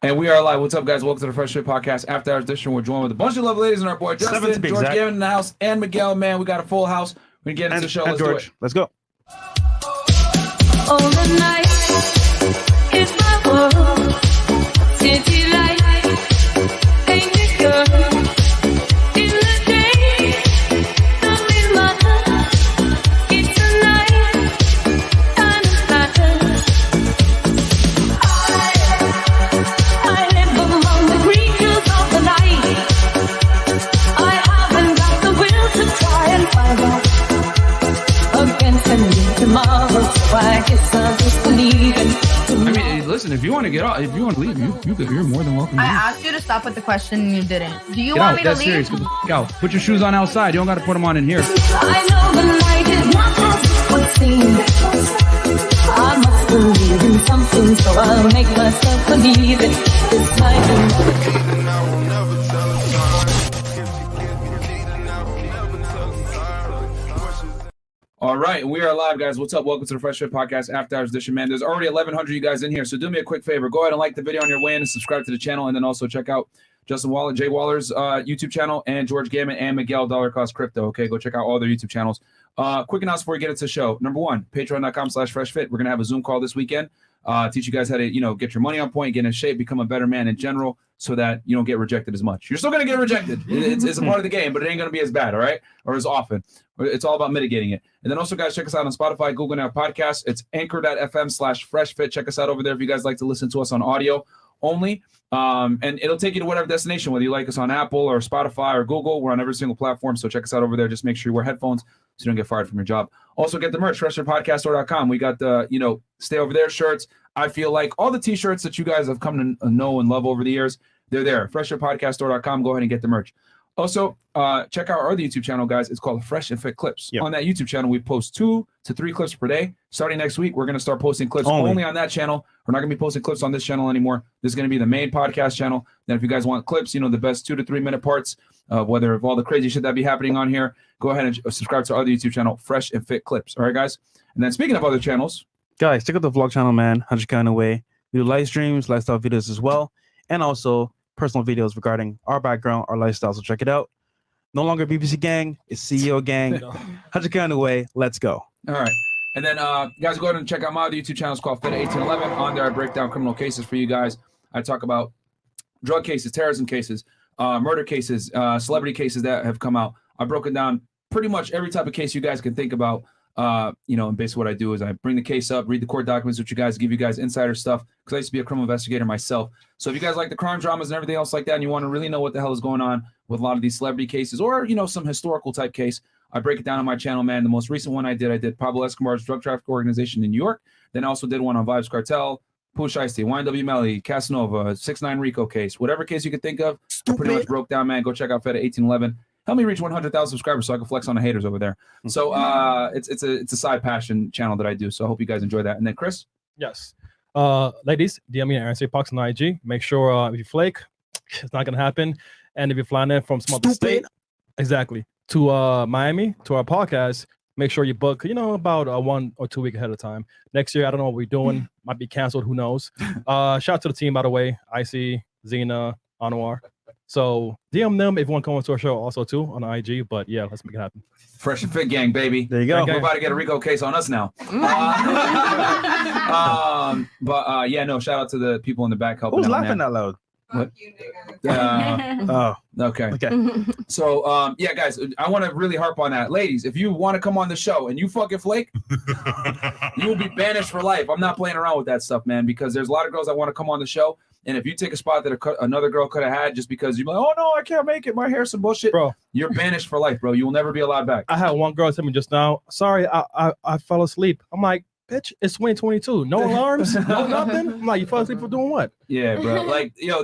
And we are live. What's up, guys? Welcome to the Fresh Fit Podcast After Hours edition. We're joined with a bunch of lovely ladies and our boy Justin, George Gavin in the house, and Miguel. Man, we got a full house. We get into the show. Let's George, do it. let's go. All the night is my world. City light, ain't it good? In the day, I'm in my love. It's a night, and it's matter. I live among the creatures of the night. I haven't got the will to try and find out. Against a new tomorrow, so I guess I'll just believe in tomorrow. I mean, listen, if you want to get off, if you want to leave, you're more than welcome. I asked you to stop with the question and you didn't. Do you want me to leave? Serious. Get the f- out. Put your shoes on outside. You don't got to put them on in here. I know the night is not as it would seem. I must believe in something, so I'll make myself believe it. This night All right, we are live, guys. What's up? Welcome to the Fresh Fit Podcast After Hours edition, man. There's already 1,100 you guys in here, so do me a quick favor. Go ahead and like the video on your way in and subscribe to the channel, and then also check out Justin Waller, Jay Waller's YouTube channel, and George Gammon and Miguel Dollar Cost Crypto. Okay, go check out all their YouTube channels. Quick announcement before we get into the show. Number one, patreon.com/freshfit. We're gonna have a Zoom call this weekend. Teach you guys how to, get your money on point, get in shape, become a better man in general, so that you don't get rejected as much. You're still gonna get rejected. It's a part of the game, but it ain't gonna be as bad, all right, or as often. It's all about mitigating it. And then also, guys, check us out on Spotify, Google Now Podcasts. It's anchor.fm/freshfit. Check us out over there if you guys like to listen to us on audio only. And it'll take you to whatever destination, whether you like us on Apple or Spotify or Google. We're on every single platform, so check us out over there. Just make sure you wear headphones so you don't get fired from your job. Also, get the merch, FreshandFitPodcast.com. We got the, stay over there shirts. I feel like all the T-shirts that you guys have come to know and love over the years, they're there. FreshandFitPodcast.com. Go ahead and get the merch. Also, check out our other YouTube channel, guys. It's called Fresh and Fit Clips. Yep. On that YouTube channel, we post 2 to 3 clips per day. Starting next week, we're going to start posting clips only on that channel. We're not going to be posting clips on this channel anymore. This is going to be the main podcast channel. Then if you guys want clips, the best 2 to 3 minute parts, whether of all the crazy shit that be happening on here, go ahead and subscribe to our other YouTube channel, Fresh and Fit Clips. All right, guys? And then speaking of other channels. Guys, check out the vlog channel, man. 100K away. We do live streams, lifestyle videos as well, and also personal videos regarding our background, our lifestyle. So check it out. No longer BBC gang, it's CEO gang. 100K on the way. Let's go. All right. And then, guys, go ahead and check out my other YouTube channel. It's called Fit1811. On there, I break down criminal cases for you guys. I talk about drug cases, terrorism cases, murder cases, celebrity cases that have come out. I've broken down pretty much every type of case you guys can think about. And basically what I do is I bring the case up, read the court documents with you guys, give you guys insider stuff, because I used to be a criminal investigator myself. So if you guys like the crime dramas and everything else like that, and you want to really know what the hell is going on with a lot of these celebrity cases, or some historical type case, I break it down on my channel, man. The most recent one I did Pablo Escobar's drug trafficking organization in New York. Then I also did one on Vibes Cartel, Pooh Shiesty, YNW Melly, Casanova, 6ix9ine Rico case, whatever case you could think of. I pretty much broke down, man. Go check out Fed1811. Help me reach 100,000 subscribers so I can flex on the haters over there. So it's a side passion channel that I do. So I hope you guys enjoy that. And then Chris? Yes. Ladies, DM me at RNCPox on IG. Make sure if you flake, it's not going to happen. And if you're flying in from some other state, exactly, to Miami, to our podcast, make sure you book, about 1 or 2 weeks ahead of time. Next year, I don't know what we're doing. Might be canceled. Who knows? Shout out to the team, by the way. Icy, Zena, Anwar. So DM them if you want to come onto our show also too on IG. But yeah, let's make it happen. Fresh and Fit gang, baby. There you go. We're about to get a Rico case on us now. Shout out to the people in the back helping. Who's out, laughing man. that loud? What? Okay. Okay. So, guys, I want to really harp on that. Ladies, if you want to come on the show and you fucking flake, you will be banished for life. I'm not playing around with that stuff, man, because there's a lot of girls that want to come on the show. And if you take a spot that another girl could have had just because you're like, oh, no, I can't make it. My hair's some bullshit. Bro, you're banished for life, bro. You will never be allowed back. I had one girl tell me just now, sorry, I fell asleep. I'm like, bitch, it's 2022. No alarms, no nothing. I'm like, you fell asleep for doing what? Yeah, bro.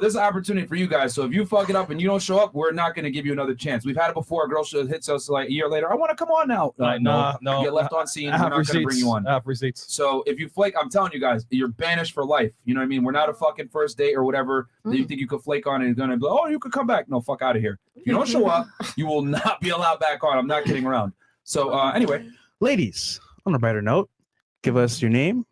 There's an opportunity for you guys. So if you fuck it up and you don't show up, we're not going to give you another chance. We've had it before. A girl hits us like a year later. I want to come on now. No. You get left on scene. We're not going to bring you on. I have receipts. So if you flake, I'm telling you guys, you're banished for life. You know what I mean? We're not a fucking first date or whatever that you think you could flake on and you're going to be like, oh, you could come back. No, fuck out of here. If you don't show up, you will not be allowed back on. I'm not kidding around. So anyway. Ladies, on a brighter note, give us your name,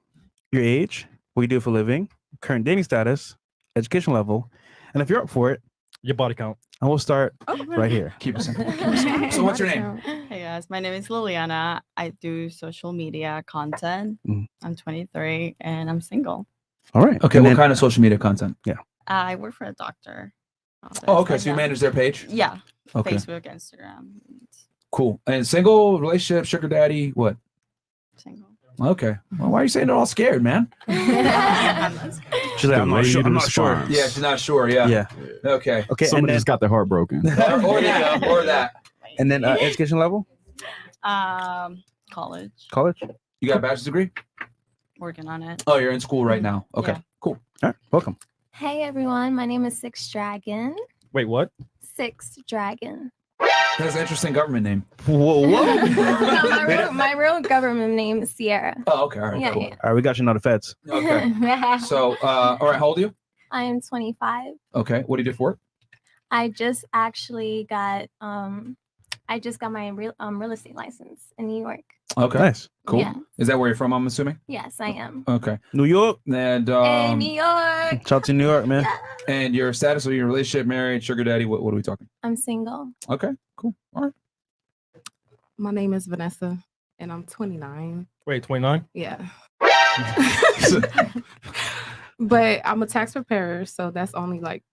your age, what you do for a living, current dating status, education level, and if you're up for it, Your body count. and we'll start right here. Keep it simple. Keep it simple. So what's your name? Hey guys, my name is Liliana. I do social media content. Mhm. I'm 23 and I'm single. All right. Okay, And what then- kind of social media content? I work for a doctor. office, Oh, okay. like So you that. manage their page? Yeah, Okay, Facebook, Instagram, cool. And single, relationship, sugar daddy, what? single. Okay. Well, why are you saying it all scared, man? She's like, I'm not sure. I'm not sure. Yeah, she's not sure. Yeah. Yeah. Okay. Okay. And Somebody then, just got their heart broken. Or that. Or that. and then education level, College, college. You got a bachelor's degree? working on it. Oh, you're in school right now. Okay. Yeah. Cool. All right. Welcome. Hey everyone, my name is Six Dragon. Wait, what? Six Dragon. That's an interesting government name. Whoa. my real government name is Sierra. Oh, okay. All right. Yeah, Cool. yeah. All right. We got you now. The feds. Okay. So, all right. How old are you? I am 25. Okay. What do you do for work? I just actually got my real estate license in New York. Okay. Nice. Cool. Yeah. Is that where you're from? I'm assuming. Yes, I am. Okay. New York. And In New York. Shout out to New York, man. and your status? Are you in a relationship, married, sugar daddy? What are we talking? I'm single. Okay. Cool. All right. My name is Vanessa, and I'm 29. Wait, 29? Yeah. But I'm a tax preparer, so that's only like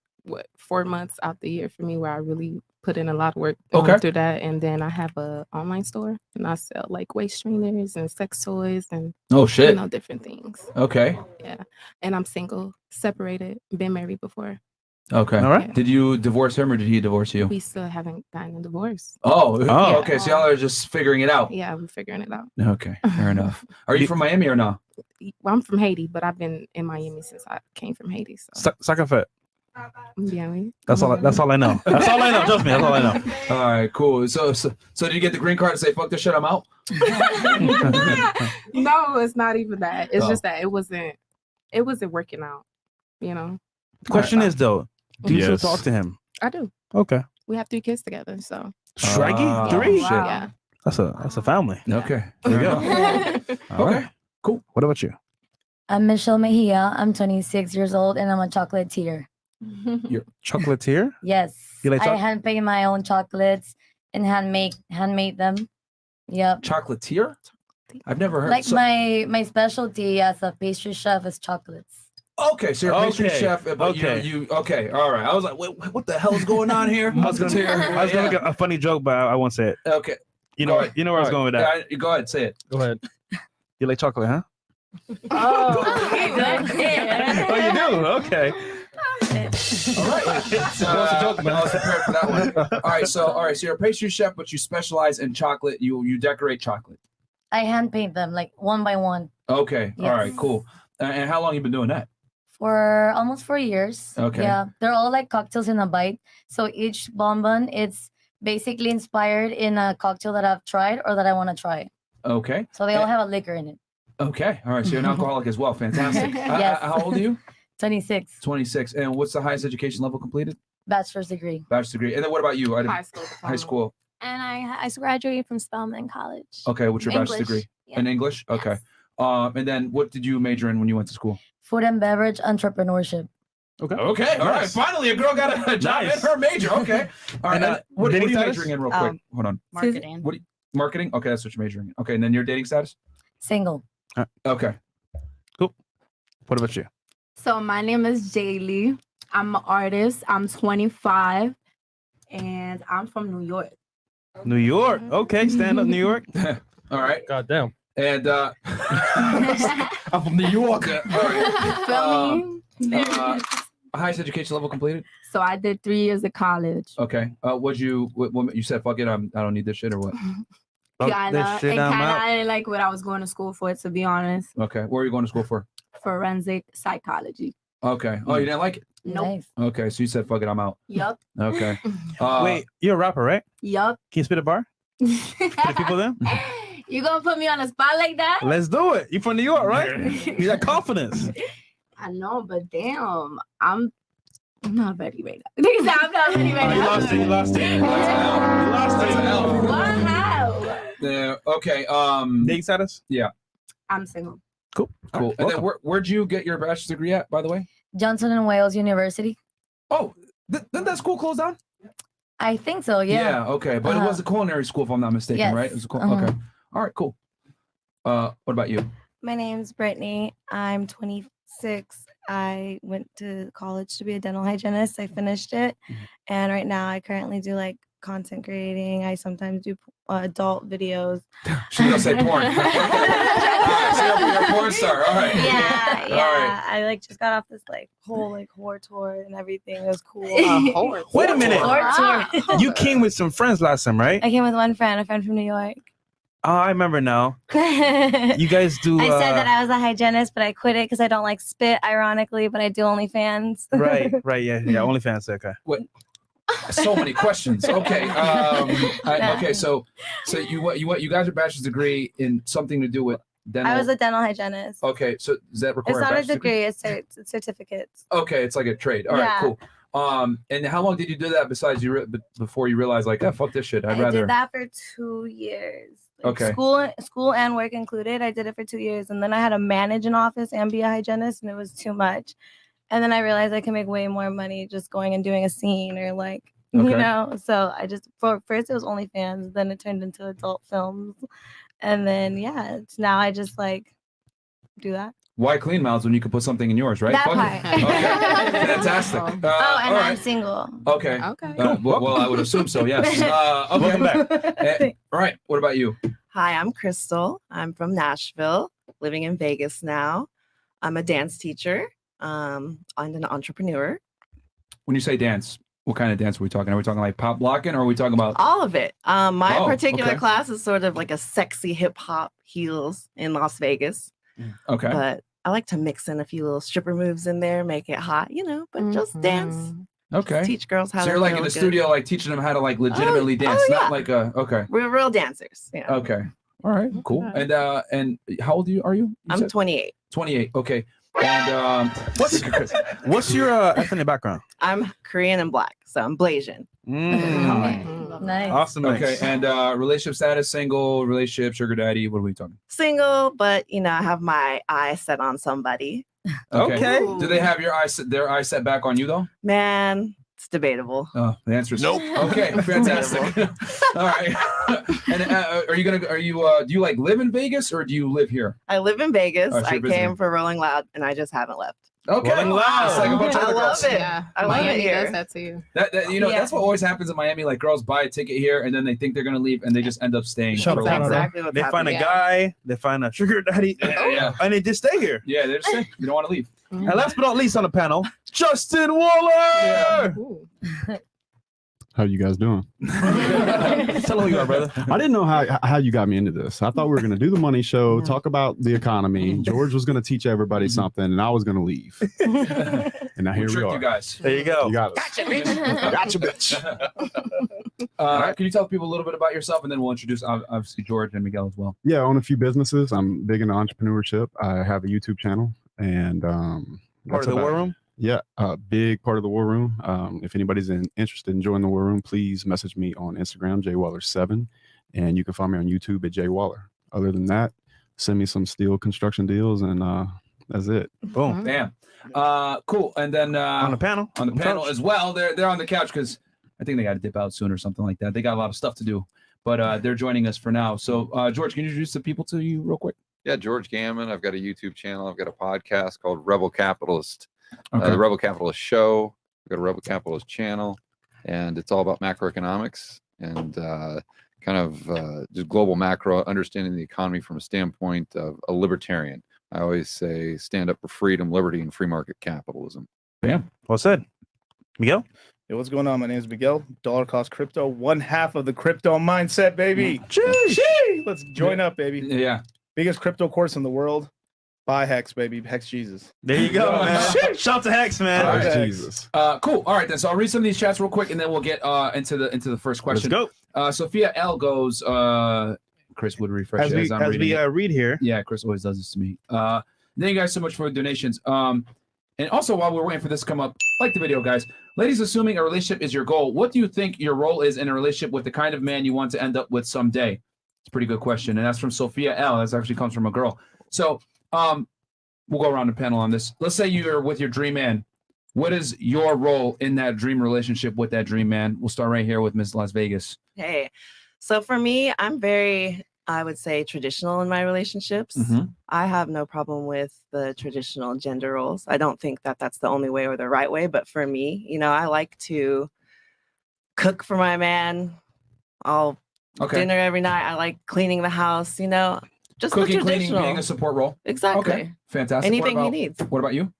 4 months out the year for me where I really put in a lot of work Okay. through that. And then I have a online store, and I sell like waist trainers and sex toys and Oh shit. different things. Okay. Yeah. And I'm single, separated, been married before. Okay. All right. Did you divorce him or did he divorce you? We still haven't gotten a divorce. Oh. Oh. Okay. So y'all are just figuring it out. Yeah, we're figuring it out. Okay. Fair enough. Are you from Miami or no? Well, I'm from Haiti, but I've been in Miami since I came from Haiti. So Suck and fit. yeah, That's all. That's all I know. That's all I know. Trust me. That's all I know. All right. Cool. So did you get the green card to say fuck this shit? I'm out. No, it's not even that. It's Oh. just that it wasn't working out. You know, The question is though, do you Yes. still talk to him? I do. Okay. We have 3 kids together, so Shraggy? Ah, 3? shit. yeah. That's a family. Okay. There you go. All Okay. right. Cool. What about you? I'm Michelle Mejia. I'm 26 years old and I'm a chocolatier. You're chocolatier? Yes. You like I choc- hand paint my own chocolates and handmade them. Yep. Chocolatier? I've never heard. Like so- my specialty as a pastry chef is chocolates. Okay, so you're a pastry Okay, chef, but okay. you okay? All right. I was like, wait, what the hell is going on here? I was gonna Yeah. make a funny joke, but I won't say it. Okay. You Go know, ahead. you know where I was going with that. Yeah, go ahead, say it. Go ahead. You like chocolate, huh? Oh, Oh, you do? Okay. All right. What's the joke, man? I was prepared for that one. All right. So you're a pastry chef, but you specialize in chocolate. You decorate chocolate. I hand paint them like one by one Okay. All right. Yes. Cool. And how long you been doing that? for almost 4 years. Okay. Yeah. They're all like cocktails in a bite. So each bonbon, it's basically inspired in a cocktail that I've tried or that I want to try. Okay. So they all have a liquor in it. Okay. All right. So you're an alcoholic as well. Fantastic. Yes. How old are you? 26, 26. And what's the highest education level completed? bachelor's degree. Bachelor's degree. And then what about you? I didn't- High school. High school. And I graduated from Spelman College. Okay. What's your bachelor's English. degree? Yeah. In English? Okay. Yes. And then what did you major in when you went to school? Food and beverage entrepreneurship. Okay. All right. Nice. Finally, a girl got a job Nice. in her major. Okay. All right. And then What are dating you status? majoring in real quick? Hold on. Marketing. What? Marketing? Okay. That's what you're majoring in. Okay. And then your dating status? Single. Okay. What about you? So my name is Jaylee. I'm an artist. I'm 25 and I'm from New York. New York. Okay. Stand up, New York. All right. God damn. And I'm from New York. all right. Feel me? Highest education level completed? So I did 3 years of college. Okay. What you said? Fuck it. I don't need this shit or what? Fuck Kinda, this shit, and I'm kinda out. I didn't like what I was going to school for, to be honest. Okay. Where are you going to school for? Forensic psychology. Okay. Oh, you didn't like it? Nope. Nice. Okay. So you said fuck it. I'm out. Yup. Okay. Wait, you're a rapper, right? Yup. Can you spit a bar? For the people then? You gonna put me on the spot like that? Let's do it. You from New York, right? You got confidence. I know, but damn, I'm not ready right now. Nigga said I'm not ready right You now. lost it. You lost it. You lost That's it. an L. What? How? Yeah. Okay. Dating status? I'm single. Cool. Cool. And then Welcome. where'd you get your bachelor's degree at, by the way? Johnson and Wales University. Oh, didn't that school close down? I think so. Yeah. Okay, but it was a culinary school, if I'm not mistaken, Yes. right? It was a okay. All right, cool. What about you? My name's Brittany. I'm 26. I went to college to be a dental hygienist. I finished it, and right now I currently do like content creating. I sometimes do adult videos. She's gonna say porn. All right, so you're a porn star. All right. Yeah. All right. I like just got off this like whole like whore tour and everything. It was cool. Wait a minute. Whore tour. You came with some friends last time, right? I came with one friend, a friend from New York. Oh, I remember now. You guys do. I said that I was a hygienist, but I quit it because I don't like spit, ironically, but I do OnlyFans. Right. Yeah. OnlyFans. Okay. What? So many questions. Okay. Okay. So you got your bachelor's degree in something to do with dental. I was a dental hygienist. Okay. So does that require? It's not a bachelor's degree. It's certificates. Okay, it's like a trade. All right, Yeah. cool. And how long did you do that besides before you realized like, fuck this shit? I did that for 2 years. Like, Okay. School and work included. I did it for 2 years, and then I had to manage an office and be a hygienist, and it was too much. And then I realized I can make way more money just going and doing a scene or like, Okay. you know. So I just first it was OnlyFans, then it turned into adult films, and then now I just like do that. Why clean mouths when you could put something in yours, right? That Fuck part. it. Okay, fantastic. And all I'm right. single. Okay. Okay. Well, I would assume so. Yes. Okay. Welcome back. All right. What about you? Hi, I'm Crystal. I'm from Nashville, living in Vegas now. I'm a dance teacher. I'm an entrepreneur. When you say dance, what kind of dance are we talking? Are we talking like pop blocking, or are we talking about All of it. My Oh, particular okay. class is sort of like a sexy hip hop heels in Las Vegas. Okay. But I like to mix in a few little stripper moves in there, make it hot, but just dance. Okay. Just teach girls how So to you're like in feel the good. studio, like teaching them how to like legitimately dance, yeah. not like okay. We're real dancers. Yeah. Okay. All right. Cool. And how old are you? I'm said? 28. 28. Okay. And what's your ethnic background? I'm Korean and black, so I'm Blasian. Nice. Awesome. Okay. And relationship status, single, relationship, sugar daddy. What are we talking? Single, but I have my eyes set on somebody. Okay. Do they have their eyes set back on you though? Man, it's debatable. Oh, the answer is nope. Okay, fantastic. All right. And do you like live in Vegas or do you live here? I live in Vegas. Oh, so I you're visiting. came for Rolling Loud and I just haven't left. Okay. Rolling Loud. It's like a bunch of I other love girls. it. Yeah. I love Miami it here. does that too. That's what always happens in Miami. Like girls buy a ticket here and then they think they're gonna leave and they just end up staying. Shut for a up. while. Exactly what's They find a happening. guy, they find a sugar daddy, Yeah. and they just stay here. Yeah, they're just saying you don't want to leave. And last but not least on the panel, Justin Waller. Yeah. How you guys doing? Tell them who you are, brother. I didn't know how you got me into this. I thought we were going to do the money show, talk about the economy. George was going to teach everybody something, and I was going to leave. And now here we tricked are. you guys. There you go. You got us. Gotcha, bitch. Can you tell people a little bit about yourself, and then we'll introduce obviously George and Miguel as well. Yeah, I own a few businesses. I'm big into entrepreneurship. I have a YouTube channel, and Part of the War Room? Yeah, a big part of the War Room. If anybody's interested in joining the War Room, please message me on Instagram, jwaller7, and you can find me on YouTube at jwaller. Other than that, send me some steel construction deals, and that's it. Boom. Damn. Cool. And then On the panel. as well, they're on the couch because I think they got to dip out soon or something like that. They got a lot of stuff to do, but they're joining us for now. So George, can you introduce the people to you real quick? Yeah, George Gammon. I've got a YouTube channel. I've got a podcast called Rebel Capitalist. Okay. The Rebel Capitalist Show. I've got a Rebel Capitalist channel, and it's all about macroeconomics and just global macro, understanding the economy from a standpoint of a libertarian. I always say stand up for freedom, liberty, and free market capitalism. Bam. Well said. Miguel? Hey, what's going on? My name is Miguel. Dollar cost crypto, one half of the crypto mindset, baby. Let's join up, baby. Yeah. Biggest crypto course in the world. Buy Hex, baby. Hex Jesus. There you go, man. Shout to Hex, man. All right. Jesus. Cool. All right, then. So I'll read some of these chats real quick, and then we'll get into the first question. Let's go. Sophia L goes. Chris would refresh As I'm reading we it. read here. Yeah, Chris always does this to me. Thank you guys so much for donations. And also, while we're waiting for this to come up, like the video, guys. Ladies, assuming a relationship is your goal, what do you think your role is in a relationship with the kind of man you want to end up with someday? It's a pretty good question, and that's from Sophia L. That actually comes from a girl. So, we'll go around the panel on this. Let's say you're with your dream man. What is your role in that dream relationship with that dream man? We'll start right here with Miss Las Vegas. Hey, so for me, I'm very, I would say, traditional in my relationships. I have no problem with the traditional gender roles. I don't think that that's the only way or the right way. But for me, you know, I like to cook for my man. I'll dinner every night. I like cleaning the house, you know, just Cooking, the cleaning, traditional. being a support role. Exactly. Okay, fantastic. Anything what he about, needs. What about you?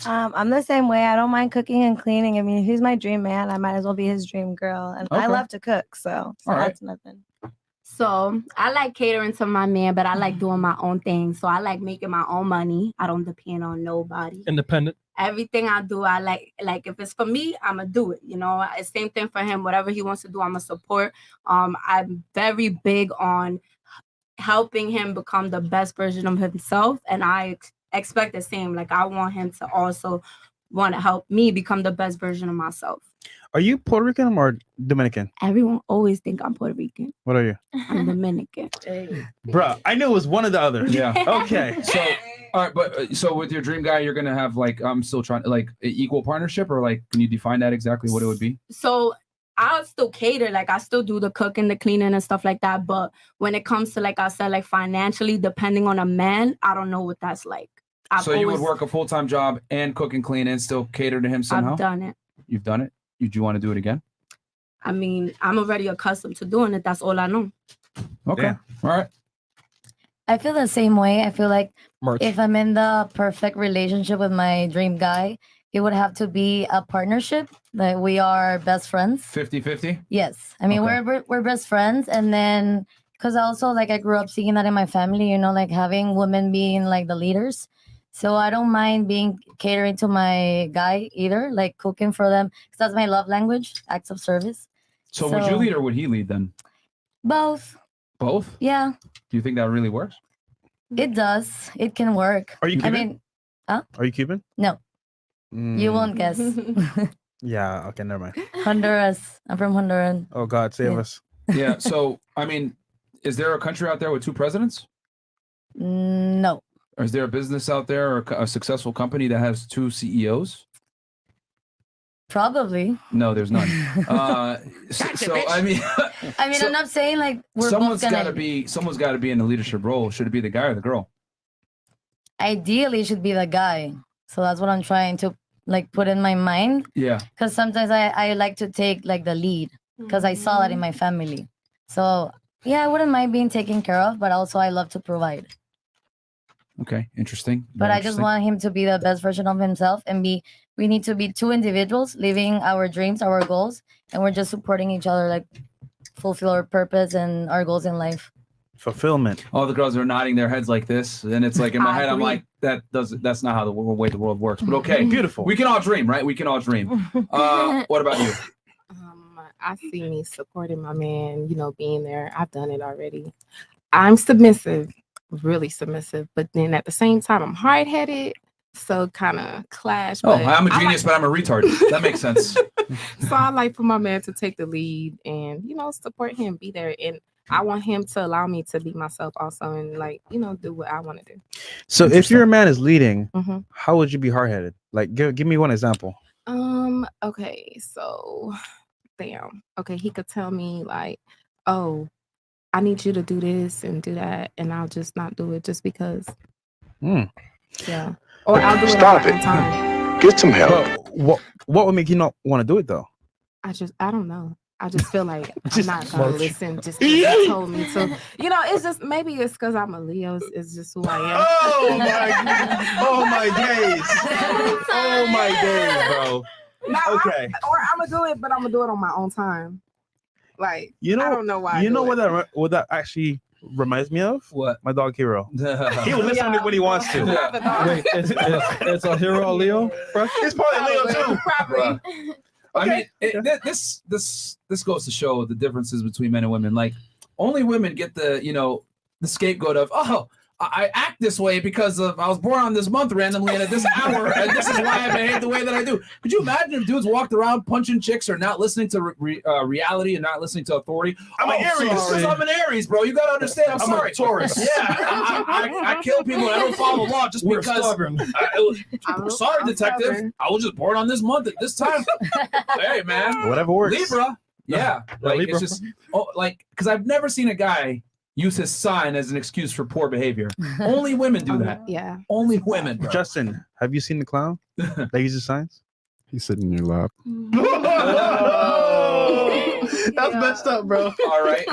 I'm the same way. I don't mind cooking and cleaning. I mean, if he's my dream man, I might as well be his dream girl. And I Okay. love to cook, so that's nothing. So I like catering to my man, but I like doing my own thing. So I like making my own money. I don't depend on nobody. Independent. Everything I do, I like if it's for me, I'ma do it. You know, it's same thing for him. Whatever he wants to do, I'ma support. I'm very big on helping him become the best version of himself, and I expect the same. Like I want him to also want to help me become the best version of myself. Are you Puerto Rican or Dominican? Everyone always think I'm Puerto Rican. What are you? I'm Dominican. Bruh, I knew it was one or the other. Yeah. Okay. So, all right, but so with your dream guy, you're gonna have like I'm still trying to like equal partnership, or like can you define that exactly what it would be? So I'll still cater, like I still do the cooking, the cleaning and stuff like that. But when it comes to, like I said, like financially depending on a man, I don't know what that's like. So you would work a full-time job and cook and clean and still cater to him somehow? I've done it. You've done it? Do you want to do it again? I mean, I'm already accustomed to doing it. That's all I know. Okay. All right. I feel the same way. I feel like Merch. if I'm in the perfect relationship with my dream guy, it would have to be a partnership. Like we are best friends. 50-50? Yes. I mean, Okay. we're best friends. And then, because also, like, I grew up seeing that in my family, you know, like having women being like the leaders. So I don't mind being catering to my guy either, like cooking for them. Because that's my love language, acts of service. So would you lead or would he lead then? Both. Both? Yeah, Do you think that really works? it does. It can work. Are you I Cuban? mean, huh? Are you Cuban? No. You Mm, won't guess. Yeah. Okay. Never mind. Honduras. I'm from Honduras. Oh God, save Yeah. us. Yeah. So I mean, is there a country out there with two presidents? No. Or is there a business out there or a successful company that has two CEOs? Probably. No, there's none. So I mean, I mean, I'm not saying like we're someone's both got gonna. to be in a leadership role. Should it be the guy or the girl? Ideally, it should be the guy. So that's what I'm trying to like put in my mind. Yeah. Because sometimes I like to take like the lead because I saw that in my family. So yeah, I wouldn't mind being taken care of, but also I love to provide. Okay, interesting. But I just want him to be the best version of himself and we need to be two individuals living our dreams, our goals, and we're just supporting each other, like fulfill our purpose and our goals in life. Fulfillment. All the girls are nodding their heads like this, and it's like in my I head, I'm agree. like, that's not how the way the world works. But okay, Beautiful. We can all dream, right? We can all dream. What about you? I see me supporting my man, you know, being there. I've done it already. I'm submissive, really submissive, but then at the same time, I'm hard-headed, so kind of clash. Oh, but I'm a I genius, but I'm a retard. That makes sense. So I like for my man to take the lead and, you know, support him, be there. And I want him to allow me to be myself also and, like, you know, do what I want to do. So if your man is leading, Mhm. how would you be hard headed? Like, give me one example. Okay, so damn. Okay, he could tell me like, oh, I need you to do this and do that, and I'll just not do it just because. Yeah. Or I'll do it Stop at my it. own time. Get some help. What would make you not want to do it though? I don't know. I just feel like I'm Just not gonna merch. listen just because you told me to. You know, it's just maybe it's because I'm a Leo. It's just who I am. Oh my! Oh my days! Oh my days, bro. No, Okay. or I'm gonna do it, but I'm gonna do it on my own time. Like You know, I don't know why. I You do know it. what that actually reminds me of? What? My dog Hero. He will listen to when he wants to. Wait, it's a hero Leo? Fresh? It's probably Leo too. Probably. I mean, this goes to show the differences between men and women. Like, only women get the scapegoat of, oh, I act this way because I was born on this month randomly and at this hour, and this is why I behave the way that I do. Could you imagine if dudes walked around punching chicks or not listening to reality and not listening to authority? I'm an Aries. Because I'm an Aries, bro. You got to understand. I'm sorry. a Taurus. Yeah, I kill people and I don't follow the law just because. Sorry, detective. I was just born on this month at this time. Hey, man. Whatever works. Libra. Yeah. Like, Libra. it's just, because I've never seen a guy use his sign as an excuse for poor behavior. Only women do that. Yeah. Only women. Bro. Justin, have you seen the clown that uses signs? He's sitting in your lap. That's messed up, bro. All right.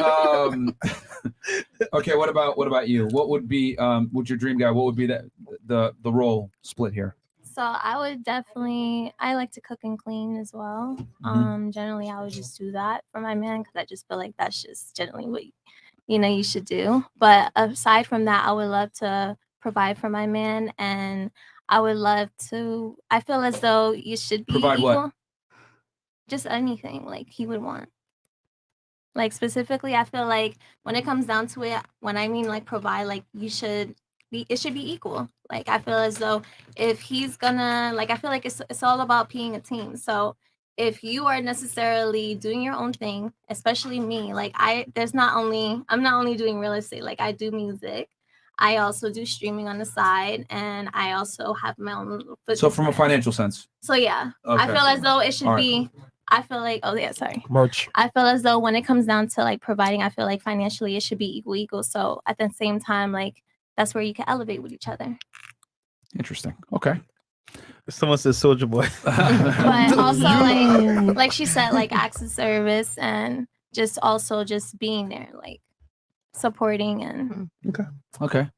Okay. What about you? What would be what's your dream guy? What would be the role split here? So I would definitely, I like to cook and clean as well. Generally, I would just do that for my man because I just feel like that's just generally what you should do. But aside from that, I would love to provide for my man, and I would love to. I feel as though you should be Provide equal. what? Just anything like he would want. Like specifically, I feel like when it comes down to it, when I mean like provide, like it should be equal. Like I feel as though if he's gonna, like, I feel like it's all about being a team. So if you are necessarily doing your own thing, especially me, like I'm not only doing real estate, like I do music. I also do streaming on the side, and I also have my own little So from a financial sense. So yeah, Okay. I feel as though it should All right. be. I feel like Merch. I feel as though when it comes down to like providing, I feel like financially it should be equal. So at the same time, like that's where you can elevate with each other. Interesting. Okay. Someone says Soldier Boy. But also like she said, like acts of service and just being there, like supporting and Okay.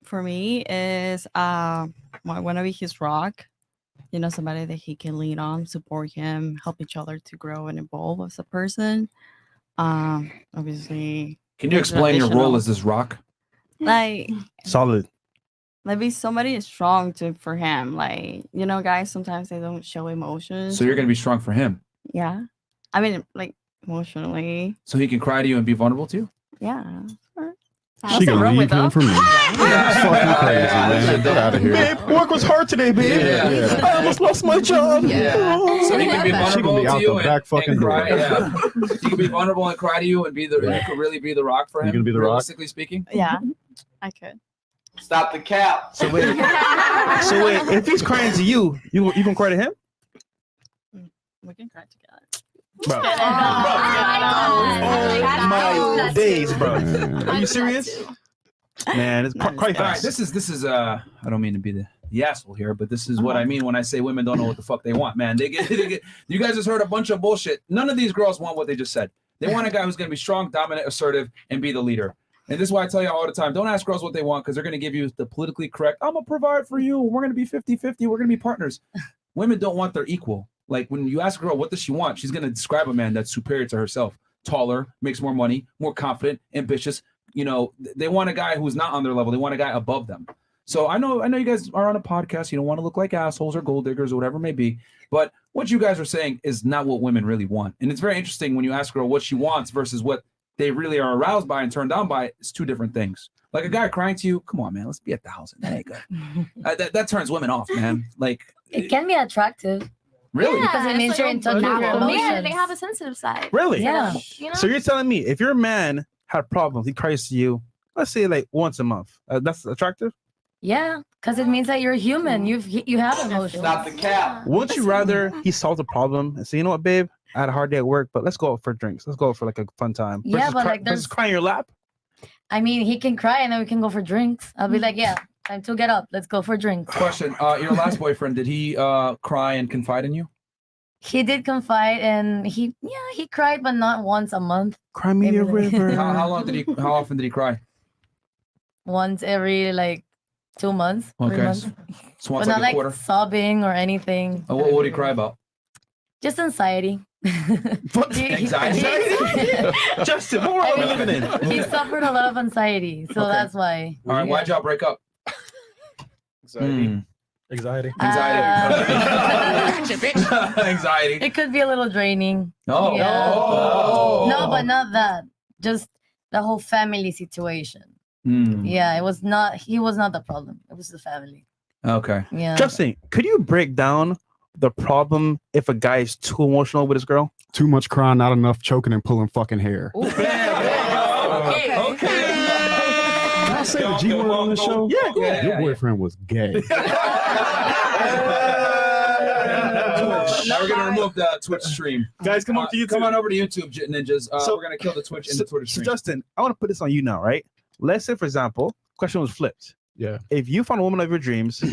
For me is I want to be his rock. Somebody that he can lean on, support him, help each other to grow and evolve as a person. Obviously. Can you explain your role as this rock? Like Solid. be somebody strong for him. Like, guys sometimes they don't show emotions. So you're gonna be strong for him. Yeah. I mean, like emotionally. So he can cry to you and be vulnerable to you? Yeah. She gonna leave him for me. That's fucking crazy, man. Get out of here. Babe, work was hard today, babe. Yeah. I almost lost my job. So he can be She vulnerable gonna be to out you the back fucking and cry. door. Yeah. He can be vulnerable and cry to you and you could really be the rock for him. You gonna be the rock? Realistically speaking? Yeah, I could. Stop the cap. So wait, if he's crying to you, you gonna cry to him? We can cry together. Bro. My days, bro. Are you serious? Man, it's quite All right, fast. this is I don't mean to be the asshole here, but this is what I mean when I say women don't know what the fuck they want, man. They get you guys just heard a bunch of bullshit. None of these girls want what they just said. They want a guy who's gonna be strong, dominant, assertive, and be the leader. And this is why I tell you all the time, don't ask girls what they want because they're gonna give you the politically correct, I'm gonna provide for you, we're gonna be 50-50, we're gonna be partners. Women don't want their equal. Like when you ask a girl what does she want, she's gonna describe a man that's superior to herself, taller, makes more money, more confident, ambitious. They want a guy who's not on their level. They want a guy above them. So I know you guys are on a podcast. You don't want to look like assholes or gold diggers or whatever it may be. But what you guys are saying is not what women really want. And it's very interesting when you ask a girl what she wants versus what they really are aroused by and turned on by. It's two different things. Like a guy crying to you, come on, man, let's be at the house. That ain't good. That turns women off, man. Like It can be attractive. Really? Because it means you're in touch with your Yeah, emotions. they have a sensitive side. Really? Yeah. So you're telling me if your man had problems, he cries to you, let's say like once a month, that's attractive? Yeah, because it means that you're human. You have emotions. Stop the cap. Wouldn't you rather he solve the problem and say, you know what, babe, I had a hard day at work, but let's go out for drinks. Let's go out for like a fun time. Yeah, Versus but cry, like there's versus cry in your lap? I mean, he can cry and then we can go for drinks. I'll be like, yeah, time to get up. Let's go for drinks. Question: your last boyfriend, did he cry and confide in you? He did confide and he cried, but not once a month. Cry me a river. How often did he cry? Once every like 2 months. 3 Okay. months. So once But like not a like quarter. sobbing or anything. What would he cry about? Just anxiety. Anxiety? Justin, what world are we living in? He suffered a lot of anxiety, so Okay. that's why. All right, why'd y'all break up? Anxiety. Anxiety. Uh, Anxiety. It could be a little draining. Oh. Yeah. Oh. No, but not that. Just the whole family situation. Yeah, it was not. He was not the problem. It was the family. Okay. Yeah. Justin, could you break down the problem if a guy is too emotional with his girl? Too much crying, not enough choking and pulling fucking hair. Okay. Can I say the G word on the show? Yeah. Your boyfriend was gay. Now we're gonna remove the Twitch stream. Guys, come on to YouTube. Come on over to YouTube, Ninjas. So- We're gonna kill the Twitch and the Twitter So stream. Justin, I want to put this on you now, right? Let's say, for example, question was flipped. Yeah. If you found a woman of your dreams,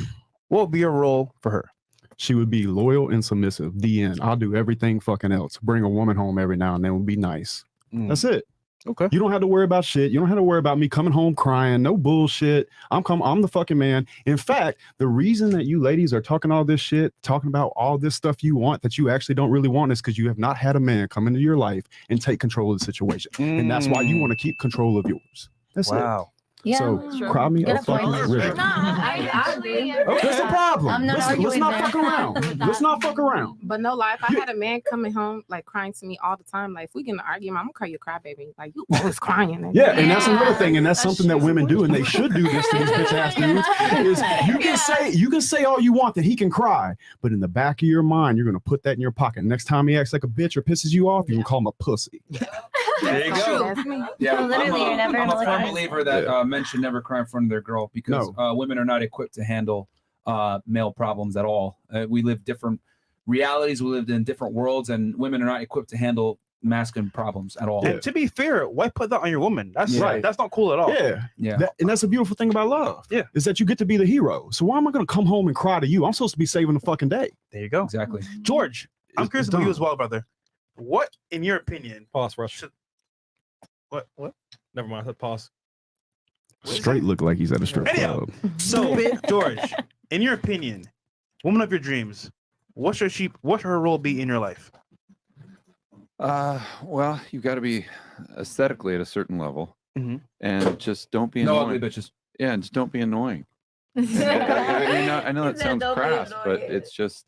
what would be your role for her? She would be loyal and submissive. The end. I'll do everything fucking else. Bring a woman home every now and then would be nice. That's it. Okay. You don't have to worry about shit. You don't have to worry about me coming home crying. No bullshit. I'm the fucking man. In fact, the reason that you ladies are talking all this shit, talking about all this stuff you want that you actually don't really want is because you have not had a man come into your life and take control of the situation. And that's why you want to keep control of yours. That's it. Yeah, So cry me a fucking river. I agree. What's the problem? I'm not Let's arguing not there. fuck around. Let's not fuck around. But no lie, if I had a man coming home like crying to me all the time, like if we get in an argument, I'm gonna call you a crybaby. Like you always crying. Yeah, and that's another thing, and that's something that women do, and they should do this to these bitch ass dudes. Is you can say all you want that he can cry, but in the back of your mind, you're gonna put that in your pocket. Next time he acts like a bitch or pisses you off, you can call him a pussy. There you go. Yeah, So literally, you're never I'm a gonna firm like- believer that men should never cry in front of their girl because women are not equipped to handle male problems at all. We live different realities. We lived in different worlds, and women are not equipped to handle masculine problems at all. And to be fair, why put that on your woman? That's Right. That's not cool at all. Yeah. And that's a beautiful thing about love. Yeah. Is that you get to be the hero. So why am I gonna come home and cry to you? I'm supposed to be saving the fucking day. There you go. Exactly. George, I'm It's curious about you dumb. as well, brother. What, in your opinion, Pause, Rush. What? Never mind. I said pause. Straight look like he's at a strip Anyhow, club. so George, in your opinion, woman of your dreams, what should her role be in your life? Well, you've got to be aesthetically at a certain level, Mhm. and just don't be No annoying. ugly bitches. Yeah, and just don't be annoying. I know that sounds crass, but it's just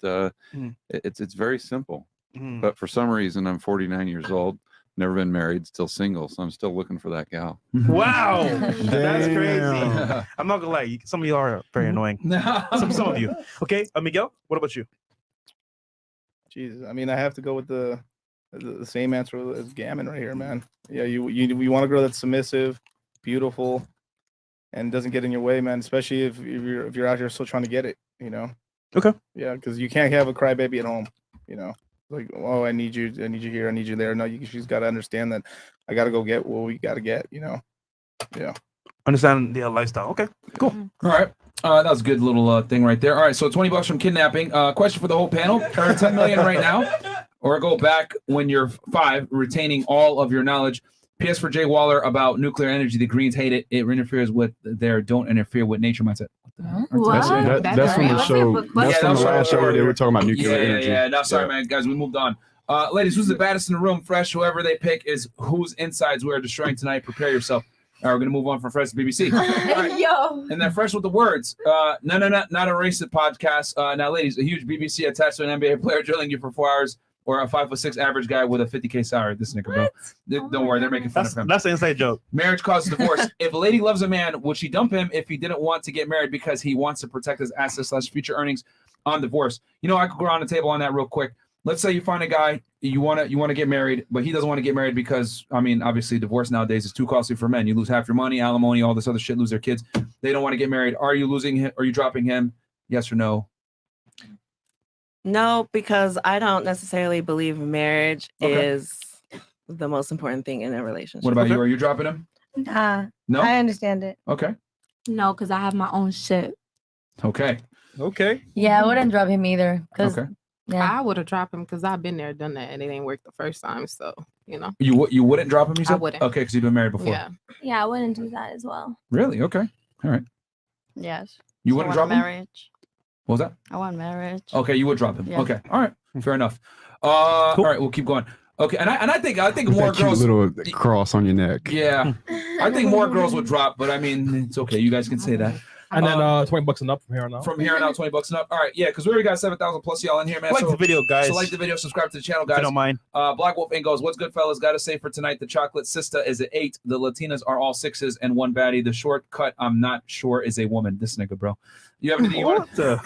it's very simple. Mhm. But for some reason, I'm 49 years old, never been married, still single, so I'm still looking for that gal. Wow, that's crazy. Damn. I'm not gonna lie, some of you are very annoying. Some of you. Okay, Miguel, what about you? Jesus, I mean, I have to go with the same answer as Gammon right here, man. Yeah, you want a girl that's submissive, beautiful, and doesn't get in your way, man. Especially if you're out here still trying to get it, you know. Okay. Yeah, because you can't have a crybaby at home, you know. Like, oh, I need you here, I need you there. No, she's got to understand that I got to go get what we got to get, you know. Yeah. Understand the lifestyle. Okay, cool. All right. That was a good little thing right there. All right, so $20 from kidnapping. Question for the whole panel. Earn $10 million right now, or go back when you're 5, retaining all of your knowledge. PS for Jay Waller about nuclear energy. The Greens hate it. It interferes with their don't interfere with nature mindset. That's from the show. That's from the last show where they were talking about nuclear energy. Yeah. No, sorry, man. Guys, we moved on. Ladies, who's the baddest in the room? Fresh, whoever they pick is whose insides we are destroying tonight. Prepare yourself. All right, we're going to move on from Fresh to BBC. All right. Yo. And then Fresh with the words. Not a racist podcast. Now, ladies, a huge BBC attached to an NBA player drilling you for 4 hours, or a 5'6" average guy with a $50K salary. This nigga, bro. Don't worry, they're making fun of him. That's an inside joke. Marriage causes divorce. If a lady loves a man, would she dump him if he didn't want to get married because he wants to protect his assets/future earnings on divorce? You know, I could go around the table on that real quick. Let's say you find a guy, you want to get married, but he doesn't want to get married because, I mean, obviously divorce nowadays is too costly for men. You lose half your money, alimony, all this other shit, lose their kids. They don't want to get married. Are you losing him? Are you dropping him? Yes or no? No, because I don't necessarily believe marriage is the most important thing in a relationship. What about you? Are you dropping him? Nah. No? I understand it. Okay. No, because I have my own shit. Okay. Yeah, I wouldn't drop him either. Okay. I would have dropped him because I've been there, done that, and it ain't worked the first time. So, you know. You wouldn't drop him, you said? I wouldn't. Okay, because you've been married before. Yeah. Yeah, I wouldn't do that as well. Really? Okay. All right. Yes. You I wouldn't want drop him? marriage. What was that? I want marriage. Okay, you would drop him. Yeah. Okay. All right. Fair enough. All right, we'll keep going. Okay, and I think more That cute girls. little cross on your neck. Yeah, I think more girls would drop, but I mean, it's okay. You guys can say that. And then $20 and up from here on out. From here on out, $20 and up. All right, yeah, because we already got 7,000 plus y'all in here, man. Like the video, guys. So like the video, subscribe to the channel, If you guys. don't mind. Black Wolf Inc goes, what's good, fellas? Got to say for tonight, the chocolate sister is at 8. The Latinas are all 6s and one baddie. The shortcut, I'm not sure, is a woman. This nigga, bro. You have anything you want to?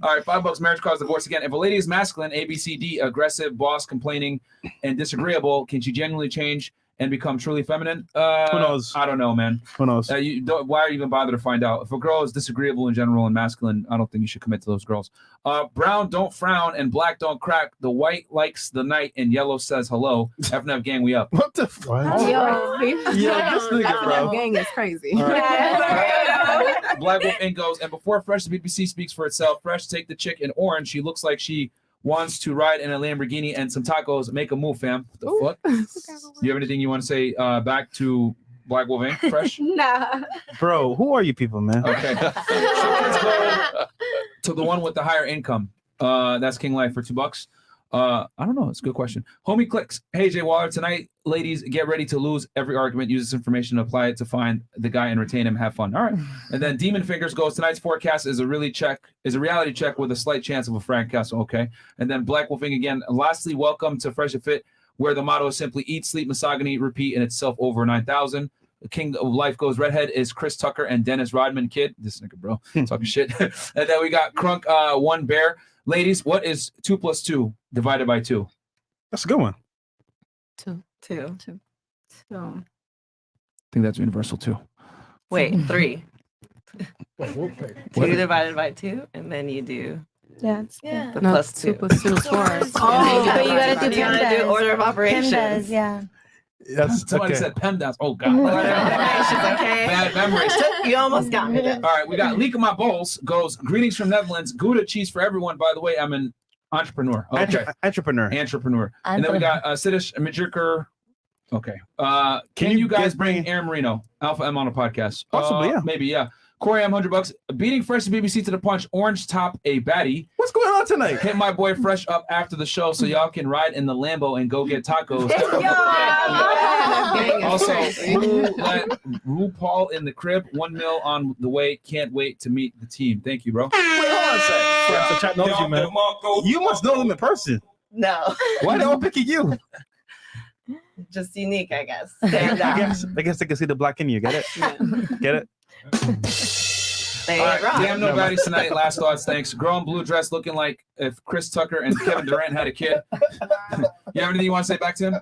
All right, $5. Marriage cause divorce again. If a lady is masculine, A, B, C, D, aggressive, boss, complaining, and disagreeable, can she genuinely change and become truly feminine? Who knows? I don't know, man. Who knows? Why are you even bother to find out? If a girl is disagreeable in general and masculine, I don't think you should commit to those girls. Brown don't frown and black don't crack. The white likes the night and yellow says hello. FNF gang, we up. What the fuck? Yo, this nigga, bro. gang is crazy. Black Wolf Inc goes, and before Fresh, the BBC speaks for itself. Fresh, take the chick in orange. She looks like she wants to ride in a Lamborghini and some tacos. Make a move, fam. What the fuck? You have anything you want to say back to Black Wolf Inc? Fresh? Nah. Bro, who are you people, man? Okay. So let's go to the one with the higher income. That's King Life for $2. I don't know. It's a good question. Homie Clicks. Hey, Jay Waller. Tonight, ladies, get ready to lose every argument. Use this information to apply it to find the guy and retain him. Have fun. All right. And then Demon Fingers goes, tonight's forecast is a reality check with a slight chance of a fracasso. Okay. And then Black Wolfing again. Lastly, welcome to Fresh and Fit, where the motto is simply eat, sleep, misogyny, repeat, and itself over 9,000. The king of life goes redhead is Chris Tucker and Dennis Rodman. Kid, this nigga, bro, talking shit. And then we got Crunk, One Bear. Ladies, what is 2 + 2 divided by 2? That's a good one. 2. I think that's universal too. Wait, 3. What? 2 divided by 2, and then you do Yeah. the No, plus 2. 2 + 2 is 4. Oh, but you gotta do You gotta do order of operations. PEMDAS, yeah. That's Somebody okay. said PEMDAS. Oh God. Okay. Bad memories. You almost got me there. All right, we got Leak of My Bowls goes, greetings from Netherlands. Gouda cheese for everyone. By the way, I'm an entrepreneur. Okay. Entrepreneur. And then we got Siddish Majirker. Okay. Can you guys bring Aaron Marino, Alpha M, on a podcast? Possibly, yeah. Maybe, yeah. Corey, I'm $100. Beating Fresh and BBC to the punch. Orange top a baddie. What's going on tonight? Hit my boy Fresh up after the show so y'all can ride in the Lambo and go get tacos. Also, let RuPaul in the crib. 1 mil on the way. Can't wait to meet the team. Thank you, bro. Wait, hold on a sec. So chat knows you, man. You must know them in person. No. Why are they all picking you? Just unique, I guess. I Stand out. guess they can see the black in you. Get it? Get it? They All ain't right, wrong. damn no baddies tonight. Last thoughts, thanks. Girl in blue dress looking like if Chris Tucker and Kevin Durant had a kid. You have anything you want to say back to him?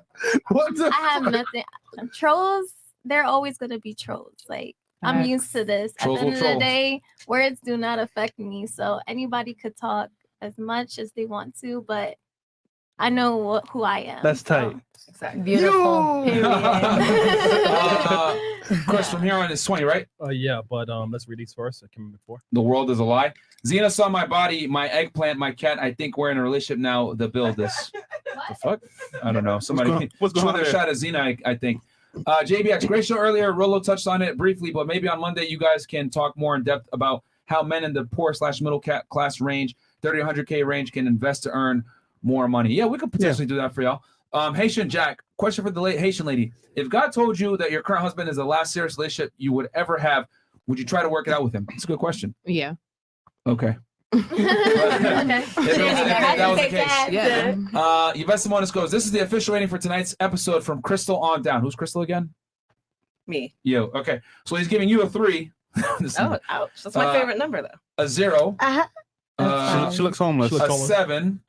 What the I have nothing. Trolls, they're always going to be trolls. Like, I'm Facts. used to this. Trolls At the will end of the troll. day, words do not affect me. So anybody could talk as much as they want to, but I know who I am. That's tight. Exactly. Beautiful. Chris, from here on is 20, right? Yeah, but let's read these first. I came in before. The world is a lie. Xena saw my body, my eggplant, my cat. I think we're in a relationship now. The build this. The fuck? I don't know. Somebody what's going on shoot a there? shot at Xena, I think. JBX, great show earlier. Rolo touched on it briefly, but maybe on Monday you guys can talk more in depth about how men in the poor/middle class range, 30 to 100K range, can invest to earn more money. Yeah, we could potentially do that for y'all. Haitian Jack, question for the Haitian lady. If God told you that your current husband is the last serious relationship you would ever have, would you try to work it out with him? It's a good question. Yeah. Okay. Okay. If that was the case. Yeah. Yvette Simonis goes, this is the official rating for tonight's episode from Crystal on down. Who's Crystal again? Me. You. Okay. So he's giving you a 3. Oh, ouch. That's my favorite number, though. A 0. She looks homeless. A 7.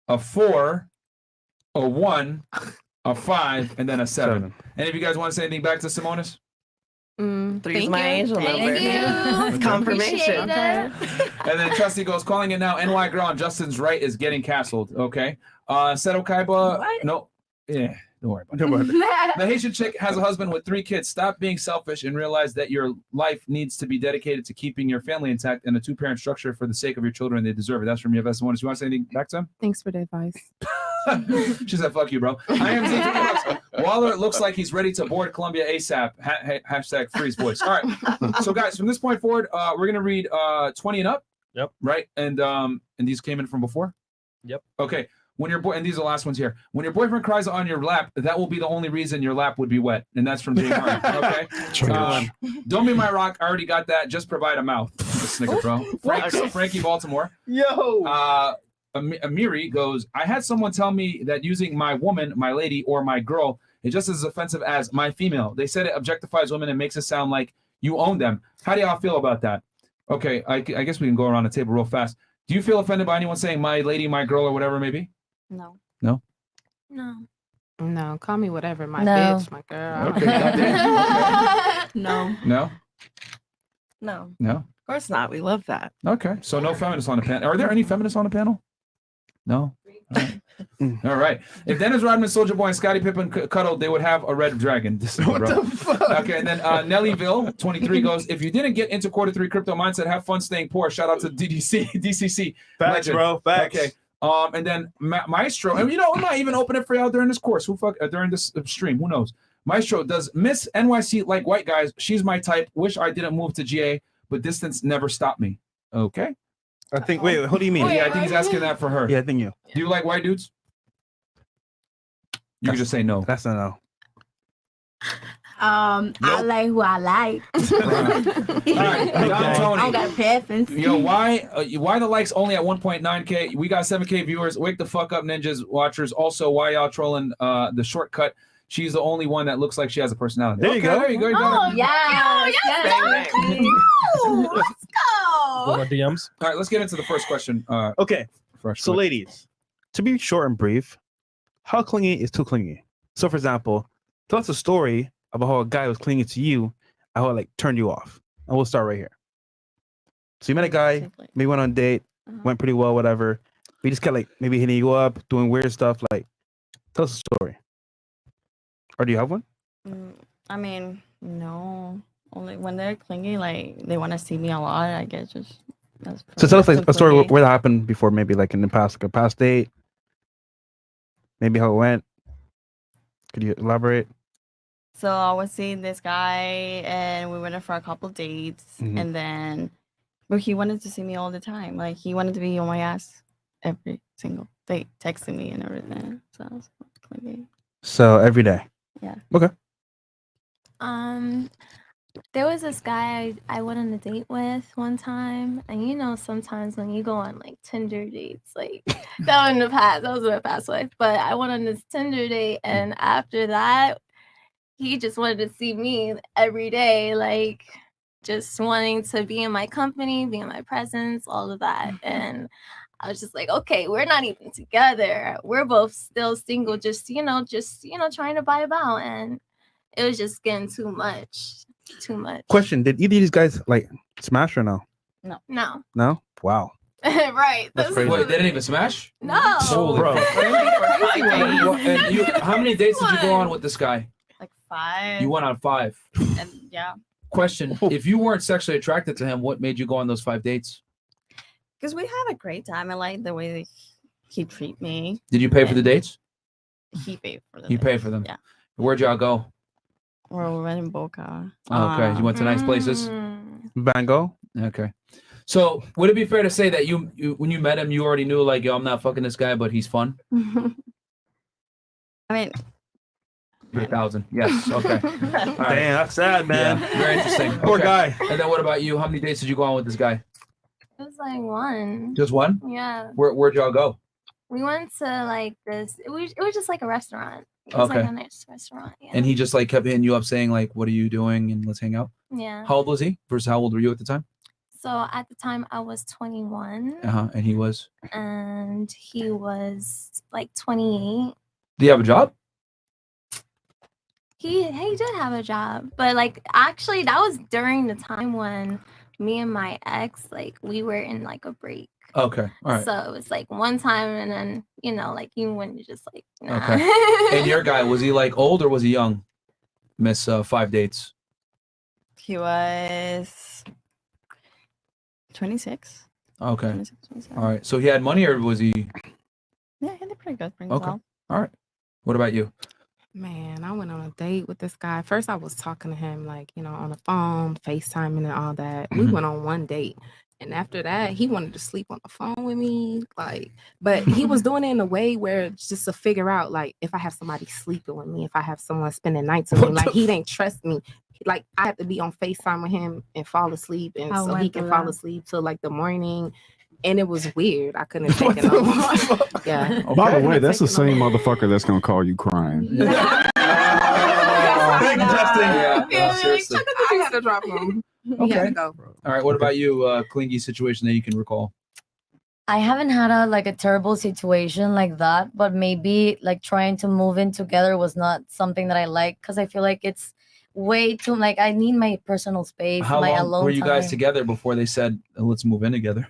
A 4. A 1. A 5. And then a 7. Any of you guys want to say anything back to Simonis? 3's my angel number. Thank you. Confirmation. Appreciate it. And then Trusty goes, calling it now. NY girl on Justin's right is getting castled. Okay. Seto Kaiba. What? No. Yeah. Don't worry about it. The Haitian chick has a husband with 3 kids. Stop being selfish and realize that your life needs to be dedicated to keeping your family intact and a 2-parent structure for the sake of your children. They deserve it. That's from your best one. Do you want to say anything back to him? Thanks for the advice. She said, fuck you, bro. I am Z. Waller looks like he's ready to board Columbia ASAP. Hashtag freeze voice. All right. So, guys, from this point forward, we're going to read 20 and up. Yep. Right? And these came in from before? Yep. Okay. when your boy, and these are the last ones here. When your boyfriend cries on your lap, that will be the only reason your lap would be wet, and that's from Jay Martin. Okay. Don't be my rock. I already got that. Just provide a mouth. This nigga, bro. Frankie Baltimore. Yo. Amiri goes, I had someone tell me that using my woman, my lady, or my girl is just as offensive as my female. They said it objectifies women and makes it sound like you own them. How do y'all feel about that? Okay, I guess we can go around the table real fast. Do you feel offended by anyone saying my lady, my girl, or whatever it may be? No. No? No, call me whatever. My No. bitch, my girl. Okay, goddamn. No. No? No, No? of course not. We love that. Okay, so no feminists on the panel. Are there any feminists on the panel? No? All right. If Dennis Rodman, Soulja Boy, and Scottie Pippen cuddled, they would have a red dragon. What the fuck? Okay, and then Nellyville 23 goes, if you didn't get into Q3 crypto mindset, have fun staying poor. Shout out to DCC. Facts, legend. bro. Facts. Okay. And then Maestro, and we might even open it for y'all during this course. During this stream? Who knows? Maestro, does Miss NYC like white guys? She's my type. Wish I didn't move to GA, but distance never stopped me. Okay. I think. Wait, what do you mean? Yeah, I think he's asking that for her. Yeah, I think you. Do you like white dudes? You can just say no. That's a no. I like who I like. right, I don't got a preference. Yo, why the likes only at 1.9K? We got 7K viewers. Wake the fuck up, ninjas watchers. Also, why y'all trolling the shortcut? She's the only one that looks like she has a personality. There you go. There you go. You got it. Let's go. What about DMs? All right, let's get into the first question. Okay. So, ladies, to be short and brief, how clingy is too clingy? So, for example, tell us a story about how a guy was clinging to you and how it turned you off. And we'll start right here. So you met a guy, maybe went on a date, went pretty well, whatever. We just kept maybe hitting you up, doing weird stuff. Tell us a story. Or do you have one? I mean, no. Only when they're clingy, they want to see me a lot. I guess that's. So tell us a story clingy. where that happened before, maybe in the past, a past date. Maybe how it went. Could you elaborate? So I was seeing this guy, and we went for a couple dates, and but he wanted to see me all the time. He wanted to be on my ass every single date, texting me and everything. So I was clingy. So every day. Yeah. Okay. There was this guy I went on a date with one time, and sometimes when you go on Tinder dates, that was in the past. That was in my past life. But I went on this Tinder date, and after that, he just wanted to see me every day, just wanting to be in my company, be in my presence, all of that. And I was just like, okay, we're not even together. We're both still single, just trying to vibe out. And it was just getting too much. Question: did either of these guys smash or no? No. No. Wow. Right. That's crazy. Wait, they didn't even smash? No. Holy Bro. And how many dates did you go on with this guy? 5. You went on 5. And yeah. Question: if you weren't sexually attracted to him, what made you go on those 5 dates? Because we had a great time. I like the way he treat me. Did you pay for the dates? He paid for them. You paid for them. Yeah. Where'd y'all go? We went in Boca. Oh, okay, you went to nice places. Bango. Okay. So would it be fair to say that you when you met him, you already knew yo, I'm not fucking this guy, but he's fun? I mean, 3,000. Yes. Okay. All right. Damn, that's sad, man. Yeah, very interesting. Poor Okay. guy. And then what about you? How many dates did you go on with this guy? It was one. Just one? Yeah. Where'd y'all go? We went to this. It was just a restaurant. It was Okay. a nice restaurant. Yeah. And he just kept hitting you up saying what are you doing and let's hang out? Yeah. How old was he? Versus how old were you at the time? So at the time I was 21. And he was? And he was 28. Do you have a job? He did have a job, but actually that was during the time when me and my ex we were in a break. Okay. All right. So it was one time, and then you when you just nah. Okay. And your guy, was he old or was he young? Miss 5 dates. he was 26. Okay. 26, 27. All right. So he had money or was he? Yeah, he did pretty good. Pretty Okay. well. All right. What about you? Man, I went on a date with this guy. First, I was talking to him on the phone, FaceTiming and all that. We Mhm. went on one date. And after that, he wanted to sleep on the phone with me. Like, but he was doing it in a way where it's just to figure out, like, if I have somebody sleeping with me, if I have someone spending nights with me, like, he didn't trust me. Like, I have to be on FaceTime with him and fall asleep. And so he can fall asleep till like the morning. And it was weird. I couldn't take it off. Yeah. Oh, by the way, that's the same motherfucker that's gonna call you crying. Thank you, Justin. Yeah, Seriously. I had to drop him. He had Okay. to go. All right. What about you? Clingy situation that you can recall? I haven't had a terrible situation like that, but maybe like trying to move in together was not something that I like because I feel like it's way too like I need my personal space, How my long alone were you guys time. together before they said, let's move in together?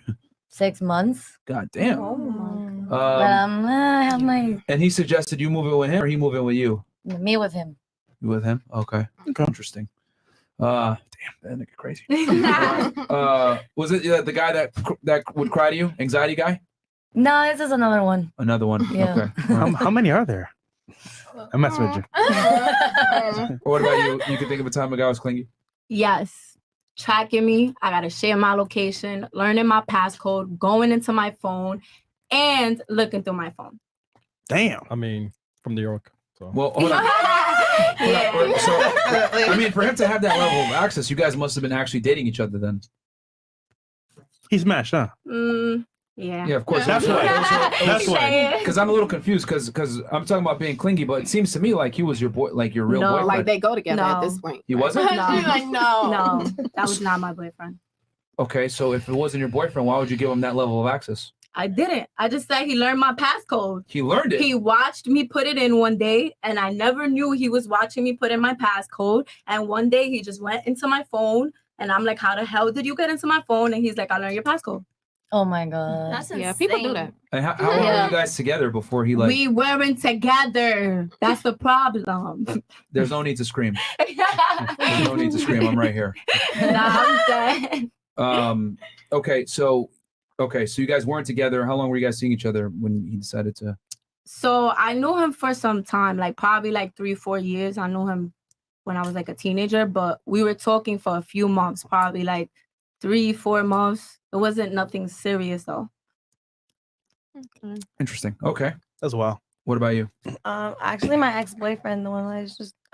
6 months. God damn. But I have my And he suggested you move in with him or he move in with you? me with him. You with him? Okay. Interesting. Damn, that nigga crazy. Was it the guy that would cry to you? Anxiety guy? No, this is another one. Another one. Yeah. Okay. All right. How many are there? I'm messing with you. What about you? You can think of a time a guy was clingy? Yes. Tracking me. I gotta share my location, learning my passcode, going into my phone, and looking through my phone. Damn. I mean, from New York. So. Well, hold on. So, I mean, for him to have that level of access, you guys must have been actually dating each other then. He's smashed, huh? Yeah. Yeah, of course. That's why. That's why. Because I'm a little confused because I'm talking about being clingy, but it seems to me like he was your boy, like your real No, boyfriend. like they go together at No. this point. He wasn't? No. She's like, no. No, that was not my boyfriend. Okay, so if it wasn't your boyfriend, why would you give him that level of access? I didn't. I just said he learned my passcode. He learned it. He watched me put it in one day, and I never knew he was watching me put in my passcode. And one day he just went into my phone, and I'm like, "How the hell did you get into my phone?" And he's like, "I learned your passcode." Oh my god. That's Yeah, people do that. And how long were you guys together before he like? We weren't together. That's the problem. There's no need to scream. There's no need to scream. I'm right here. Nah, I'm dead. Okay, so you guys weren't together. How long were you guys seeing each other when he decided to? So I knew him for some time, like probably like 3-4 years. I knew him when I was like a teenager, but we were talking for a few months, probably like 3-4 months. It wasn't nothing serious though. Interesting. Okay. As well. What about you? Actually, my ex-boyfriend, the one I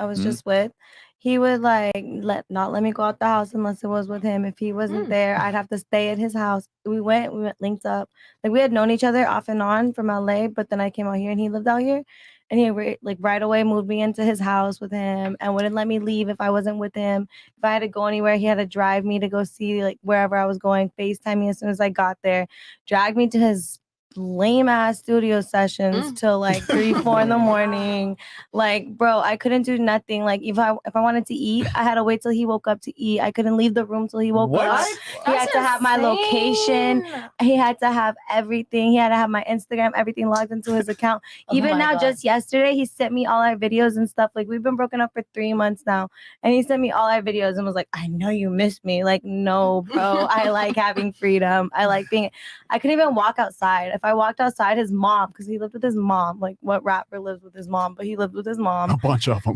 was Mhm. just with, he would like not let me go out the house unless it was with him. If he wasn't there, I'd have to stay at his house. We went linked up. Like we had known each other off and on from LA, but then I came out here and he lived out here, and he like right away moved me into his house with him and wouldn't let me leave if I wasn't with him. If I had to go anywhere, he had to drive me to go see like wherever I was going, FaceTime me as soon as I got there, drag me to his lame ass studio sessions till like 3-4 in the morning. Like, bro, I couldn't do nothing. Like if I wanted to eat, I had to wait till he woke up to eat. I couldn't leave the room till he woke up. He had to have my location. He had to have everything. He had to have my Instagram, everything logged into his account. Even my now, God. just yesterday, he sent me all our videos and stuff. Like we've been broken up for 3 months now, and he sent me all our videos and was like, "I know you miss me." Like, no, bro. I like having freedom. I like being. I couldn't even walk outside. If I walked outside, his mom, because he lived with his mom. Like, what rapper lives with his mom? But he lived with his mom. A bunch of them.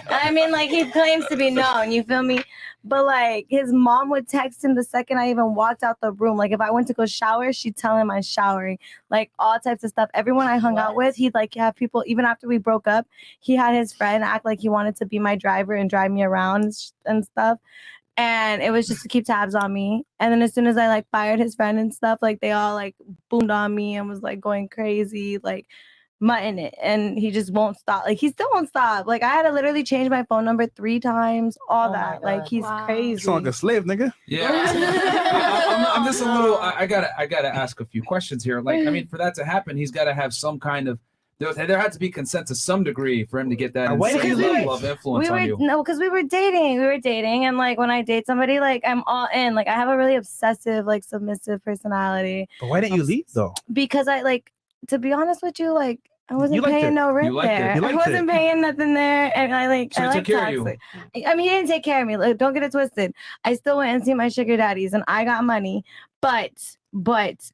I mean, like, he claims to be known, you feel me? But, like, his mom would text him the second I even walked out the room. Like, if I went to go shower, she'd tell him I'm showering. Like, all types of stuff. Everyone I hung out with, he'd, like, have people, even after we broke up, he had his friend act like he wanted to be my driver and drive me around and stuff. And it was just to keep tabs on me. And then as soon as I, like, fired his friend and stuff, like, they all, like, boomed on me and was, like, going crazy, like, mutton it. And he just won't stop. Like, he still won't stop. Like, I had to literally change my phone number 3 times, all that. Like, he's crazy. Sound like a slave, nigga. Yeah. I'm just a little. I gotta ask a few questions here. Like, I mean, for that to happen, he's got to have some kind of. There had to be consent to some degree for him to get that insane level of influence on you. No, because we were dating. And like when I date somebody, like I'm all in. Like I have a really obsessive, like submissive personality. But why didn't you leave though? Because I like, to be honest with you, like I wasn't liked paying it. no You rent liked it. there. You I liked wasn't it. paying nothing there, and I like. So I he like took care of you. toxic. I mean, he didn't take care of me. Like, don't get it twisted. I still went and see my sugar daddies, and I got money, but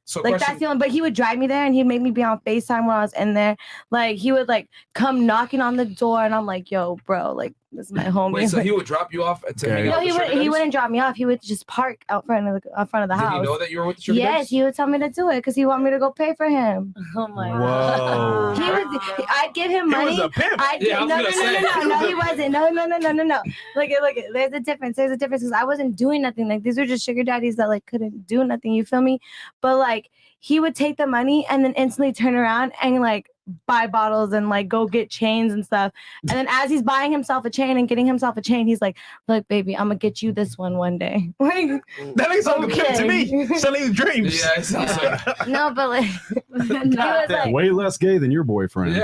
So like question- that's the only. But he would drive me there, and he'd make me be on FaceTime when I was in there. Like he would like come knocking on the door, and I'm like, "Yo, bro, like This is my homie. Wait, so he would drop you off to hang No, out with the sugar he daddies? wouldn't drop me off. He would just park out front of the Did house. he know that you were with the sugar Yes, daddies? he would tell me to do it because he want me to go pay for him. Oh my Whoa. I'd give him He money. was a pimp. Yeah, I was No, gonna say. no, he wasn't. No. Look, there's a difference. There's a difference because I wasn't doing nothing. Like these were just sugar daddies that like couldn't do nothing. You feel me? But like he would take the money and then instantly turn around and like buy bottles and like go get chains and stuff. And then as he's buying himself a chain and getting himself a chain, he's like, "Look, baby, I'm gonna get you this one day." Like, That makes something good to me. okay. Selling you dreams. Yeah, it sounds like. No, but like, he was like, Way less gay than your boyfriend.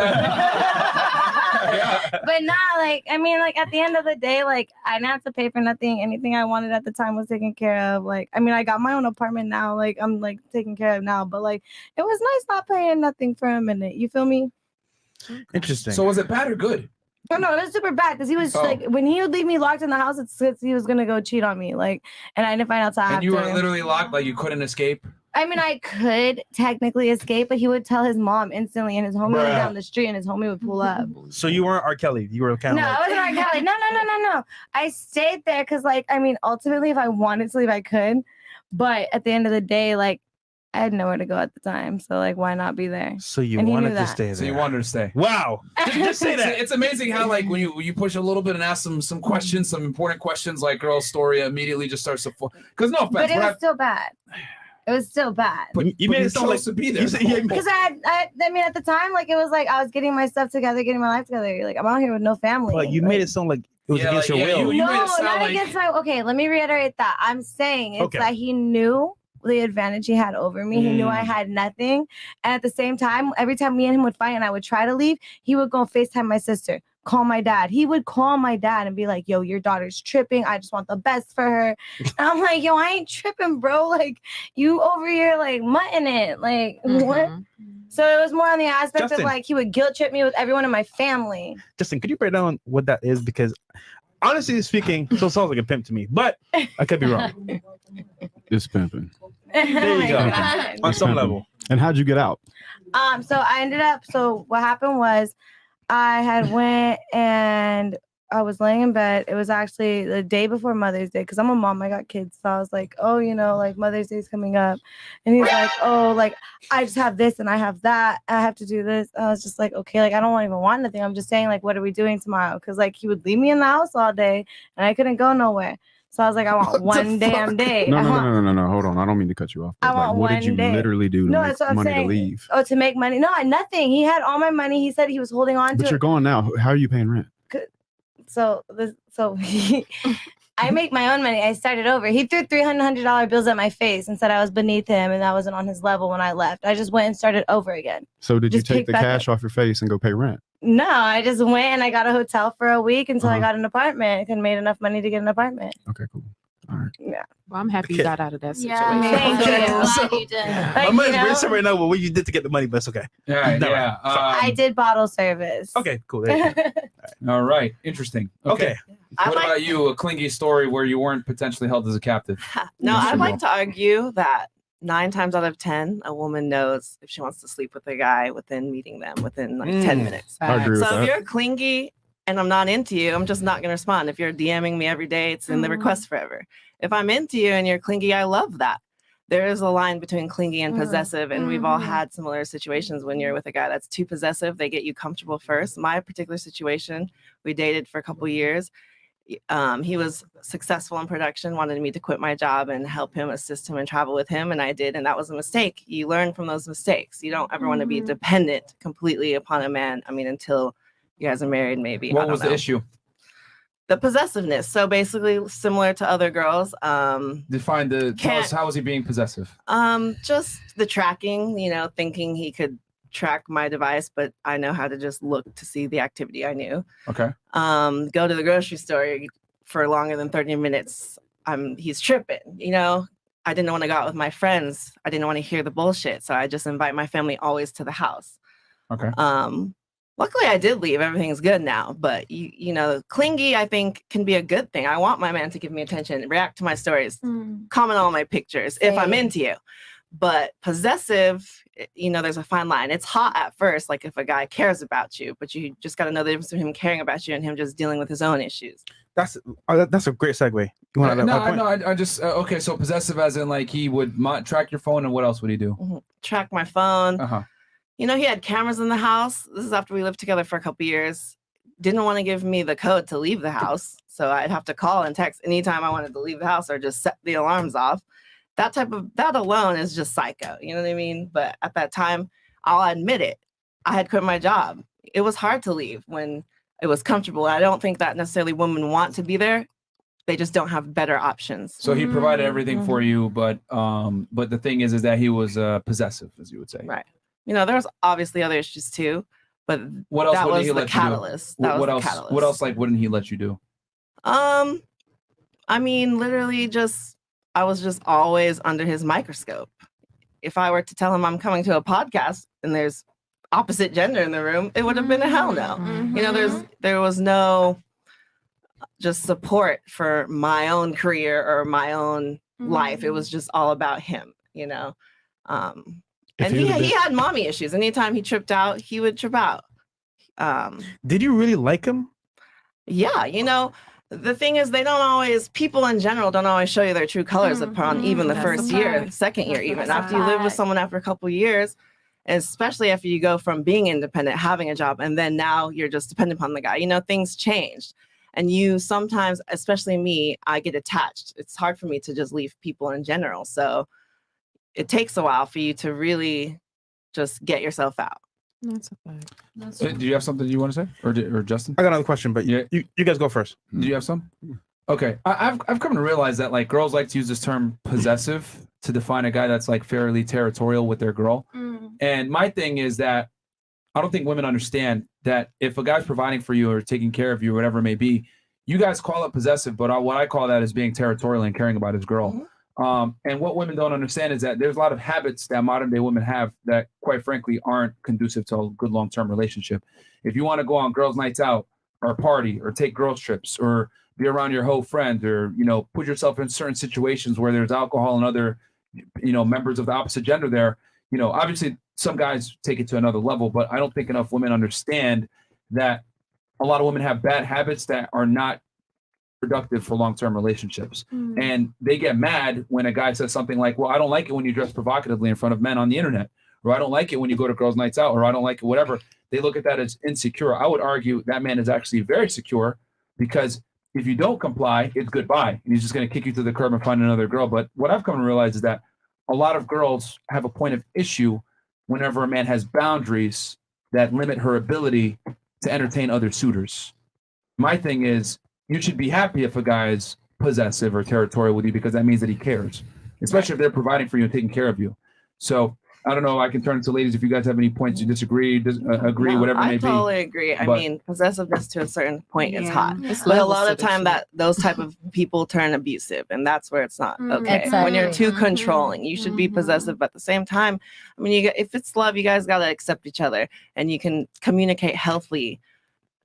but nah, like I mean, like at the end of the day, like I didn't have to pay for nothing. Anything I wanted at the time was taken care of. Like I mean, I got my own apartment now. Like I'm like taken care of now. But like it was nice not paying nothing for a minute. You feel me? Interesting. So was it bad or good? No, it was super bad because he was like when he would leave me locked in the house, it's because he was gonna go cheat on me. Like, and I didn't find out till And after. you were literally locked, like you couldn't escape? I mean, I could technically escape, but he would tell his mom instantly, and his homie was Bruh. down the street, and his homie would pull up. So you weren't R. Kelly. You were kind No, of I wasn't R. Kelly. No. I stayed there because, like, I mean, ultimately, if I wanted to leave, I could. But at the end of the day, like, I had nowhere to go at the time. So, like, why not be there? So you And he wanted knew to that. stay there. So you wanted to stay. Wow. Just say that. It's amazing how like when you push a little bit and ask some questions, some important questions, like girl's story immediately just starts to fall. Because no offense, But it we're was not- still bad. It was still bad. but You but made you it sound chose like to be there. you said- yeah, Because I mean, at the time, like, it was like I was getting my stuff together, getting my life together. Like, I'm out here with no family. But you made it sound like it was Yeah, against like, your yeah, will. you No, made it sound not like- against my. Okay, let me reiterate that. I'm saying it's Okay. that he knew the advantage he had over me. He knew I had nothing. And at the same time, every time me and him would fight and I would try to leave, he would go FaceTime my sister, call my dad. He would call my dad and be like, "Yo, your daughter's tripping. I just want the best for her." And I'm like, "Yo, I ain't tripping, bro. Like, you over here, like, mutting it. Like, what?" So it was more on the aspect Justin. of, like, he would guilt trip me with everyone in my family. Justin, could you break down what that is? Because honestly speaking, so it sounds like a pimp to me, but I could be wrong. It's pimping. There you go. God. On It's some pimping. level. And how'd you get out? So I ended up, so what happened was I had went and I was laying in bed. It was actually the day before Mother's Day because I'm a mom. I got kids. So I was like, "Oh, you know, like Mother's Day's coming up." And he's like, "Oh, like I just have this and I have that. I have to do this." I was just like, "Okay, like I don't even want nothing. I'm just saying, like, what are we doing tomorrow?" Because like he would leave me in the house all day and I couldn't go nowhere. So I was like, I want one damn day. No, I no, want- no, no, no, no. Hold on. I don't mean to cut you off. I But, like, want what did you one day. literally do to No, make that's what I'm money saying. to leave? Oh, to make money? No, nothing. He had all my money. He said he was holding on But to you're it. gone now. How are you paying rent? So I make my own money. I started over. He threw $300 bills at my face and said I was beneath him and I wasn't on his level when I left. I just went and started over again. So did you Just take pick the back cash off your face and go pay rent? No, I just went and I got a hotel for a week until I Uh-huh. got an apartment and made enough money to get an apartment. Okay, cool. All right. Yeah. Well, I'm happy you got out of that situation. Thank you. My money's you know? racing right now with what you did to get the money, but it's okay. Yeah, Never yeah. mind. I did bottle service. Okay, cool. There you go. All right, interesting. Okay. I What might- about you? A clingy story where you weren't potentially held as a captive? No, Yes, I'd you like will. to argue that 9 times out of 10, a woman knows if she wants to sleep with a guy within meeting them within like 10 minutes. I agree with So that. if you're clingy and I'm not into you, I'm just not going to respond. If you're DMing me every day, it's in the request forever. If I'm into you and you're clingy, I love that. There is a line between clingy and possessive, and we've all had similar situations when you're with a guy that's too possessive. They get you comfortable first. My particular situation, we dated for a couple years. He was successful in production, wanted me to quit my job and help him, assist him, and travel with him, and I did, and that was a mistake. You learn from those mistakes. You don't ever want to be dependent completely upon a man. I mean, until you guys are married, maybe. I What don't was the know. issue? The possessiveness. So basically, similar to other girls. Define the. Tell Can't- us, how was he being possessive? Just the tracking. You know, thinking he could track my device, but I know how to just look to see the activity. I knew. Okay. Go to the grocery store for longer than 30 minutes. He's tripping. You know, I didn't want to go out with my friends. I didn't want to hear the bullshit, so I just invite my family always to the house. Okay. Luckily, I did leave. Everything's good now. But you know, clingy, I think, can be a good thing. I want my man to give me attention, react to my stories, comment on my pictures if I'm Same. into you. But possessive, there's a fine line. It's hot at first, like if a guy cares about you, but you just got to know the difference between him caring about you and him just dealing with his own issues. That's a great segue. You want I just okay. So possessive, as in like he would track your phone, and what else would he do? Track my phone. He had cameras in the house. This is after we lived together for a couple years. Didn't want to give me the code to leave the house, so I'd have to call and text anytime I wanted to leave the house or just set the alarms off. That alone is just psycho. You know what I mean? But at that time, I'll admit it. I had quit my job. It was hard to leave when it was comfortable. I don't think that necessarily women want to be there. They just don't have better options. So he provided everything for you, but the thing is that he was possessive, as you would say. Right. There's obviously other issues too, but what else that wouldn't was he the let catalyst. you do? That was What the else? catalyst. What else? Like, wouldn't he let you do? I mean, literally I was just always under his microscope. If I were to tell him I'm coming to a podcast and there's opposite gender in the room, it would have been a hell no. There was no just support for my own career or my own life. It was just all about him, And he had mommy issues. Anytime he tripped out, he would trip out. Did you really like him? Yeah, the thing is, people in general don't always show you their true colors upon even the first year, second year, even after you live with someone after a couple years, especially after you go from being independent, having a job, and then now you're just dependent upon the guy. Things changed. And you sometimes, especially me, I get attached. It's hard for me to just leave people in general. So it takes a while for you to really just get yourself out. That's a fact. Do you have something you want to say, or Justin? I got another question, but you guys go first. Do you have some? Okay, I've come to realize that like girls like to use this term possessive to define a guy that's like fairly territorial with their girl. And my thing is that I don't think women understand that if a guy's providing for you or taking care of you or whatever it may be, you guys call it possessive, but what I call that is being territorial and caring about his girl. And what women don't understand is that there's a lot of habits that modern day women have that, quite frankly, aren't conducive to a good long-term relationship. If you want to go on girls' nights out or party or take girls' trips or be around your whole friend or, put yourself in certain situations where there's alcohol and other, members of the opposite gender there, obviously some guys take it to another level, but I don't think enough women understand that a lot of women have bad habits that are not productive for long-term relationships. And they get mad when a guy says something like, well, I don't like it when you dress provocatively in front of men on the internet, or I don't like it when you go to girls' nights out, or I don't like it, whatever. They look at that as insecure. I would argue that man is actually very secure, because if you don't comply, it's goodbye. And he's just going to kick you to the curb and find another girl. But what I've come to realize is that a lot of girls have a point of issue whenever a man has boundaries that limit her ability to entertain other suitors. My thing is, you should be happy if a guy is possessive or territorial with you, because that means that he cares, especially if they're providing for you and taking care of you. So I don't know. I can turn to ladies if you guys have any points you disagree, agree, whatever it may be. I totally agree. I mean, possessiveness to a certain point is hot. It's But a levels lot to of this time shit. that those type of people turn abusive, and that's where it's not okay. Exactly. When you're too controlling, you should be possessive. But at the same time, I mean, if it's love, you guys got to accept each other, and you can communicate healthily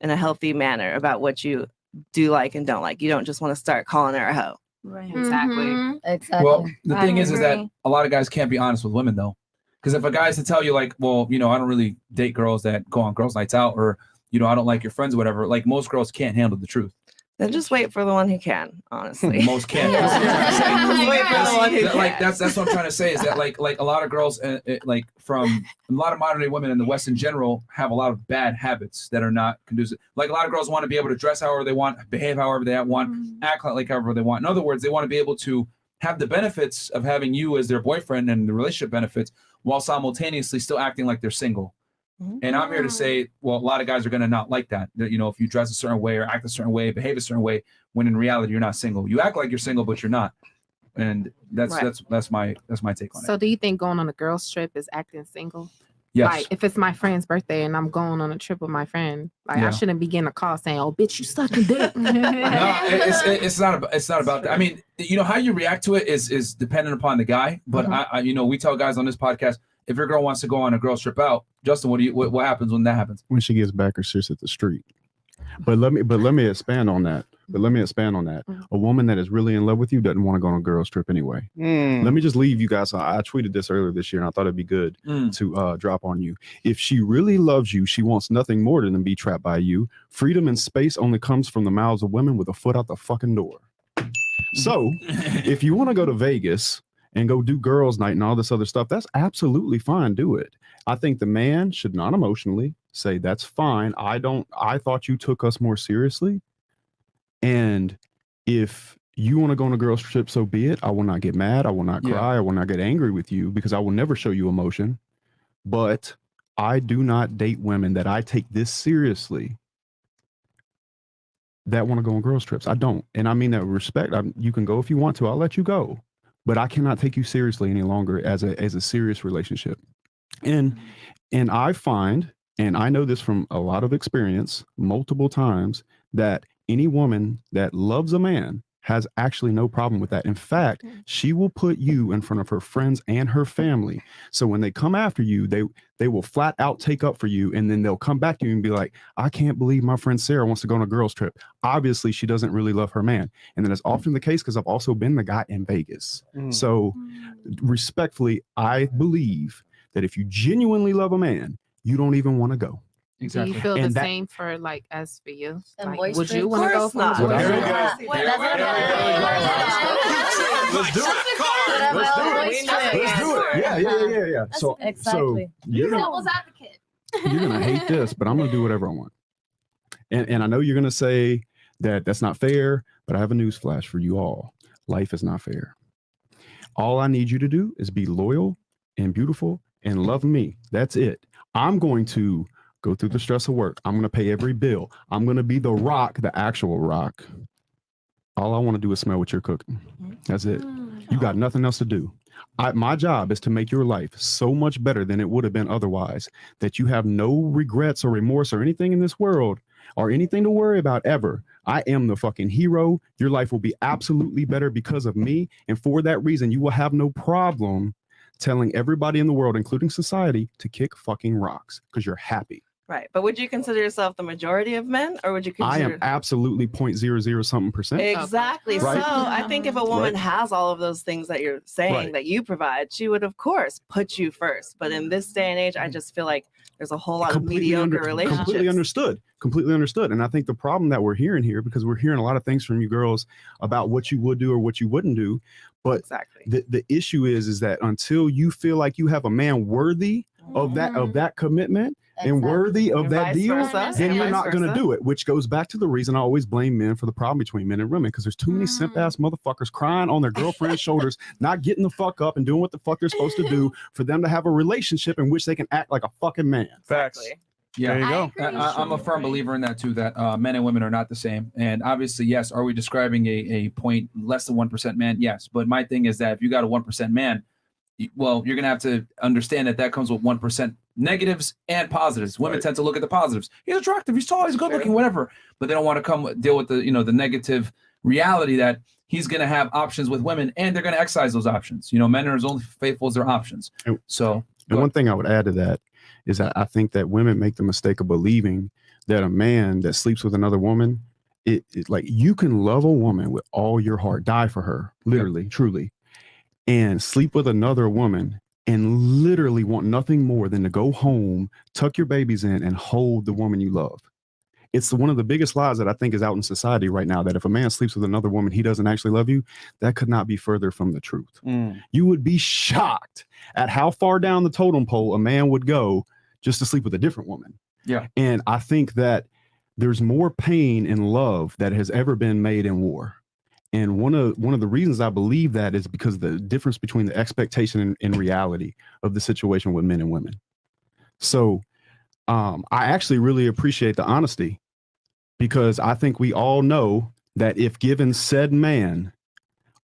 in a healthy manner about what you do like and don't like. You don't just want to start calling her a hoe. Right. Exactly. Exactly. Well, the I thing is that agree. a lot of guys can't be honest with women, though. Because if a guy's to tell you, like, well, I don't really date girls that go on girls' nights out, or, I don't like your friends or whatever, like, most girls can't handle the truth. Then just wait for the one who can, honestly. Most can't. Just wait for the one who can. Like, that's what I'm trying to say, is that, like a lot of girls, like, from a lot of modern day women in the West in general, have a lot of bad habits that are not conducive. Like, a lot of girls want to be able to dress however they want, behave however they want, act like however they want. In other words, they want to be able to have the benefits of having you as their boyfriend and the relationship benefits, while simultaneously still acting like they're single. And I'm here to say, well, a lot of guys are going to not like that. That, if you dress a certain way or act a certain way, behave a certain way, when in reality you're not single. You act like you're single, but you're not. And that's my take on it. So do you think going on a girls trip is acting single? Yes. Like if it's my friend's birthday and I'm going on a trip with my friend, like Yeah. I shouldn't be getting a call saying, "Oh, bitch, you sucking dick." No, it's not about that. I mean, how you react to it is dependent upon the guy. But I we tell guys on this podcast, if your girl wants to go on a girls trip out, Justin, what happens when that happens? When she gets back, or sits at the street. But let me expand on that. But let me expand on that. A woman that is really in love with you doesn't want to go on a girls trip anyway. Let me just leave you guys. I tweeted this earlier this year, and I thought it'd be good to drop on you. If she really loves you, she wants nothing more than to be trapped by you. Freedom and space only comes from the mouths of women with a foot out the fucking door. So if you want to go to Vegas and go do girls night and all this other stuff, that's absolutely fine. Do it. I think the man should not emotionally say, that's fine. I thought you took us more seriously. And if you want to go on a girls trip, so be it. I will not get mad. I will not cry. I will not get angry with you because I will never show you emotion. But I do not date women that I take this seriously that want to go on girls trips. I don't. And I mean that with respect. You can go if you want to. I'll let you go. But I cannot take you seriously any longer as a serious relationship. And I find, and I know this from a lot of experience, multiple times, that any woman that loves a man has actually no problem with that. In fact, she will put you in front of her friends and her family. So when they come after you, they will flat out take up for you, and then they'll come back to you and be like, I can't believe my friend Sarah wants to go on a girls trip. Obviously, she doesn't really love her man. And then it's often the case because I've also been the guy in Vegas. So respectfully, I believe that if you genuinely love a man, you don't even want to go. Do you feel the same for like as for you? Like, boys would you trip? want to go Of for course a not. boys Here we trip? go. Let's do it. Let's do it. Yeah. So Exactly. you're Devil's advocate. gonna hate this, but I'm gonna do whatever I want. And I know you're gonna say that that's not fair, but I have a news flash for you all. Life is not fair. All I need you to do is be loyal and beautiful and love me. That's it. I'm going to go through the stress of work. I'm going to pay every bill. I'm going to be the rock, the actual rock. All I want to do is smell what you're cooking. That's it. You got nothing else to do. My job is to make your life so much better than it would have been otherwise, that you have no regrets or remorse or anything in this world or anything to worry about ever. I am the fucking hero. Your life will be absolutely better because of me. And for that reason, you will have no problem telling everybody in the world, including society, to kick fucking rocks because you're happy. Right. But would you consider yourself the majority of men, or would you consider? I am absolutely 0.00 something percent. Exactly. Right. So I think if a woman Right. has all of those things that you're saying Right. that you provide, she would of course put you first. But in this day and age, I just feel like there's a whole lot of mediocre relationships. Completely understood. And I think the problem that we're hearing here, because we're hearing a lot of things from you girls about what you would do or what you wouldn't do. But the issue is that until you feel like you have a man worthy of that commitment and worthy of that deal, then you're not going to do it, which goes back to the reason I always blame men for the problem between men and women, because there's too many simp ass motherfuckers crying on their girlfriend's shoulders, not getting the fuck up and doing what the fuck they're supposed to do for them to have a relationship in which they can act like a fucking man. Facts. Yeah, There you go. I'm a firm believer in that too, that men and women are not the same. And obviously, yes, are we describing a point less than 1% man? Yes. But my thing is that if you got a 1% man, well, you're going to have to understand that comes with 1% negatives and positives. Women tend to look at the positives. He's attractive, he's tall, he's good looking, whatever. But they don't want to deal with the negative reality that he's going to have options with women, and they're going to exercise those options. Men are as only faithful as their options. So, and one thing I would add to that is that I think that women make the mistake of believing that a man that sleeps with another woman, it like you can love a woman with all your heart, die for her, literally, truly, and sleep with another woman and literally want nothing more than to go home, tuck your babies in, and hold the woman you love. It's one of the biggest lies that I think is out in society right now, that if a man sleeps with another woman, he doesn't actually love you. That could not be further from the truth. You would be shocked at how far down the totem pole a man would go just to sleep with a different woman. Yeah. And I think that there's more pain in love that has ever been made in war. And one of the reasons I believe that is because the difference between the expectation and reality of the situation with men and women. So I actually really appreciate the honesty, because I think we all know that if given said man,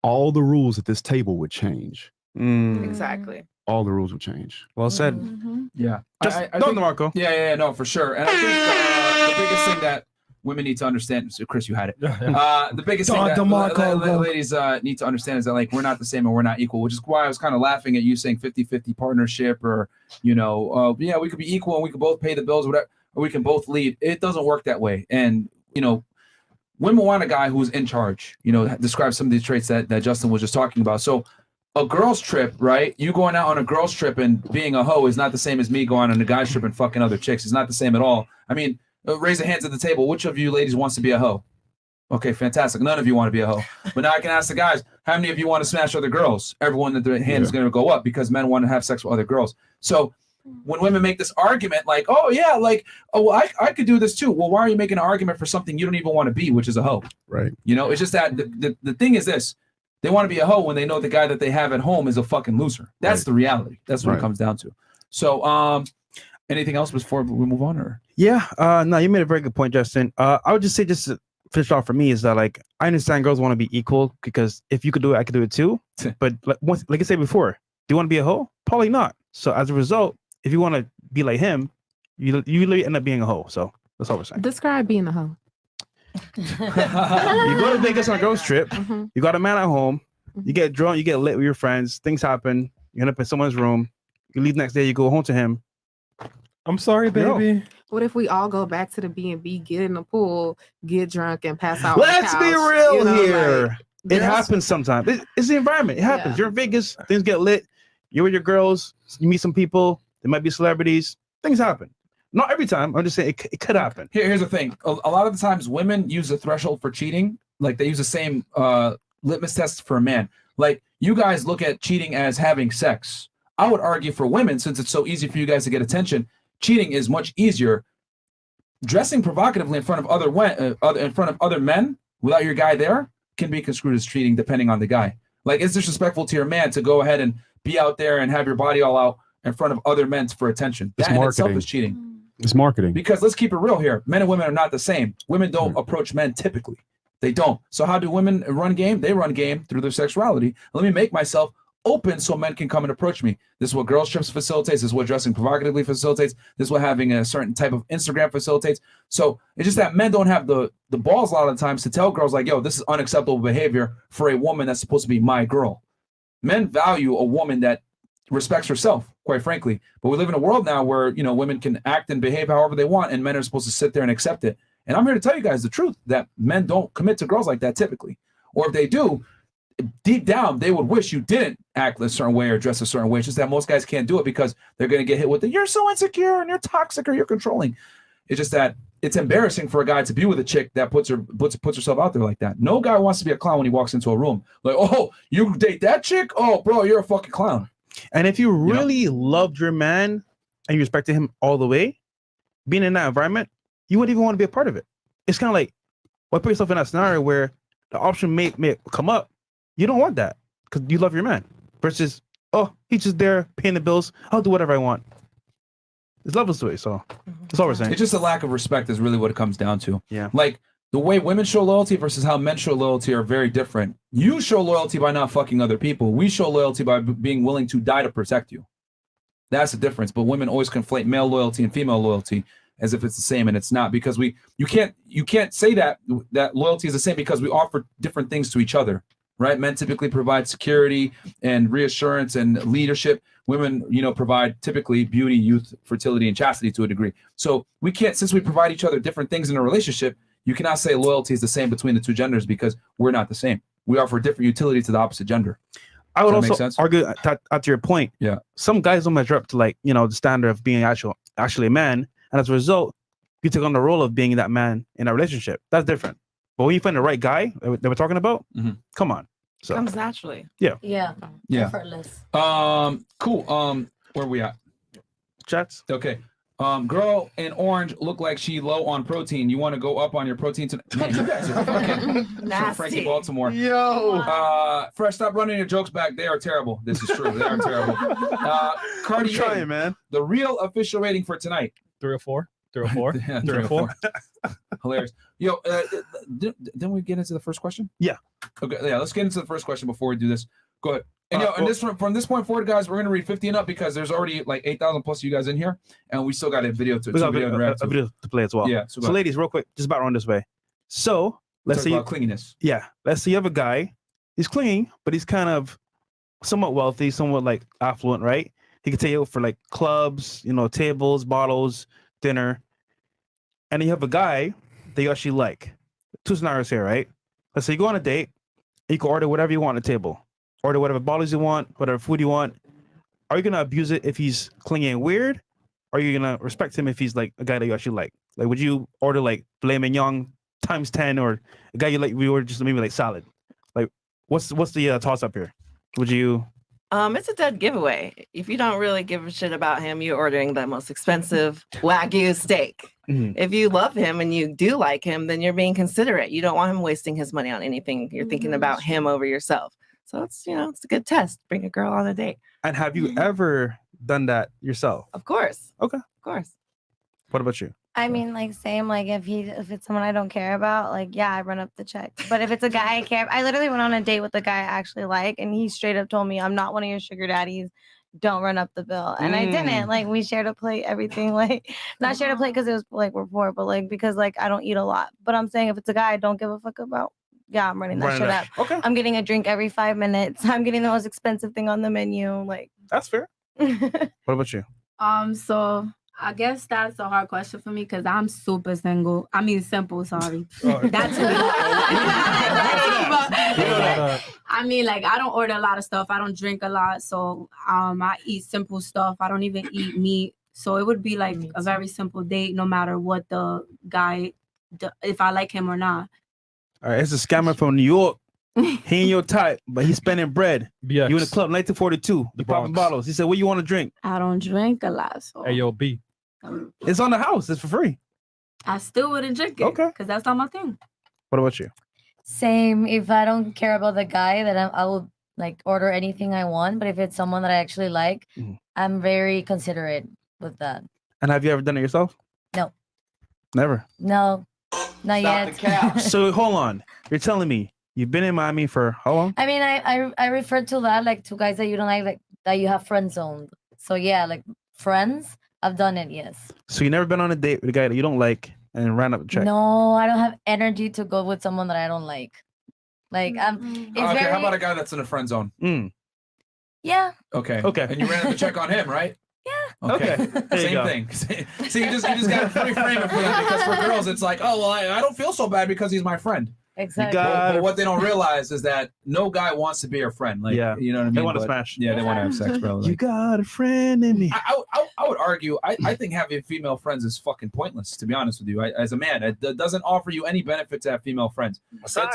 all the rules at this table would change. Exactly. All the rules would change. Well said. Yeah. Just I go, think, Marco. Yeah, no, for sure. And I think the biggest thing that women need to understand, so Chris, you had it. The biggest thing that ladies need to understand is that we're not the same and we're not equal, which is why I was kind of laughing at you saying 50-50 partnership, or we could be equal and we could both pay the bills, whatever, or we can both lead. It doesn't work that way. And women want a guy who's in charge. You know, describe some of these traits that Justin was just talking about. So a girl's trip, right? You going out on a girl's trip and being a hoe is not the same as me going on a guy's trip and fucking other chicks. It's not the same at all. I mean, raise the hands at the table. Which of you ladies wants to be a hoe? Okay, fantastic. None of you want to be a hoe. But now I can ask the guys, how many of you want to smash other girls? Everyone, that their hand is going to go up because men want to have sex with other girls. So when women make this argument like, oh, yeah, like, oh, well, I could do this too. Well, why are you making an argument for something you don't even want to be, which is a hoe? Right. You know, it's just that the thing is this. They want to be a hoe when they know the guy that they have at home is a fucking loser. That's the reality. That's what it comes down to. So anything else before we move on? Or No, you made a very good point, Justin. I would just say, just to finish off for me, is that like I understand girls want to be equal because if you could do it, I could do it too. But like I said before, do you want to be a hoe? Probably not. So as a result, if you want to be like him, you literally end up being a hoe. So that's all we're saying. Describe being a hoe. You go to Vegas on a girls trip. You got a man at home. You get drunk. You get lit with your friends. Things happen. You end up in someone's room. You leave the next day. You go home to him. I'm sorry, baby. What if we all go back to the B&B, get in the pool, get drunk, and pass out? Let's on the be couch, real you know, here. like, It girls- happens sometimes. It's the environment. It happens. You're in Vegas. Things get lit. You're with your girls. You meet some people. They might be celebrities. Things happen. Not every time. I'm just saying it could happen. Here's the thing. A lot of the times women use the threshold for cheating. Like they use the same litmus test for a man. Like you guys look at cheating as having sex. I would argue for women, since it's so easy for you guys to get attention, cheating is much easier. Dressing provocatively in front of other men without your guy there can be construed as cheating, depending on the guy. Like it's disrespectful to your man to go ahead and be out there and have your body all out in front of other men for attention. It's That in itself marketing. is cheating. It's marketing. Because let's keep it real here. Men and women are not the same. Women don't approach men typically. They don't. So how do women run game? They run game through their sexuality. Let me make myself open so men can come and approach me. This is what girls trips facilitates. This is what dressing provocatively facilitates. This is what having a certain type of Instagram facilitates. So it's just that men don't have the balls a lot of the times to tell girls like, yo, this is unacceptable behavior for a woman that's supposed to be my girl. Men value a woman that respects herself, quite frankly. But we live in a world now where, you know, women can act and behave however they want, and men are supposed to sit there and accept it. And I'm here to tell you guys the truth, that men don't commit to girls like that typically. Or if they do, deep down, they would wish you didn't act a certain way or dress a certain way. It's just that most guys can't do it because they're going to get hit with the, you're so insecure and you're toxic or you're controlling. It's just that it's embarrassing for a guy to be with a chick that puts herself out there like that. No guy wants to be a clown when he walks into a room. Like, oh, you date that chick? Oh, bro, you're a fucking clown. And if you really loved your man and you respected him all the way, being in that environment, you wouldn't even want to be a part of it. It's kind of like, well, put yourself in that scenario where the option may come up. You don't want that because you love your man versus, oh, he's just there paying the bills. I'll do whatever I want. There's levels to it. So that's all we're saying. It's just a lack of respect is really what it comes down to. Yeah. Like the way women show loyalty versus how men show loyalty are very different. You show loyalty by not fucking other people. We show loyalty by being willing to die to protect you. That's the difference. But women always conflate male loyalty and female loyalty as if it's the same, and it's not, because you can't say that loyalty is the same because we offer different things to each other, right? Men typically provide security and reassurance and leadership. Women, provide typically beauty, youth, fertility, and chastity to a degree. So we can't, since we provide each other different things in a relationship, you cannot say loyalty is the same between the two genders because we're not the same. We offer different utility to the opposite gender. I would Does that make also sense? argue to your point. Yeah. Some guys don't measure up to the standard of being actually a man. And as a result, you take on the role of being that man in a relationship. That's different. But when you find the right guy that we're talking about, come on. So Comes naturally. yeah. Yeah. Yeah. Effortless. Cool. Where we at? Chats. Okay. Girl in orange look like she low on protein. You want to go up on your protein tonight? Man, you guys are fucking Frankie Baltimore. Yo. Fresh, stop running your jokes back. They are terrible. This is true. They are terrible. Cardi, trying, man. The real official rating for tonight. 3 or 4. 3 or 4. Yeah, 3 or 4. Hilarious. Yo, didn't we get into the first question? Yeah. Okay. Yeah. Let's get into the first question before we do this. Go ahead. And from this point forward, guys, we're gonna read 50 and up because there's already like 8,000 plus of you guys in here, and we still got a video to We got video to react a video to play as well. Yeah. So, go ahead. ladies, real quick, just about run this way. So let's Talk say about clinginess. Yeah. Let's say you have a guy. He's clingy, but he's kind of somewhat wealthy, somewhat like affluent, right? He can take you out for like clubs, tables, bottles, dinner. And you have a guy that you actually like. two scenarios here, right? Let's say you go on a date, you can order whatever you want on the table. Order whatever bottles you want, whatever food you want. Are you gonna abuse it if he's clingy and weird? Or are you gonna respect him if he's like a guy that you actually like? Like, would you order like filet mignon times 10 or a guy you like, we order just maybe like salad? Like, what's the toss up here? Would you? It's a dead giveaway. If you don't really give a shit about him, you're ordering the most expensive Wagyu steak. If you love him and you do like him, then you're being considerate. You don't want him wasting his money on anything. You're thinking about him over yourself. So it's it's a good test. Bring a girl on a date. And have you ever done that yourself? Of course. Okay. Of course. What about you? I mean, like, same, like, if it's someone I don't care about, like, yeah, I run up the check. But if it's a guy I care, I literally went on a date with a guy I actually like, and he straight up told me, I'm not one of your sugar daddies. Don't run up the bill. And I didn't. Like, we shared a plate, everything. Like, not shared a plate because it was, like, we're poor, but, like, because, like, I don't eat a lot. But I'm saying if it's a guy I don't give a fuck about, yeah, I'm running that shit up. Okay. I'm getting a drink every 5 minutes. I'm getting the most expensive thing on the menu. Like, that's fair. What about you? So I guess that's a hard question for me because I'm super single. I mean, simple. Sorry. That's I mean, like, I don't order a lot of stuff. I don't drink a lot, so I eat simple stuff. I don't even eat meat. So it would be like a very simple date, no matter what the guy, if I like him or not. All right, it's a scammer from New York. He ain't your type, but he's spending bread. BX. You in the club, 1942. You popping bottles. He said, "What you want to drink?" I don't drink a lot, so AOB. It's on the house. It's for free. I still wouldn't drink it. Okay. Because that's not my thing. What about you? Same. If I don't care about the guy, then I will like order anything I want. But if it's someone that I actually like, I'm very considerate with that. And have you ever done it yourself? No. Never. No. Not yet. So hold on. You're telling me you've been in Miami for how long? I mean, I refer to that like to guys that you don't like that you have friend zoned. So yeah, like friends, I've done it, yes. So you never been on a date with a guy that you don't like and ran up the check? No, I don't have energy to go with someone that I don't like. Like it's Okay, very, how about a guy that's in a friend zone? yeah. Okay. Okay. And you ran up the check on him, right? Yeah. Okay. There you Same go. thing. See, you just got to reframe it for that because for girls, it's like, oh, well, I don't feel so bad because he's my friend. Exactly. But what they don't realize is that no guy wants to be your friend. Like, Yeah. you know what I mean? They wanna But- smash. Yeah, they want to have sex, bro. You Like, got a friend in me. I would argue, I think having female friends is fucking pointless, to be honest with you. As a man, it doesn't offer you any benefit to have female friends.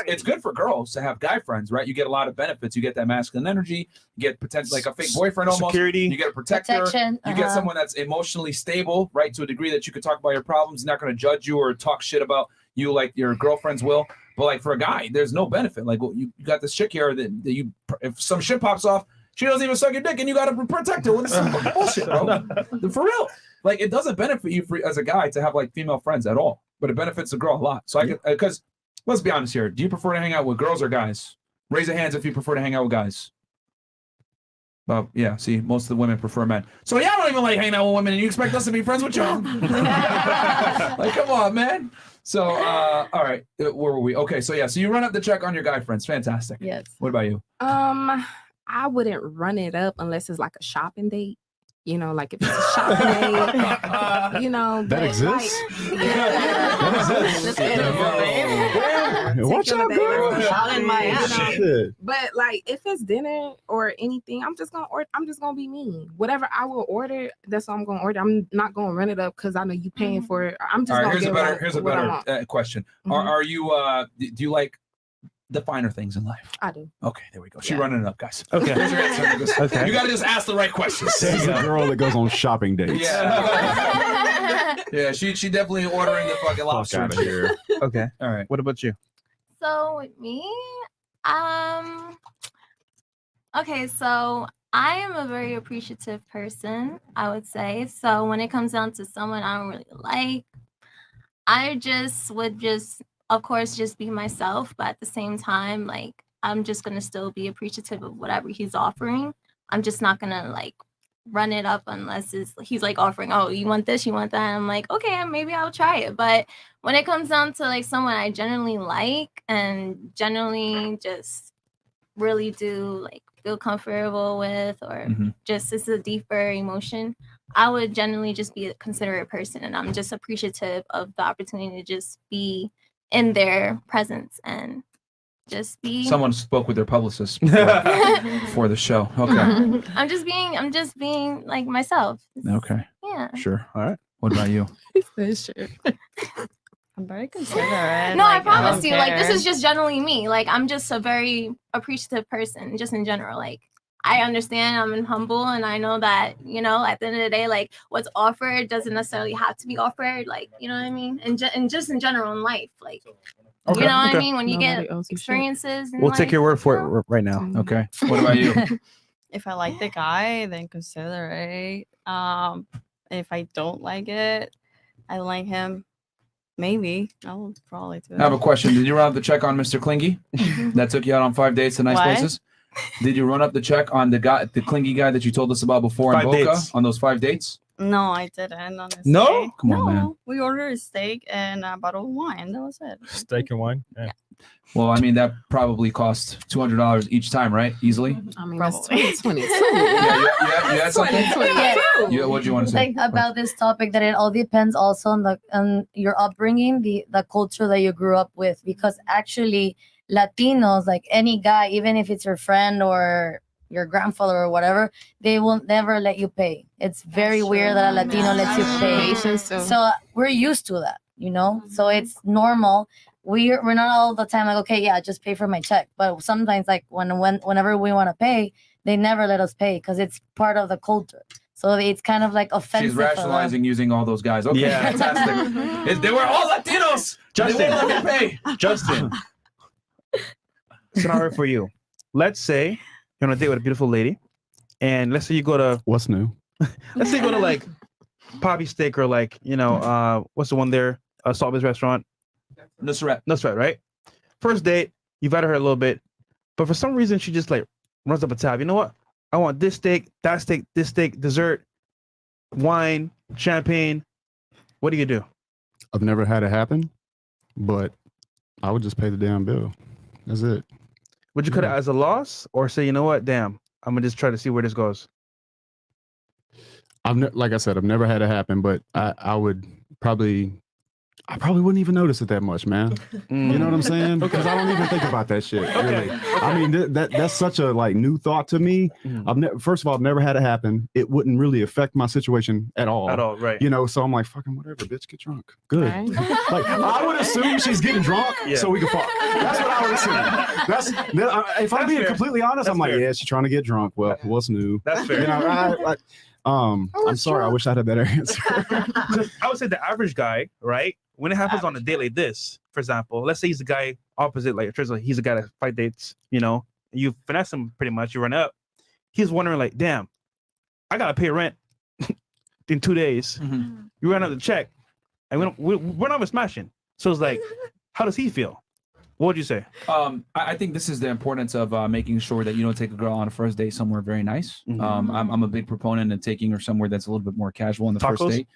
It's good for girls to have guy friends, right? You get a lot of benefits. You get that masculine energy. You get potentially like a fake boyfriend almost. Security. You get a protector. Protection, You get someone that's emotionally stable, right? To a degree that you could talk about your problems. He's not going to judge you or talk shit about you like your girlfriends will. But like for a guy, there's no benefit. Like you got this chick here that you, if some shit pops off, she doesn't even suck your dick, and you got to protect her with some fucking bullshit, bro. For real, like it doesn't benefit you as a guy to have like female friends at all, but it benefits the girl a lot. So I can, because let's be honest here, do you prefer to hang out with girls or guys? Raise your hands if you prefer to hang out with guys. Well, yeah. See, most of the women prefer men. So y'all don't even like hanging out with women, and you expect us to be friends with y'all? Like, come on, man. So, all right, where were we? Okay, so yeah, so you run up the check on your guy friends. Fantastic. Yes. What about you? I wouldn't run it up unless it's like a shopping date. You know, like if it's a shopping date, you know. That but, exists? Like, yeah. Watch out, girl. Shit. But like if it's dinner or anything, I'm just gonna order. I'm just gonna be me. Whatever I will order, that's what I'm gonna order. I'm not gonna run it up because I know you paying for it. I'm just All right, gonna here's a what I better want. question. Mhm. Are you do you like the finer things in life? I do. Okay, there we go. She's running it up, guys. Okay. Here's your answer. Okay. You got to just ask the right questions. There's a girl that goes on shopping dates. Yeah. Yeah, she definitely ordering the fucking lobster. Fuck outta here. Okay. All right. What about you? So with me, okay, so I am a very appreciative person, I would say. So when it comes down to someone I don't really like, I would of course just be myself, but at the same time, like I'm just gonna still be appreciative of whatever he's offering. I'm just not gonna like run it up unless he's like offering, oh, you want this, you want that, and I'm like, okay, maybe I'll try it. But when it comes down to like someone I genuinely like and genuinely just really do like feel comfortable with, or just it's a deeper emotion, I would genuinely just be a considerate person, and I'm just appreciative of the opportunity to just be in their presence and just be. Someone spoke with their publicist for the show. Okay. I'm just being like myself. Okay. Yeah. Sure. All right. What about you? I'm very considerate. No, I like, promise don't you. Like this care. is just generally me. Like I'm just a very appreciative person, just in general. Like I understand I'm humble, and I know that at the end of the day, like what's offered doesn't necessarily have to be offered. Like you know what I mean, and just in general in life, like Okay, you know what okay. I mean. When you Nobody get owes you shit. experiences, in We'll take life, your word for it right now. Okay. What about you? If I like the guy, then considerate. If I don't like it, I like him. Maybe I'll probably do it. I have a question. Did you run up the check on Mr. Clingy that took you out on 5 dates to nice What? places? Did you run up the check on the clingy guy that you told us about before in 5 Boca dates. on those 5 dates? No, I didn't. Honestly. No? Come on, no. man. We ordered a steak and a bottle of wine. That was it. Steak and wine. Yeah. Well, I mean, that probably cost $200 each time, right? Easily. I mean, that's Probably. 2022. Yeah, you had something? Yes. What do you want to say? Like about this topic, that it all depends also on your upbringing, the culture that you grew up with, because actually Latinos, like any guy, even if it's your friend or your grandfather or whatever, they will never let you pay. It's very weird that a Latino lets you pay. Asians too. So we're used to that, so it's normal. We're not all the time like, okay, yeah, just pay for my check. But sometimes, like whenever we want to pay, they never let us pay because it's part of the culture. So it's kind of like offensive. She's rationalizing using all those guys. Okay, Yeah. fantastic. They were all Latinos. Justin. They won't let me pay. Justin, scenario for you. Let's say you're on a date with a beautiful lady, and let's say you go to What's new? let's say you go to like Poppy Steak or like what's the one there? Salt-based restaurant. Nusret, right? First date, you've had her a little bit, but for some reason she just like runs up a tab. You know what? I want this steak, that steak, this steak, dessert, wine, champagne. What do you do? I've never had it happen, but I would just pay the damn bill. That's it. Would you cut it as a loss or say, you know what? Damn, I'm gonna just try to see where this goes. Like I said, I've never had it happen, but I probably wouldn't even notice it that much, man. You know what I'm saying? Because I don't even think about that shit. Really. I mean, that's such a like new thought to me. First of all, I've never had it happen. It wouldn't really affect my situation at all. At all, right? So I'm like, fucking whatever, bitch, get drunk. Good. Right. Like I would assume she's getting drunk so we can fuck. That's what I would assume. If I'm being completely honest, I'm like, yeah, she's trying to get drunk. Well, what's new? That's fair. I'm sorry. I wish I had a better answer. I would say the average guy, right? When it happens on a date like this, for example, let's say he's the guy opposite, like he's a guy that 5 dates, you finesse him pretty much, you run up. He's wondering, like, damn, I gotta pay rent in 2 days. You run out the check, and we're not even smashing. So it's like, how does he feel? What would you say? I think this is the importance of making sure that you don't take a girl on a first date somewhere very nice. I'm a big proponent of taking her somewhere that's a little bit more casual on the first date.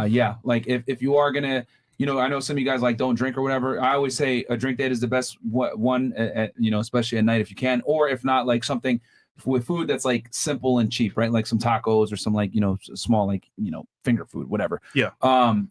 Yeah, like if you are gonna, I know some of you guys like don't drink or whatever. I always say a drink date is the best one, especially at night if you can, or if not, like something with food that's like simple and cheap, right? Like some tacos or some like small like finger food, whatever. Yeah.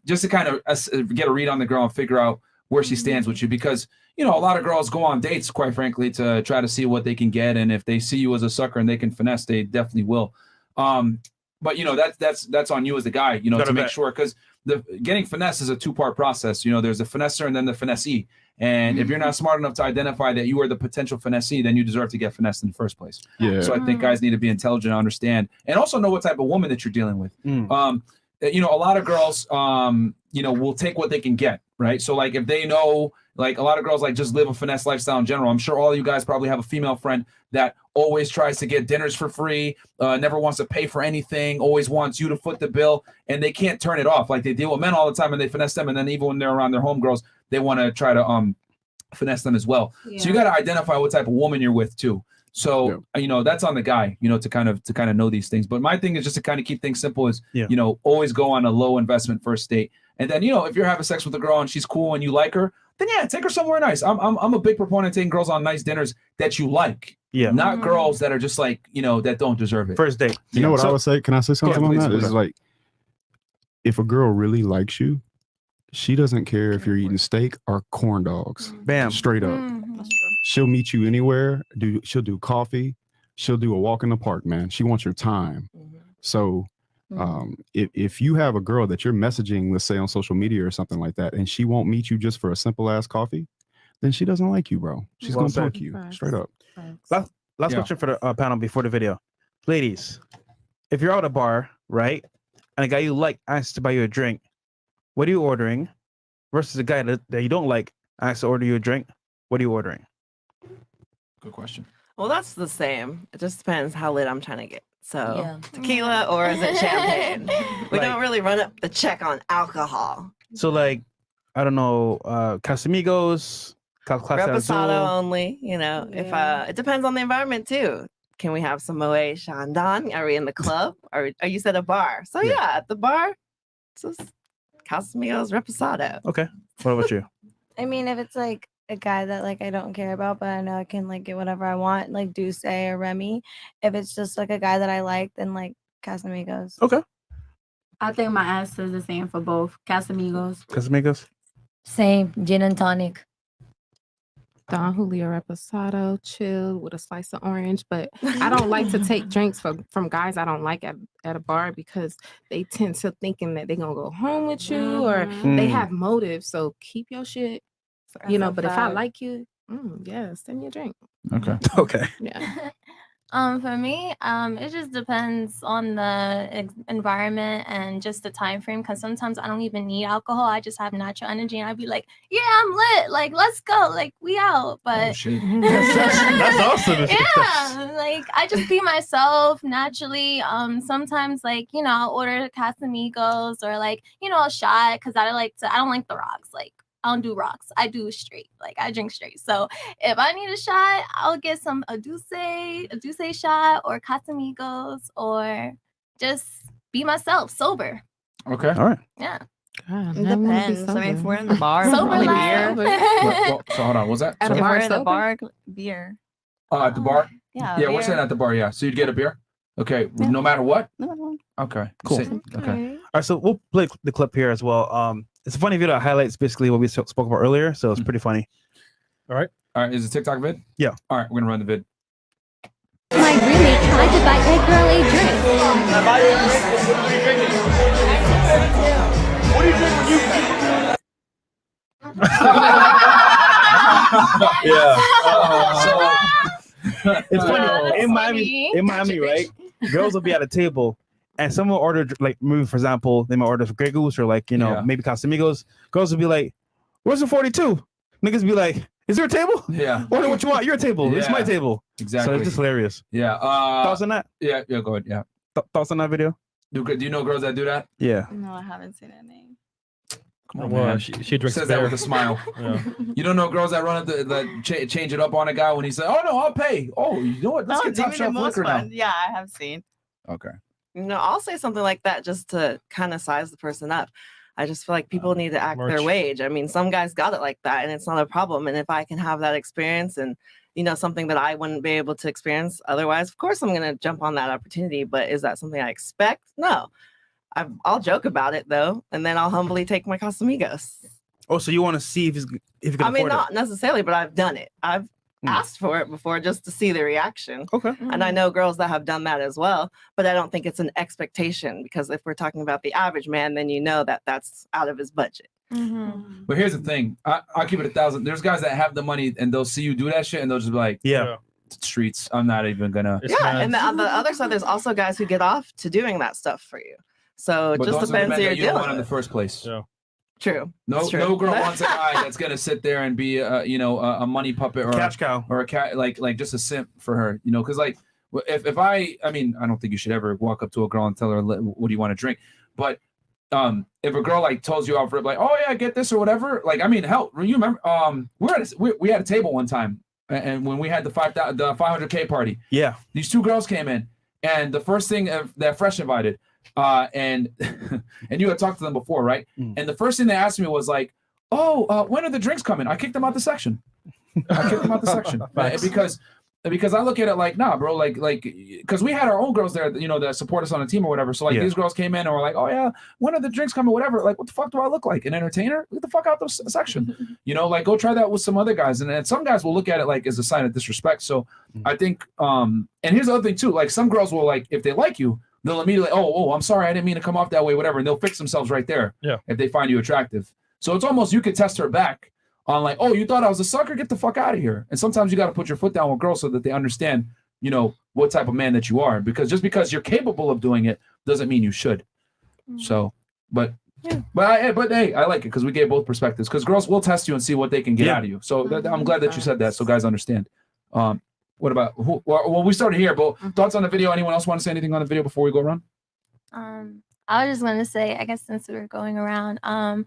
Just to kind of get a read on the girl and figure out where she stands with you, because a lot of girls go on dates, quite frankly, to try to see what they can get, and if they see you as a sucker and they can finesse, they definitely will. But that's on you as the guy, to make sure, because the getting finesse is a 2-part process. There's the finesser and then the finessee. And if you're not smart enough to identify that you are the potential finessee, then you deserve to get finessed in the first place. Yeah. So I think guys need to be intelligent, understand, and also know what type of woman that you're dealing with. A lot of girls, will take what they can get, right? So like if they know, like a lot of girls like just live a finesse lifestyle in general. I'm sure all of you guys probably have a female friend that always tries to get dinners for free, never wants to pay for anything, always wants you to foot the bill, and they can't turn it off. Like they deal with men all the time and they finesse them, and then even when they're around their homegirls, they want to try to finesse them as well. Yeah. So you got to identify what type of woman you're with too. So that's on the guy, to kind of know these things. But my thing is just to kind of keep things simple. Is always go on a low investment first date, and then if you're having sex with a girl and she's cool and you like her, then yeah, take her somewhere nice. I'm a big proponent of taking girls on nice dinners that you like. Yeah. Not girls that are just like, that don't deserve it. First date. You know what I would say? Can I say something on please, that? please. It's like, if a girl really likes you, She doesn't care if you're eating steak or corn dogs. Bam. Straight up. She'll meet you anywhere. She'll do coffee. She'll do a walk in the park, man. She wants your time. So if you have a girl that you're messaging, let's say on social media or something like that, and she won't meet you just for a simple ass coffee, then she doesn't like you, bro. She's Well gonna said. punk you straight up. Last question for the panel before the video. Ladies, if you're out at a bar, right, and a guy you like asks to buy you a drink, what are you ordering? Versus a guy that you don't like asks to order you a drink, what are you ordering? Good question. Well, that's the same. It just depends how lit I'm trying to get. So Yeah. tequila or is it champagne? We don't really run up the check on alcohol. So like, I don't know, Casamigos, Clase Reposado Azul. only, you know. If it depends on the environment too. Can we have some Moet Chandon? Are we in the club? Are you at a bar? So yeah, at the bar, it's just Casamigos, Reposado. Okay. What about you? I mean, if it's like a guy that like I don't care about, but I know I can like get whatever I want, like Douce or Remy. If it's just like a guy that I like, then like Casamigos. Okay. I think my answer is the same for both. Casamigos. Casamigos? Same. Gin and tonic. Don Julio Reposado, chill with a slice of orange. But I don't like to take drinks from guys I don't like at a bar because they tend to thinking that they're gonna go home with you or they have motives. So keep your shit, you know. But if I like you, yeah, send me a drink. Okay. Okay. Yeah. For me, it just depends on the environment and just the time frame. Because sometimes I don't even need alcohol. I just have natural energy, and I'd be like, "Yeah, I'm lit. Like, let's go. Like, we out." But That's awesome. yeah, like I just be myself naturally. Sometimes like I'll order Casamigos or like a shot because I don't like the rocks. Like I don't do rocks. I do straight. Like I drink straight. So if I need a shot, I'll get a Douce shot or Casamigos or just be myself sober. Okay. All right. Yeah. It depends. I mean, if we're in the bar, Sober probably life. beer. So hold on. Was that If sorry? we're in the bar, beer. At the bar? Yeah, Yeah, we're beer. saying at the bar. Yeah. So you'd get a beer. Okay. No matter what. Okay. Cool. Okay. All right, so we'll play the clip here as well. It's a funny video that highlights basically what we spoke about earlier, so it's pretty funny. All right. Is it TikTok vid? Yeah. All right. We're gonna run the vid. My roommate tried to buy a girl a drink. What do you drink when you It's funny. In Miami, right? Girls will be at a table and someone will order, like, maybe for example, they might order Grey Goose or like, maybe Casamigos. Girls will be like, "Where's the 42?" Niggas be like, "Is there a table? Yeah. Order what you want. Your table. It's my Yeah. table." Exactly. So it's just hilarious. Yeah. Thoughts on that? Yeah. Yeah. Go ahead. Yeah. Thoughts on that video? Do you know girls that do that? Yeah. No, I haven't seen any. Come on, Well, man. she drinks says that beer. with a smile. Yeah. You don't know girls that run up change it up on a guy when he said, "Oh no, I'll pay." Oh, you know what? Let's No, get top Jimmy shelf the most liquor now. one. Yeah, I have seen. Okay. No, I'll say something like that just to kind of size the person up. I just feel like people need to act their merch. wage. I mean, some guys got it like that, and it's not a problem. And if I can have that experience and something that I wouldn't be able to experience otherwise, of course I'm gonna jump on that opportunity. But is that something I expect? No. I'll joke about it though, and then I'll humbly take my Casamigos. Oh, so you want to see if you can I mean, afford not necessarily, but I've done it. I've asked for it before just to see the reaction. Okay. And I know girls that have done that as well, but I don't think it's an expectation because if we're talking about the average man, then that that's out of his budget. But here's the thing. I'll keep it 1,000. There's guys that have the money and they'll see you do that shit and they'll just be like, yeah. Streets. I'm not even gonna. Yeah, and on the other side, there's also guys who get off to doing that stuff for you. So it But just those are the depends men who that you're you don't dealing want in the with. first place. Yeah. True. No, It's true. no girl wants a guy that's gonna sit there and be, a money puppet or Cash cow or a cat, like just a simp for her, because like if I mean, I don't think you should ever walk up to a girl and tell her what do you want to drink, but if a girl like tells you off rip like, oh yeah, get this or whatever, like I mean, hell, you remember we had a table one time and when we had the 500K party, yeah, these two girls came in and the first thing that Fresh invited. And you had talked to them before, right? And the first thing they asked me was like, "Oh, when are the drinks coming?" I kicked them out the section. Because because I look at it like, nah, bro, like, because we had our own girls there, you know, that support us on the team or whatever. So like these girls came in and were like, oh yeah, when are the drinks coming, whatever. Like, what the fuck do I look like? An entertainer? Get the fuck out the section. You know, like go try that with some other guys. And then some guys will look at it like as a sign of disrespect. So I think, and here's the other thing too, like some girls will like, if they like you, they'll immediately, oh, I'm sorry, I didn't mean to come off that way, whatever. And they'll fix themselves right there. Yeah. If they find you attractive. So it's almost, you could test her back on like, oh, you thought I was a sucker? Get the fuck out of here. And sometimes you got to put your foot down with girls so that they understand, you know, what type of man that you are. Because just because you're capable of doing it doesn't mean you should. So, but hey, I like it because we gave both perspectives. Because girls will test you and see what they can get out of you. So I'm glad that you said that so guys understand. What about well, we started here, but thoughts on the video? Anyone else want to say anything on the video before we go around? I was just going to say, I guess since we were going around,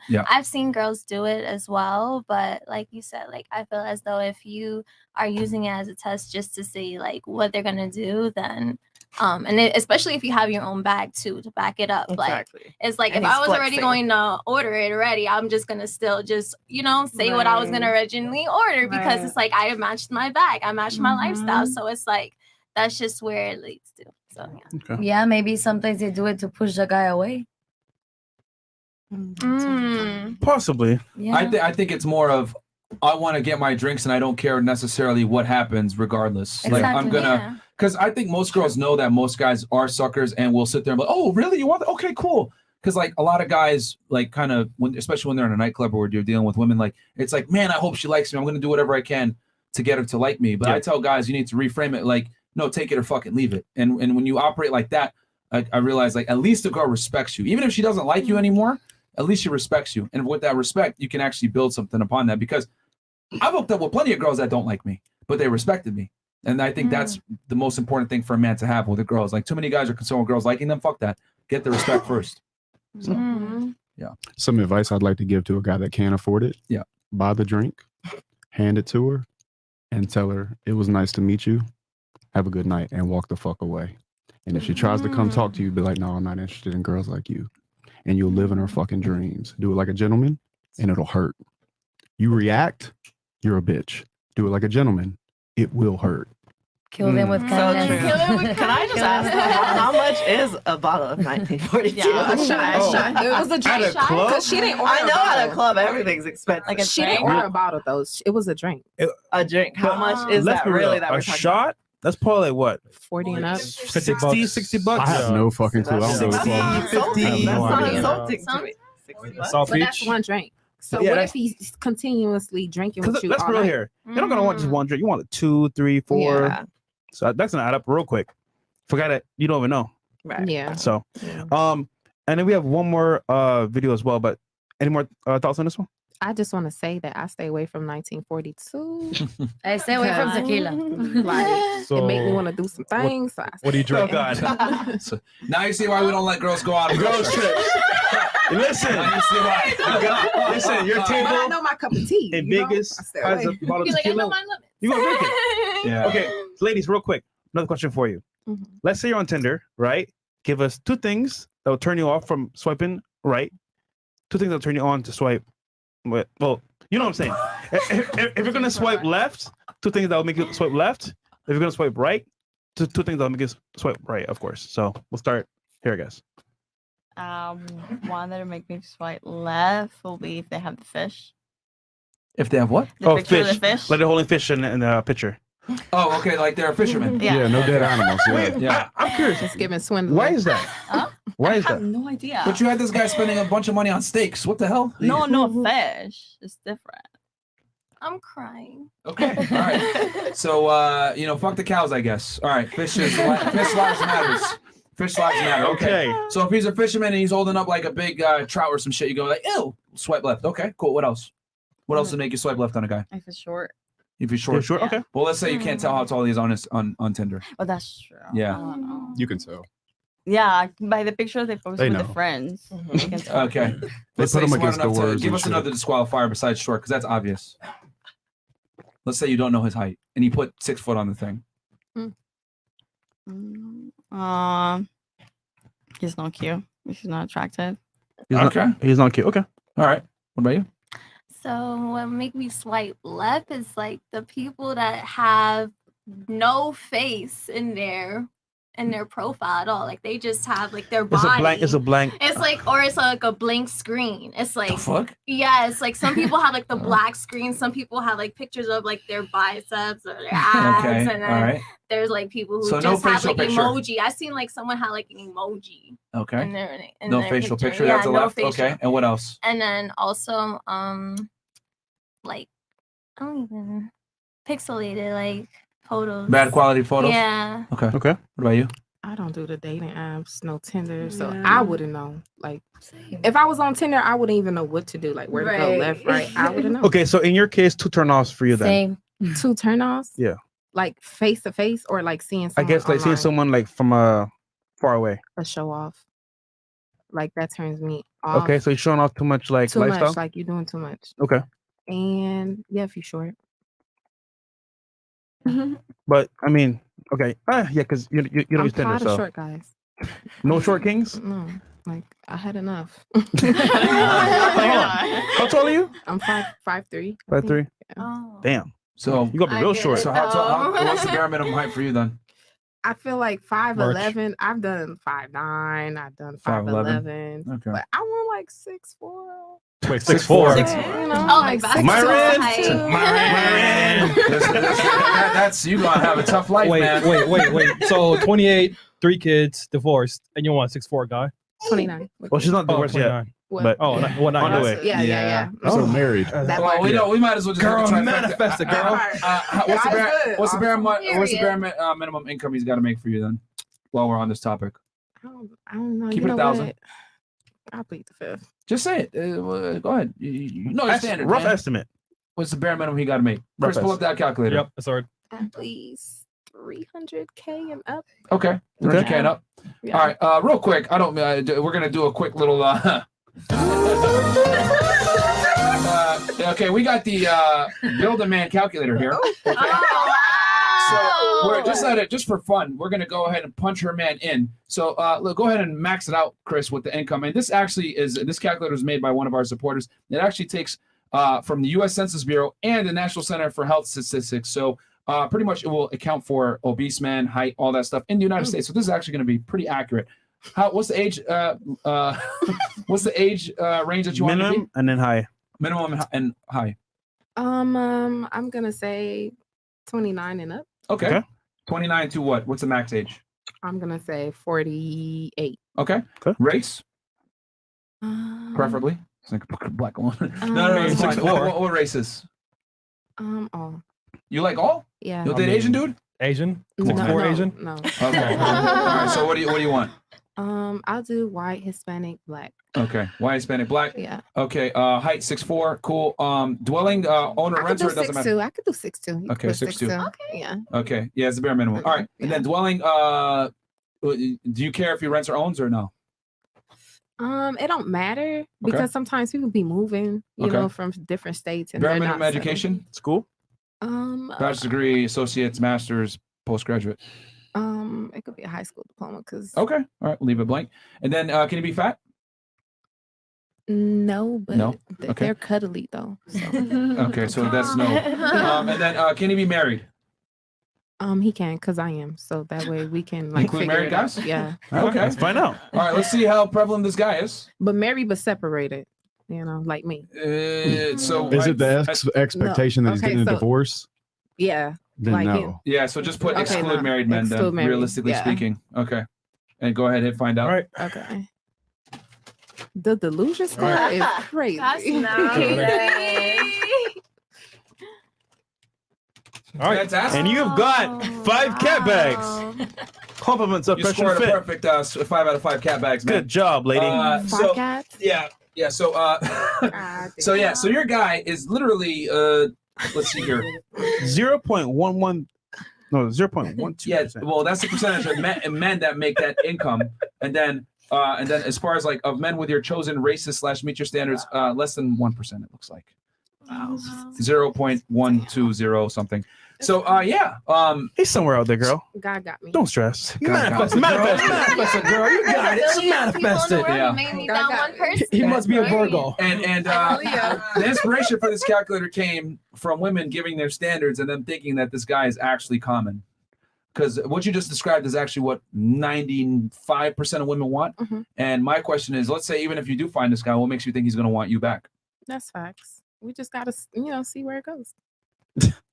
Yeah. I've sseen girls do it as well, but like you said, like I feel as though if you are using it as a test just to see like what they're gonna do, then especially if you have your own bag too to back it up. Exactly. Like it's like And if he's I was already flexing. going to order it already, I'm just gonna still just, you know, say what I was gonna originally order because it's like I matched my bag, I matched my lifestyle. So it's like that's just where it leads to. So yeah. Yeah, maybe sometimes they do it to push the guy away. Possibly. Yeah. I think it's more of I want to get my drinks and I don't care necessarily what happens regardless. Like I'm Exactly. gonna because I think most girls know that most guys are suckers and will sit there and be like, oh really, you want that? Okay, cool. Because like a lot of guys like kind of especially when they're in a nightclub or you're dealing with women, like it's like, man, I hope she likes me. I'm gonna do whatever I can to get her to like me. But I tell guys you need to reframe it like, no, take it or fucking leave it. And when you operate like that, I realize like at least the girl respects you. Even if she doesn't like you anymore, at least she respects you. And with that respect, you can actually build something upon that. Because I've hooked up with plenty of girls that don't like me, but they respected me. And I think that's the most important thing for a man to have with a girl. Is like too many guys are concerned with girls liking them. Fuck that. Get the respect first. So yeah. Some advice I'd like to give to a guy that can't afford it. Yeah. Buy the drink, hand it to her, and tell her it was nice to meet you. Have a good night and walk the fuck away. And if she tries to come talk to you, be like, no, I'm not interested in girls like you. And you'll live in her fucking dreams. Do it like a gentleman and it'll hurt. You react, you're a bitch. Do it like a gentleman, it will hurt. Kill them with So kindness. true. Can I just ask how much is a bottle of 1942? Yeah, a shot. It was a drink. At a club? 'Cause she didn't order I know at a bottle. club everything's expensive. Like a She didn't drink? order a bottle though. It was a drink. A drink. How much is Let's that be real. really that we're A talking shot? That's probably like what? 40 and up. 60 $50. bucks? I have no fucking clue. I don't know. That's not insulting. I have That's no not idea. insulting to me. South But that's Beach. one drink. So Yeah, what that's- if he's continuously drinking Because with you let's all be real night? here. You're not gonna want just one drink. You want like 2, 3, 4. Yeah. So that's gonna add up real quick. Forgot it. You don't even know. Right. Yeah. So, and then we have one more video as well. But any more thoughts on this one? I just want to say that I stay away from 1942. I stay away from tequila. Like, So it make me want to do some things. So I what do you stay drink? away. So now you see why we don't let girls go out on girls trips. Listen, Now you see why. listen, your But I table know my cup of tea. in you know? Vegas I stay has a away. bottle of Be like, I know tequila. my limits. You gonna drink it? Yeah. Okay, ladies, real quick. Another question for you. Mhm. Let's say you're on Tinder, right? Give us 2 things that will turn you off from swiping right. 2 things that will turn you on to swipe. Well, you know what I'm saying. If you're gonna swipe left, 2 things that will make you swipe left. If you're gonna swipe right, 2 things that will make you swipe right, of course. So we'll start here, I guess. One that would make me swipe left will be if they have the fish. If they have what? The picture of the fish. Like they're holding fish in the picture. Oh, okay. Like they're a fisherman. Yeah. No dead animals. Yeah. Yeah. I'm curious. Just giving swindling. Why is that? Huh? Why is I have that? no idea. But you had this guy spending a bunch of money on steaks. What the hell? No fish. It's different. I'm crying. Okay. All right. So, fuck the cows, I guess. All right. Fish lives matters. Fish lives matter. Okay. Okay. So if he's a fisherman and he's holding up like a big trout or some shit, you go like, ew, swipe left. Okay, cool. What else? What else would make you swipe left on a guy? If it's short. If he's short. You're sure? Okay. Well, let's say you can't tell how tall he is on Tinder. Oh, that's true. Yeah. I don't know. You can tell. Yeah, by the picture they post They with know. the friends. You can tell. Okay. They Let's put say him smart against the enough to words give and us shit. another disqualifier besides short, because that's obvious. Let's say you don't know his height and he put 6 foot on the thing. He's not cute. He's not attractive. He's not cute. Okay. All right. What about you? So what make me swipe left is like the people that have no face in their profile at all. Like they just have like their body. It's a blank. It's like, or it's like a blank screen. It's like, The fuck? yeah, it's like some people have like the black screen. Some people have like pictures of like their biceps or their abs. Okay, And then all right. there's like people who So no just have facial like picture. emoji. I seen like someone had like an emoji. Okay. In No their facial picture. Yeah, That's a no left. facial. Okay. And what else? And then also, like, I don't even pixelated like photos. Bad quality photos. Yeah. Okay. Okay. What about you? I don't do the dating apps, no Tinder, so Yeah. I wouldn't know. Like, if I was on Tinder, I wouldn't even know what to do, like where to go, Right. left, right. I wouldn't know. Okay, so in your case, 2 turnoffs for you then. Two turnoffs, Yeah. like face to face, or like seeing I someone guess like seeing online. someone like from far away. A show off, like that turns me off. Okay, so you're showing off too much like too lifestyle. much, like you're doing too much. Okay. And yeah, if you're short. But I mean, okay. Yeah, because you don't I'm use Tinder, tired of so short guys. no short kings. No, like I had enough. How tall are you? I'm 5'3". 5'3". Oh. Damn. So you got to be real short. So what's the bare minimum height for you then? I feel like 5'11". I've done 5'9". I've done 5'11". Okay. But I want like 6'4". Wait, 6'4". You know, Oh, like that's Myron! Myron! That's you gonna have a tough life, Wait, man. wait. So 28, 3 kids, divorced, and you want a 6'4" guy? 29. Well, she's not divorced yet. 29. What? But Oh, not, well, not on the yet. way. Yeah. So married. That Well, part. we might as well just Girl, look at the trifecta. manifest it, girl. What's the bare minimum income he's got to make for you then? While we're on this topic, I don't know. keep You it know 1,000. what? I'll plead the fifth. Just say it. Go ahead. You know your standard. Rough man. estimate. What's the bare minimum he got to make? Rough Chris, pull up that calculator. Yep, that's hard. At least 300K and up. Okay, 300K and up. Yeah. All right, real quick. We're gonna do a quick little. Okay, we got the build a man calculator here. Okay. So we're just for fun, we're gonna go ahead and punch her man in. So look, go ahead and max it out, Chris, with the income. And this calculator is made by one of our supporters. It actually takes from the U.S. Census Bureau and the National Center for Health Statistics. So pretty much it will account for obese man, height, all that stuff in the United States. So this is actually going to be pretty accurate. What's the age? What's the age range that you want to be? Minimum and then high. Minimum and high. I'm gonna say 29 and up. Okay. 29 to what? What's the max age? I'm gonna say 48. Okay. Race, preferably. It's like a black one. No, it's fine. What races? All. You like all? Yeah. You'll date Asian dude? Asian? No, 6'4" Asian? No. Okay. All right. So what do you want? I'll do white, Hispanic, black. Okay. White, Hispanic, black. Yeah. Okay. Height 6'4". Cool. Dwelling owner rents or it doesn't matter. I could do 6'2". You Okay, could put 6'2". 6'2". Yeah. Okay. Yeah, it's the bare minimum. All right. And then dwelling. Do you care if he rents or owns or no? It don't matter because sometimes people be moving, you know, from different states and Bare they're minimum not education. School. Bachelor's degree, associates, masters, postgraduate. It could be a high school diploma because Okay. All right. Leave it blank. And then can he be fat? no, but No? Okay. they're cuddly though. So. Okay. So that's no. And then can he be married? He can because I am, so that way we can like Include figure married it out. guys? Yeah. Okay. Let's find out. All right. Let's see how prevalent this guy is. But married but separated, you know, like me. So Is it the expectation that he's Okay, getting a so- divorce? Yeah. Then like no. Yeah. So just put Okay, exclude no. married men Exclude then, married, realistically yeah. speaking. Okay. And go ahead and find out. All right. Okay. The delusion score Right. is crazy. That's All right. Fantastic. And you've got 5 cat bags. Compliments of You Fresh and scored a Fit. perfect 5 out of 5 cat bags, man. Good job, lady. So cats? yeah. So so yeah. So your guy is literally let's see here. 0.11. No, 0.12. Yeah, well, that's the percentage of men that make that income, and then as far as like of men with your chosen races / meet your standards, less than 1%. It looks like 0.120 something. So yeah, he's somewhere out there, girl. God got me. Don't stress. Manifest it, girl. You got it. Manifest it. Yeah. Made me that one person. He must be a Virgo. And the inspiration for this calculator came from women giving their standards and them thinking that this guy is actually common. Because what you just described is actually what 95% of women want. And my question is, let's say even if you do find this guy, what makes you think he's going to want you back? That's facts. We just gotta, see where it goes.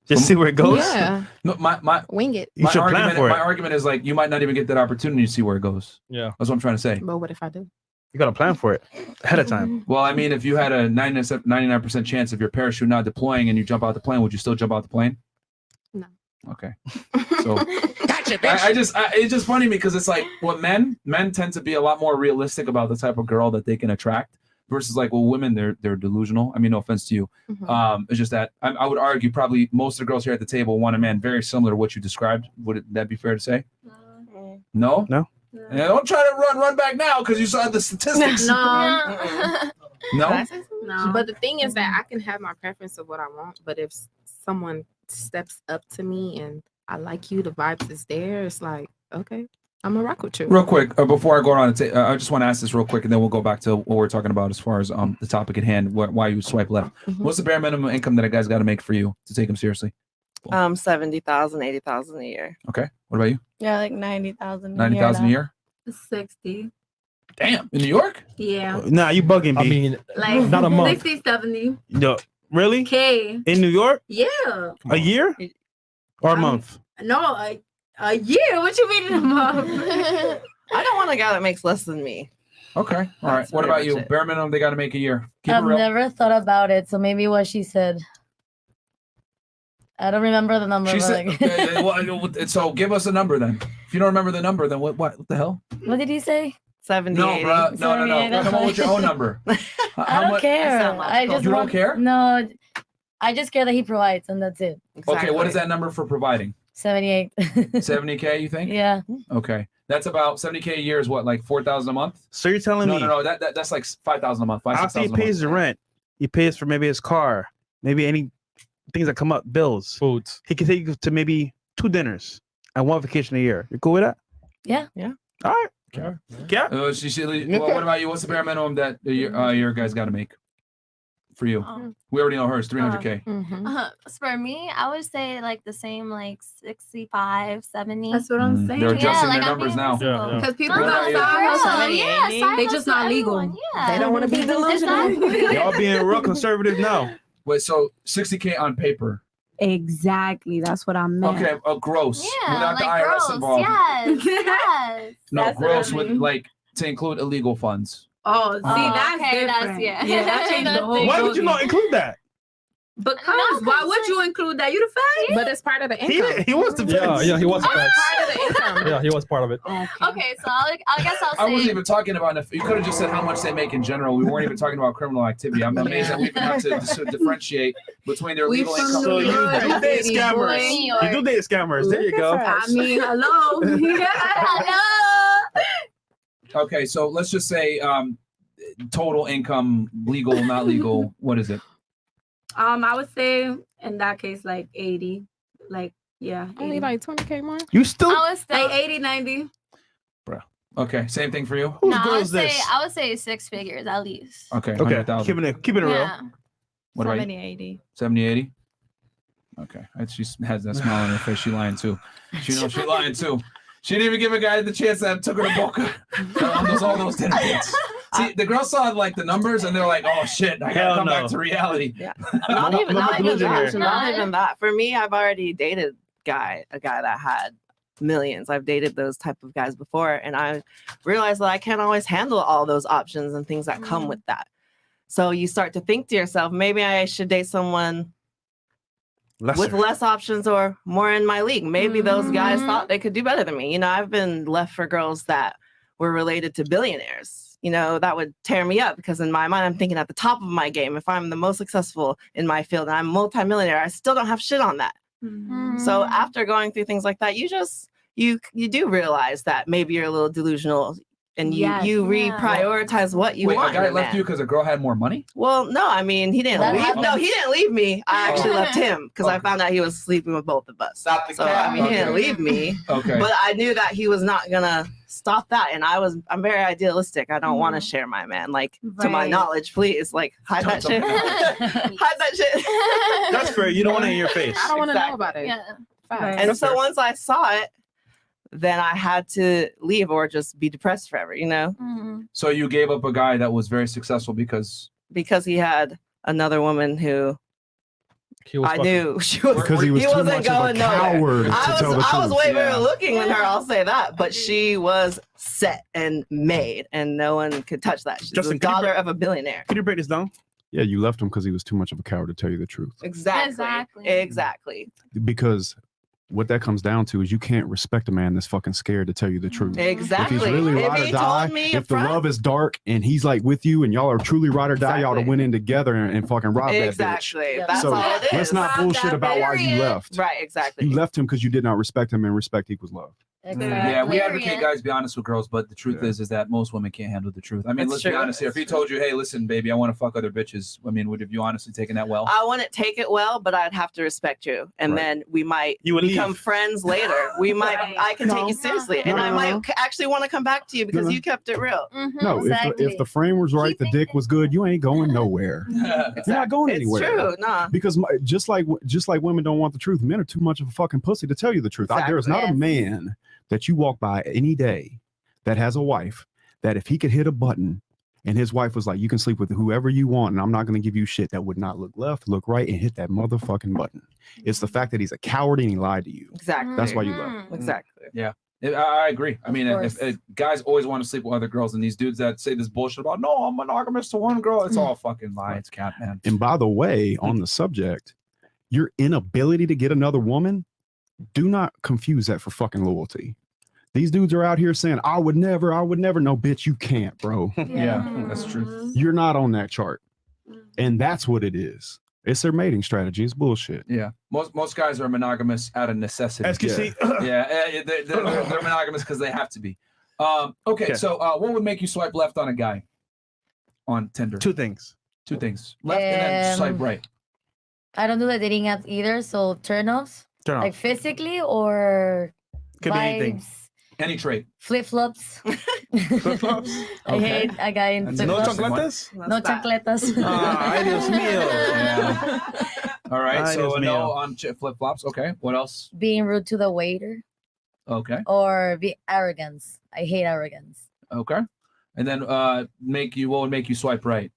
Just see where it goes. Yeah. No, my wing it. You should plan for it. My argument is like you might not even get that opportunity to see where it goes. Yeah, that's what I'm trying to say. But what if I do? You got to plan for it ahead of time. Well, I mean, if you had a 99% chance of your parachute not deploying and you jump out the plane, would you still jump out the plane? No. Okay. So gotcha, bitch. It's just funny because it's like what men tend to be a lot more realistic about the type of girl that they can attract versus like, well, women, they're delusional. I mean, no offense to you. It's just that I would argue probably most of the girls here at the table want a man very similar to what you described. Would that be fair to say? No? No. And don't try to run back now because you saw the statistics. No. No? No. But the thing is that I can have my preference of what I want, but if someone steps up to me and I like you, the vibes is there, it's like, okay, I'm gonna rock with you. Real quick, before I go on, I just want to ask this real quick, and then we'll go back to what we're talking about as far as the topic at hand, why you swipe left. What's the bare minimum income that a guy's got to make for you to take him seriously? 70,000, 80,000 a year. Okay. What about you? Yeah, like 90,000. 90,000 a year? 60. Damn. In New York? Yeah. Nah, you bugging me. I mean, Like not a month. 60, 70. No, really? K. In New York? Yeah. A year or a month? No, a year. What you mean in a month? I don't want a guy that makes less than me. Okay. All right. What about you? Bare minimum they got to make a year. Keep it I've real. never thought about it, so maybe what she said. I don't remember the number. She but said, like- so give us a number then. If you don't remember the number, then what the hell? What did he say? 70. No, bro. No. 78, Come on with your own number. I don't care. I just You don't want- care? No, I just care that he provides, and that's it. Okay. What is that number for providing? 78. 70K, you think? Yeah. Okay. That's about 70K a year is what, like 4,000 a month? So you're telling me No. That's like 5,000 a month. 5,000, after he 6,000 a pays the month. rent, he pays for maybe his car, maybe any things that come up, bills, foods. He can take you to maybe 2 dinners and 1 vacation a year. You cool with that? Yeah. Yeah. All right. Yeah. What about you? What's the bare minimum that your guys got to make for you? We already know hers, 300K. For me, I would say like the same, like 65, 70. That's what I'm saying. They're adjusting like, their I'm numbers being now. reasonable. Because people What got about side you? hustles. Yeah, They just not legal. Yeah. They don't want to be delusional. Y'all being real conservative now. Wait, so 60K on paper. Exactly. That's what I meant. Okay, gross. Yeah, without the like IRS gross. involved. Yes, yes. No, That's what I gross with mean. like to include illegal funds. Oh, see, that's okay, that's- different. yeah. Yeah, that changed the whole. Why would you not include that? Because why would you include that? You the feds? But it's part of the income. He was the Yeah, he was the It's best. part of the income. Yeah, he was part of it. Okay, so I guess I'll say. I wasn't even talking about if you could have just said how much they make in general. We weren't even talking about criminal activity. I'm amazed that we even have to differentiate between their We legal from income. New York. You do date City, scammers. boy. You do date scammers. There you go. I mean, hello. Hello. Okay, so let's just say total income, legal, not legal. What is it? I would say in that case like 80. Like, yeah. Only 80. like 20K more. You still I would still. Like 80, 90. Okay, same thing for you. Whose No, girl I would is say this? I would say 6 figures at least. Okay, Okay, 100,000. keeping it real. Yeah. What about you? 70, 80. 70, 80? Okay. She has that smile on her face. She lying too. She knows she lying too. She didn't even give a guy the chance that took her to Boca on all those dinner dates. See, the girls saw like the numbers and they're like, "Oh shit, I gotta Hell come no. back to reality." Yeah. Not even that. delusion here. Not even that. For me, I've already dated a guy that had millions. I've dated those type of guys before, and I realized that I can't always handle all those options and things that come with that. So you start to think to yourself, maybe I should date someone with less options or more in my league. Maybe those guys thought they could do better than me. You know, I've been left for girls that were related to billionaires. You know, that would tear me up because in my mind, I'm thinking at the top of my game. If I'm the most successful in my field and I'm multimillionaire, I still don't have shit on that. So after going through things like that, you do realize that maybe you're a little delusional. and Yes. you Yeah. reprioritize what you Wait, want. a guy in a left man. you because a girl had more money? Well, no, I mean he didn't That leave. No, happens. he didn't leave me. I actually Oh. left him because I found out he was sleeping with both of us. So I mean, he didn't leave me. Okay. But I knew that he was not gonna stop that, and I'm very idealistic. I don't want to share my man. Like to my Right. knowledge, please, like hide that shit. Hide that shit. That's fair. You don't want it in your face. I don't want to know about it. Yeah. And That's so fair. once I saw it, then I had to leave or just be depressed forever, you know, So you gave up a guy that was very successful because because he had another woman who was I fucking- knew she was Because he was too wasn't much of a going nowhere. coward to I tell the was truth. way better Yeah. looking than her, I'll say that. But she was set and made, and no one could touch that. She's Justin, the can you daughter of a billionaire. Can you break this down? Yeah, you left him because he was too much of a coward to tell you the truth. Exactly. Exactly. Because what that comes down to is you can't respect a man that's fucking scared to tell you the truth. Exactly. If he's really If ride he or die, told me if the upfront- love is dark and he's like with you and y'all are truly ride or die, y'all have went in together and fucking robbed Exactly. that bitch. That's so all it is. let's not bullshit about why you left. Right, exactly. You left him because you did not respect him, and respect equals love. Yeah, we advocate guys be honest with girls, but the truth is that most women can't handle the truth. I mean, That's let's be true. honest here. If he told you, hey, listen, baby, I want to fuck other bitches, I mean, would have you honestly taken that well? I wouldn't take it well, but I'd have to respect you, and Right. then we might You would become leave. friends later. We might, I can take No. you seriously, and No, I no, might no. actually want to come back to you because No. you kept it real. No, if the frame was right, the dick was good, you ain't going nowhere. You're not going It's anywhere. true, nah. Because just like women don't want the truth, men are too much of a fucking pussy to tell you the truth. There is not a man that you walk by any day that has a wife that if he could hit a button and his wife was like, you can sleep with whoever you want and I'm not going to give you shit, that would not look left, look right, and hit that motherfucking button. It's the fact that he's a coward and he lied to you. Exactly. That's why you left. Exactly. Yeah. I agree. I mean, if guys always want to sleep with other girls, and these dudes that say this bullshit about, no, I'm monogamous to one girl, it's all fucking lie. It's cat, man. And by the way, on the subject, your inability to get another woman, do not confuse that for fucking loyalty. These dudes are out here saying, I would never. No, bitch, you can't, bro. Yeah, that's true. You're not on that chart. And that's what it is. It's their mating strategy. It's bullshit. Yeah. Most guys are monogamous out of necessity. SQC. Yeah, they're monogamous because they have to be. Okay, so what would make you swipe left on a guy on Tinder? Two things. Left and then swipe right. I don't do the dating apps either, so turn offs. Turn off. Like physically or Could be anything. vibes, Any trait. flip flops. Flip-flops? I hate a guy in And flip no flops. chocolates? No chocolatas. Ay, Dios mío. Yeah. All right, Ay, so Dios a no mío. on flip flops. Okay, what else? Being rude to the waiter Okay, or be arrogance. I hate arrogance. okay, and then what would make you swipe right?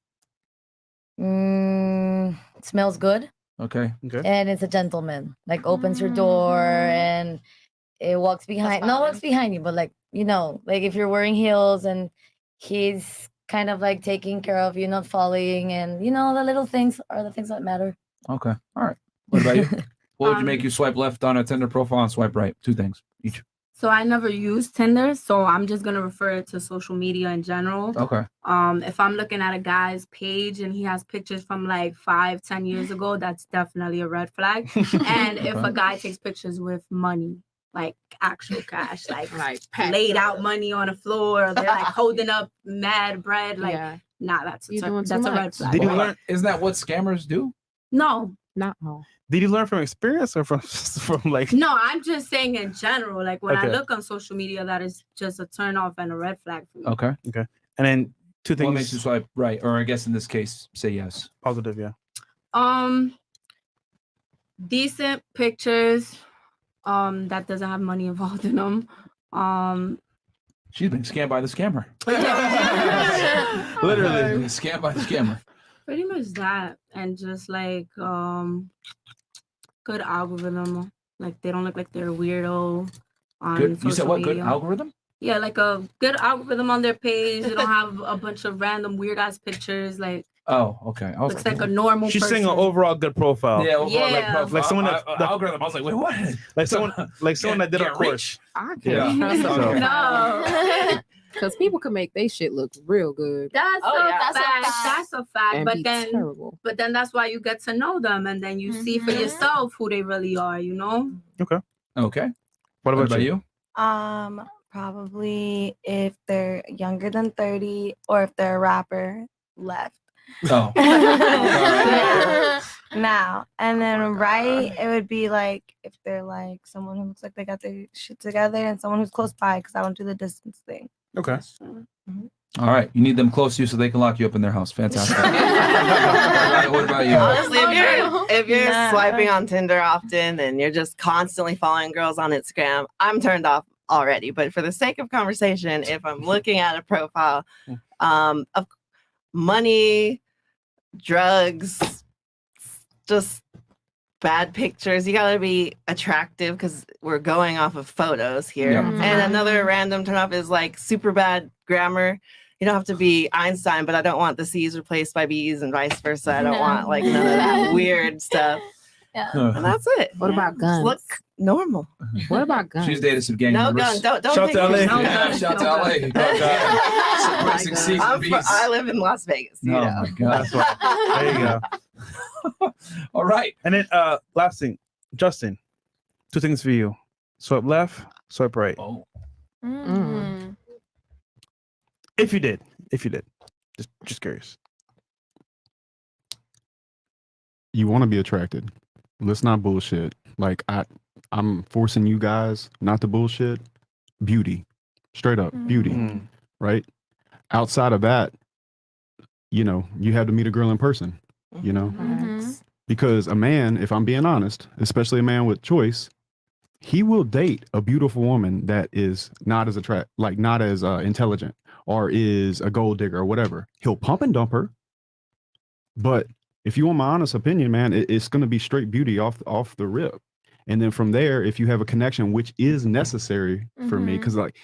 Smells good. Okay, And it's a gentleman. Like opens your door and it walks behind. No, walks behind you, but like, you know, like if you're wearing heels and he's kind of like taking care of you, not falling, and you know, the little things are the things that matter. Okay, all right. What about you? What would you make you swipe left on a Tinder profile and swipe right? Two things each. So I never use Tinder, so I'm just gonna refer it to social media in general. Okay. If I'm looking at a guy's page and he has pictures from like 5-10 years ago, that's definitely a red flag. And if a guy takes pictures with money, like actual cash, like packed laid up. out money on the floor, they're like holding up mad bread, like Yeah. nah, that's You're doing too that's a red much. flag. Did you learn? Isn't that what scammers do? No, not all. Did you learn from experience or from like? No, I'm just saying in general. Like when I Okay. look on social media, that is just a turn off and a red flag for me. Okay. Okay. And then two What makes you things. swipe right, or I guess in this case, say yes. Positive, yeah. Decent pictures, that doesn't have money involved in them. She's been scammed by the scammer. Literally. Scammed by the scammer. Pretty much that, and just like good algorithm. Like they don't look like they're a weirdo on Good. You said social what? Good media. algorithm? Yeah, like a good algorithm on their page. They don't have a bunch of random weird ass pictures. Like Oh, okay. I was looks like a normal She's person. saying an overall good profile. Yeah, overall, Yeah. profile. Like someone that the, algorithm. I was like, wait, what? like someone that did a Get course. rich. I Yeah. can't trust So- them. No. Because people can make their shit look real good. That's Oh, a yeah. fact. That's a fact. And But be then, terrible. that's why you get to know them, and then you see for yourself who they really are. You know. Okay. Okay. What about you? Probably if they're younger than 30 or if they're a rapper, left. Oh. Now. And then right, it would be like if they're like someone who looks like they got their shit together and someone who's close by because I don't do the distance thing. Okay. All right. You need them close to you so they can lock you up in their house. Fantastic. What about you? Honestly, if you're swiping on Tinder often and you're just constantly following girls on Instagram, I'm turned off already. But for the sake of conversation, if I'm looking at a profile of money, drugs, just bad pictures, you gotta be attractive because we're going off of photos here. Yeah. And another random turn off is like super bad grammar. You don't have to be Einstein, but I don't want the C's replaced by B's and vice versa. I don't want like none of that weird stuff. Yeah. And that's it. What about guns? Look normal. What about guns? She's dated some gang No members. guns. Don't Shout take to LA. pictures. Yeah, shout to LA. Suppressing C's and B's. I live in Las Vegas. You Oh know. my God. That's why. There you go. All right. And then last thing, Justin, 2 things for you. Swipe left, swipe right. Oh. If you did. Just curious. You want to be attracted. Let's not bullshit. Like I'm forcing you guys not to bullshit. Beauty. Straight up, beauty. Right? Outside of that, you know, you have to meet a girl in person, you know? Because a man, if I'm being honest, especially a man with choice, he will date a beautiful woman that is not as not as intelligent or is a gold digger or whatever. He'll pump and dump her. But if you want my honest opinion, man, it's going to be straight beauty off the rip. And then from there, if you have a connection, which is necessary for me, because like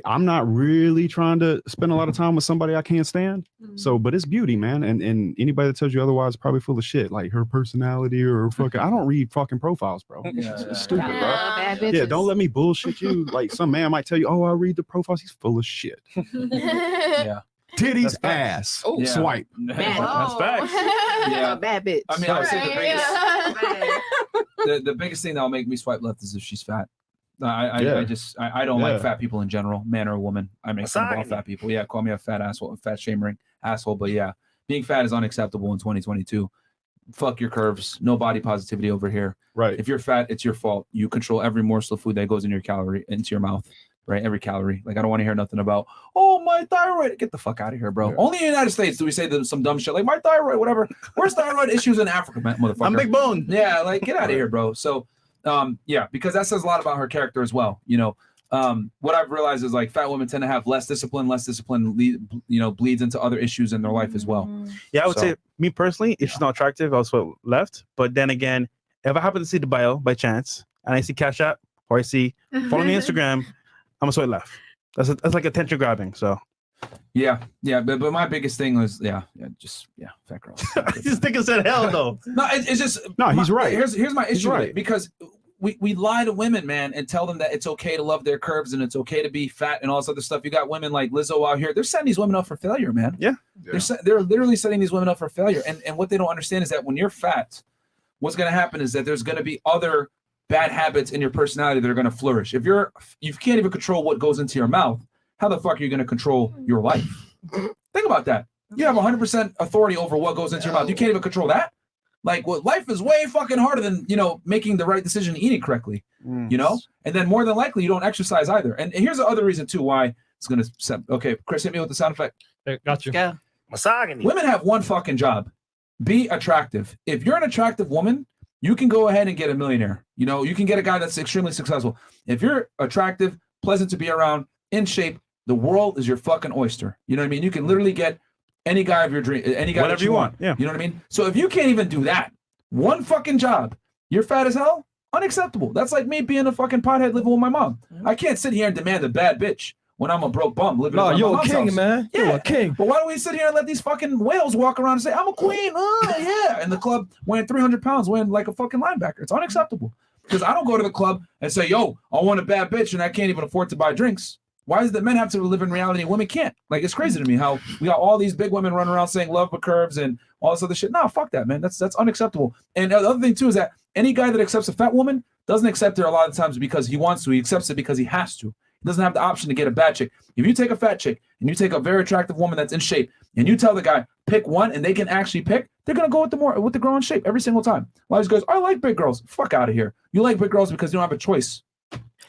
I'm not really trying to spend a lot of time with somebody I can't stand. So, but it's beauty, man. And anybody that tells you otherwise is probably full of shit. Like her personality or her fucking, I don't read fucking profiles, bro. It's stupid, bro. Yeah, don't let me bullshit you. Like some man might tell you, oh, I read the profiles. He's full of shit. Yeah. Titties, ass, Oh, yeah. swipe. That's facts. Yeah, bad bitch. I mean, I would say the biggest thing that'll make me swipe left is if she's fat. I don't like fat people in general, man or woman. I make fun of all fat people. Yeah, call me a fat asshole, fat shaming asshole. But yeah, being fat is unacceptable in 2022. Fuck your curves. No body positivity over here. Right. If you're fat, it's your fault. You control every morsel of food that goes in your into your mouth. Right, every calorie. Like I don't want to hear nothing about, oh, my thyroid. Get the fuck out of here, bro. Only in the United States do we say some dumb shit like my thyroid, whatever. Where's thyroid issues in Africa, motherfucker? I'm big bone. Yeah, like get out of here, bro. So, yeah, because that says a lot about her character as well. You know, what I've realized is like fat women tend to have less discipline bleeds into other issues in their life as well. Yeah, I would say me personally, if she's not attractive, I'll swipe left. But then again, if I happen to see the bio by chance and I see Cash App or I see follow me on Instagram, I'm gonna swipe left. That's like attention grabbing. So yeah, but my biggest thing was fat girls. This nigga said hell though. No, it's just he's right. Here's my issue with right. it, because we lie to women, man, and tell them that it's okay to love their curves and it's okay to be fat and all this other stuff. You got women like Lizzo out here. They're setting these women up for failure, man. Yeah. They're literally setting these women up for failure. And what they don't understand is that when you're fat, what's going to happen is that there's going to be other bad habits in your personality that are going to flourish. If you can't even control what goes into your mouth, how the fuck are you going to control your life? Think about that. You have 100% authority over what goes into your mouth. You can't even control that. Like, well, life is way fucking harder than, making the right decision and eating correctly, And then more than likely, you don't exercise either. And here's the other reason, too, why it's going to set. Okay, Chris, hit me with the sound effect. Hey, got you. Go. Misogyny. Women have one fucking job. Be attractive. If you're an attractive woman, you can go ahead and get a millionaire. You can get a guy that's extremely successful. If you're attractive, pleasant to be around, in shape, the world is your fucking oyster. You know what I mean? You can literally get any guy of your dream, any guy whatever that you want. Yeah. You know what I mean? So if you can't even do that, one fucking job, you're fat as hell, unacceptable. That's like me being a fucking pothead living with my mom. I can't sit here and demand a bad bitch when I'm a broke bum living in my you're a mom's king, house. man. Yeah. You're a king. But why do we sit here and let these fucking whales walk around and say, I'm a queen? Oh, yeah. And the club weighing 300 pounds, weighing like a fucking linebacker. It's unacceptable. Because I don't go to the club and say, yo, I want a bad bitch and I can't even afford to buy drinks. Why is it that men have to live in reality and women can't? Like, it's crazy to me how we got all these big women running around saying love with curves and all this other shit. No, fuck that, man. That's unacceptable. And the other thing, too, is that any guy that accepts a fat woman doesn't accept her a lot of times because he wants to. He accepts it because he has to. doesn't have the option to get a bad chick. If you take a fat chick and you take a very attractive woman that's in shape and you tell the guy pick one and they can actually pick, they're gonna go with the girl in shape every single time. A lot of these girls, I like big girls. Fuck out of here. You like big girls because you don't have a choice.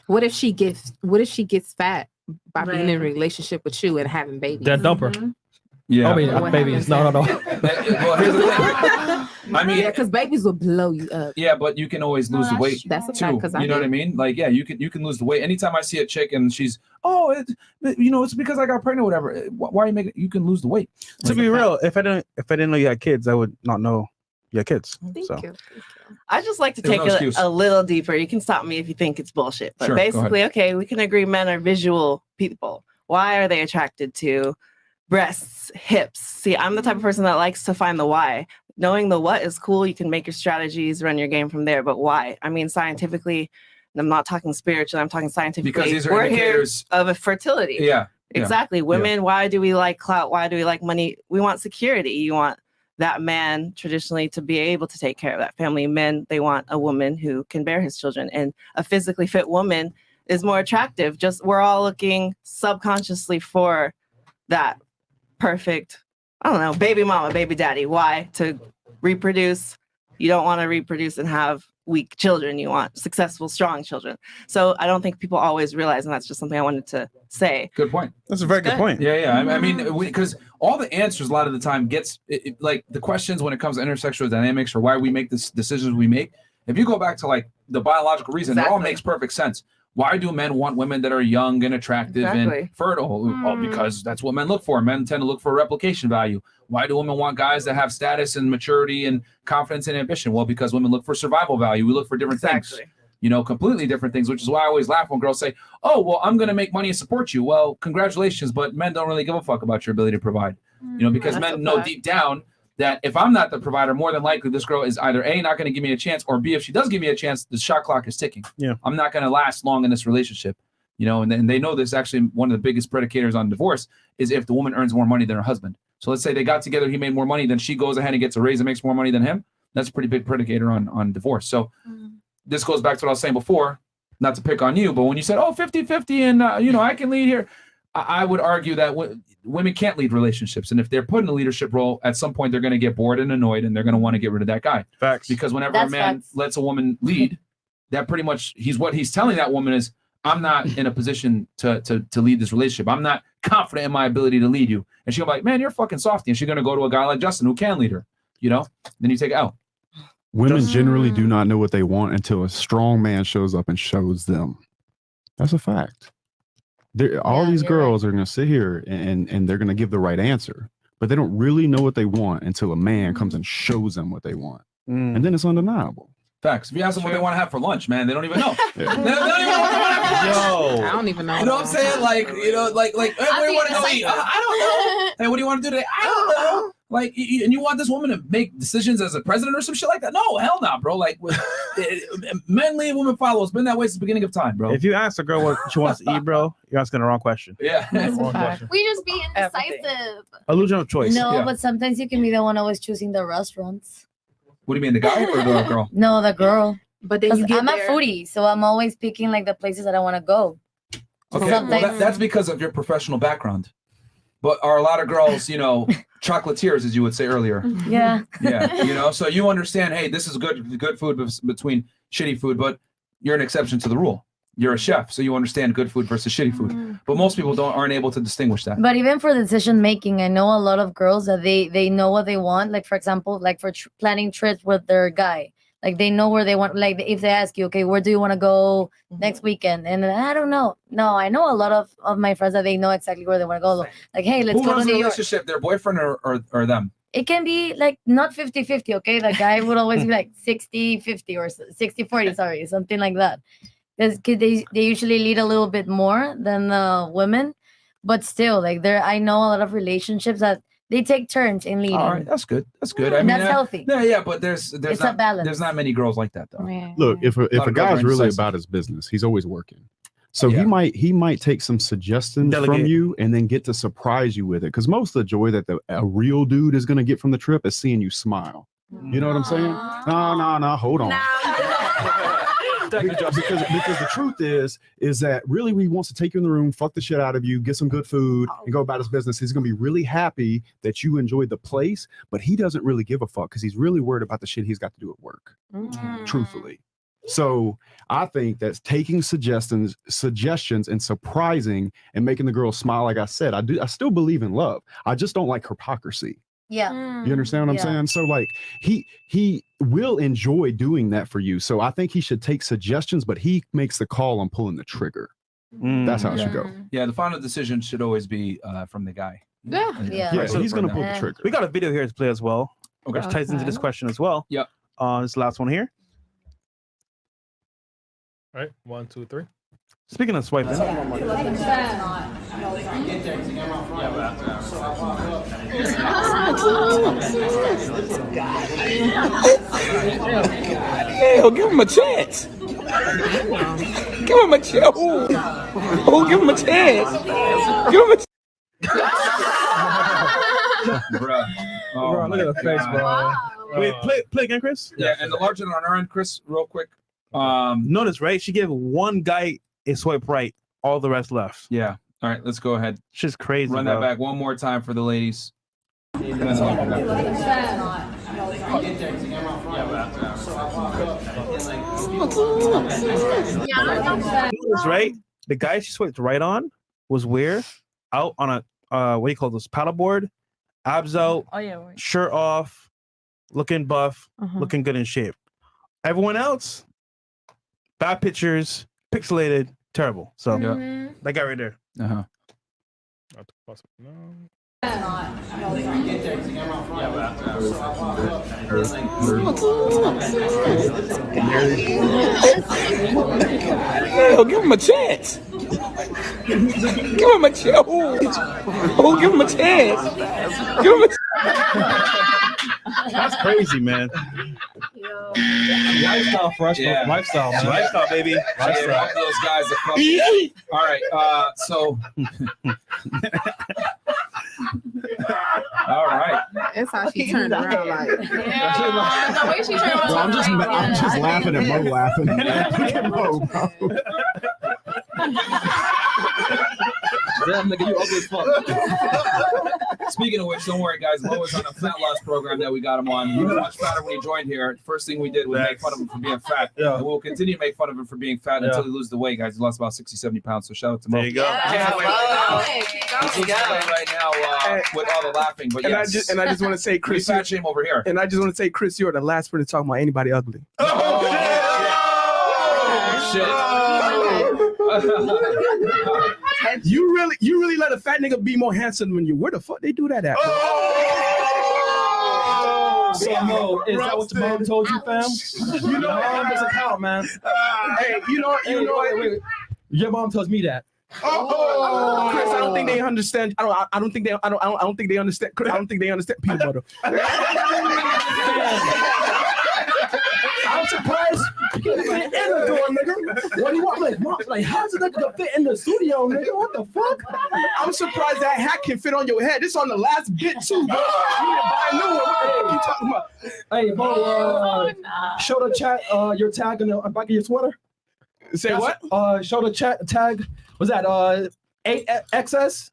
What if she gets fat by being in a relationship with you and having babies? Then dump her. Yeah. I mean, babies. No. Well, here's the thing. I mean, because babies will blow you up. Yeah, but you can always lose the weight. That's a too. fact. Because You know what I mean? Like, yeah, you can lose the weight. Anytime I see a chick and she's, it's because I got pregnant or whatever. Why are you making? You can lose the weight. To be real, if I didn't know you had kids, I would not know you had kids. Thank you. I just like to There's take no excuse. a little deeper. You can stop me if you think it's bullshit. But Sure, go basically, okay, we can agree men are visual people. Why are they attracted to breasts, hips? See, I'm the type of person that likes to find the why. Knowing the what is cool. You can make your strategies, run your game from there. But why? I mean, scientifically, and I'm not talking spiritually, I'm talking scientifically. Because these are we're indicators here of a fertility. Yeah. Exactly. Women, why do we like clout? Why do we like money? We want security. You want that man traditionally to be able to take care of that family. Men, they want a woman who can bear his children. And a physically fit woman is more attractive. Just we're all looking subconsciously for that perfect, I don't know, baby mama, baby daddy. Why? To reproduce. You don't want to reproduce and have weak children. You want successful, strong children. So I don't think people always realize, and that's just something I wanted to say. Good point. That's a very good point. Yeah. I mean, because all the answers a lot of the time gets like the questions when it comes to intersexual dynamics or why we make the decisions we make. If you go back to like the biological reason, it all makes perfect sense. Why do men want women that are young and attractive and fertile? Oh, because that's what men look for. Men tend to look for replication value. Why do women want guys that have status and maturity and confidence and ambition? Well, because women look for survival value. We look for different things, completely different things, which is why I always laugh when girls say, oh, well, I'm going to make money and support you. Well, congratulations, but men don't really give a fuck about your ability to provide, because men know deep down that if I'm not the provider, more than likely this girl is either A, not going to give me a chance, or B, if she does give me a chance, the shot clock is ticking. Yeah. I'm not going to last long in this relationship, and they know this. Actually, one of the biggest predicators on divorce is if the woman earns more money than her husband. So let's say they got together, he made more money, then she goes ahead and gets a raise and makes more money than him. That's a pretty big predicator on divorce. So this goes back to what I was saying before, not to pick on you, but when you said, 50-50 and, I can lead here, I would argue that women can't lead relationships. And if they're put in a leadership role, at some point they're going to get bored and annoyed and they're going to want to get rid of that guy. Facts. Because whenever a man lets a woman lead, that pretty much what he's telling that woman is, I'm not in a position to lead this relationship. I'm not confident in my ability to lead you. And she'll be like, man, you're fucking softy. And she's going to go to a guy like Justin who can lead her, Then you take it out. Women generally do not know what they want until a strong man shows up and shows them. That's a fact. All these girls are going to sit here and they're going to give the right answer, but they don't really know what they want until a man comes and shows them what they want. And then it's undeniable. Facts. If you ask them what they want to have for lunch, man, they don't even know. They don't even know what they want to have for lunch. I don't even know. You know what I'm saying? Like, hey, where do you want to go eat? I don't know. Hey, what do you want to do today? I don't know. Like, and you want this woman to make decisions as a president or some shit like that? No, hell no, bro. Like, men lead, women follow. It's been that way since the beginning of time, bro. If you ask a girl what she wants to eat, bro, you're asking the wrong question. Yeah. Wrong question. We just be indecisive. Illusion of choice. No, but sometimes you can be the one always choosing the restaurants. What do you mean, the guy or the girl? No, the girl. But then you get I'm a foodie, so I'm always picking like the places that I want to go. Okay, well, that's because of your professional background. But are a lot of girls, chocolatiers, as you would say earlier? Yeah. Yeah, so you understand, hey, this is good food between shitty food, but you're an exception to the rule. You're a chef, so you understand good food versus shitty food. But most people aren't able to distinguish that. But even for decision making, I know a lot of girls that they know what they want. Like, for example, like for planning trips with their guy. Like, they know where they want, like, if they ask you, okay, where do you want to go next weekend? And I don't know. No, I know a lot of my friends that they know exactly where they want to go. Like, hey, let's Who go to runs the New York. relationship, their boyfriend or them? It can be like not 50-50, okay? The guy would always be like 60-50 or 60-40, sorry, something like that. Because they usually lead a little bit more than the women. But still, like, I know a lot of relationships that they take turns in leading. All right, that's good. That's good. I And mean, that's healthy. Yeah, but there's It's a balance. There's not many girls like that though. Look, if a of girls guy's are really indecisive. about his business, he's always working. So he might take some suggestions from Delegate. you and then get to surprise you with it. Because most of the joy that a real dude is going to get from the trip is seeing you smile. You know what I'm saying? No, hold on. because the truth is that really he wants to take you in the room, fuck the shit out of you, get some good food, and go about his business. He's gonna be really happy that you enjoyed the place, but he doesn't really give a fuck because he's really worried about the shit he's got to do at work. Truthfully. So I think that's taking suggestions and surprising and making the girl smile. Like I said, I still believe in love. I just don't like hypocrisy. Yeah. You understand what I'm saying? So like he will enjoy doing that for you. So I think he should take suggestions, but he makes the call on pulling the trigger. That's how it should go. Yeah, the final decision should always be from the guy. Yeah. So he's gonna pull the trigger. We got a video here to play as well, Okay. which ties into this question as well. Yep. This last one here. All right, 1, 2, 3. Speaking of swiping. Hell, give him a chance. Give him a chance. Oh, give him a chance. Give him a chance. Bruh. Oh, Bro, look at the face, bro. Wait, play again, Chris. Yeah, and the larger on our end, Chris, real quick. Notice, right? She gave one guy a swipe right, all the rest left. Yeah. All right, let's go ahead. She's crazy. Run that back one more time for the ladies. Notice, right? The guy she swiped right on was where? Out on a what do you call this? Paddleboard, abs out, shirt off, looking buff, looking good in shape. Everyone else, bad pictures, pixelated, terrible. So that guy right there. Uh-huh. Hell, give him a chance. Give him a chance. Oh, give him a chance. Give him a That's crazy, man. Lifestyle, fresh lifestyle, man. Lifestyle, baby. Lifestyle. All those guys are fucking. All right, so. All right. That's how she turned around like. The way she turned around. Bro, I'm just laughing at Mo laughing. Look at Mo, bro. Damn, nigga, you ugly as fuck. Speaking of which, don't worry, guys. Mo was on a fat loss program that we got him on. He was much fatter when he joined here. First thing we did was make fun of him for being fat. Yeah. And we'll continue to make fun of him for being fat until he loses the weight, guys. He lost about 60, 70 pounds. So shout out to Mo. There you go. He's losing weight right now with all the laughing. But And yes. I just want to say, Chris, fat shame over here. And I just want to say, Chris, you're the last person talking about anybody ugly. Shit. You really let a fat nigga be more handsome than you. Where the fuck they do that at? So, Mo, is that what your mom told you, fam? You know, mom doesn't count, man. Hey, you know, wait. Your mom tells me that. Chris, I don't think they understand. I don't think they understand. Chris, I don't think they understand peanut butter. I'm surprised you can't fit in the door, nigga. What do you want? Like, how's it gonna fit in the studio, nigga? What the fuck? I'm surprised that hat can fit on your head. It's on the last bit too, bro. You need to buy a new one. What the fuck you talking about? Hey, Bo, show the chat your tag in the back of your sweater. Say what? Show the chat tag. Was that 8XS?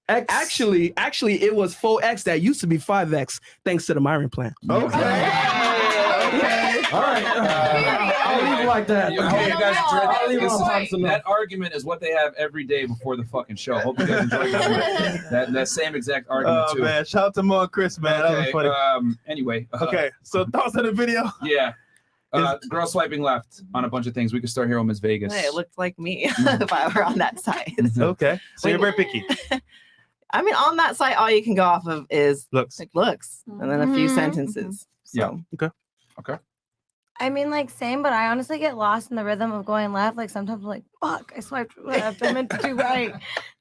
X? Actually, it was 4X that used to be 5X thanks to the Myron plan. Okay. All right. I'll leave it like that. Okay, you guys I'll leave it on listen, that argument is what they have every day before the fucking show. Hope you guys enjoyed that same exact argument too. Man, shout out to Mo and Chris, man. Okay, That was funny. Anyway. Okay, so thoughts on the video? Yeah. Girl swiping left on a bunch of things. We could start here on Miss Vegas. Hey, it looked like me if I were on that side. Okay, so you're very picky. I mean, on that side, all you can go off of is looks, and then a few sentences. So. Yeah. Okay. I mean, like, same, but I honestly get lost in the rhythm of going left. Like, sometimes I'm like, fuck, I swiped left. I meant to do right.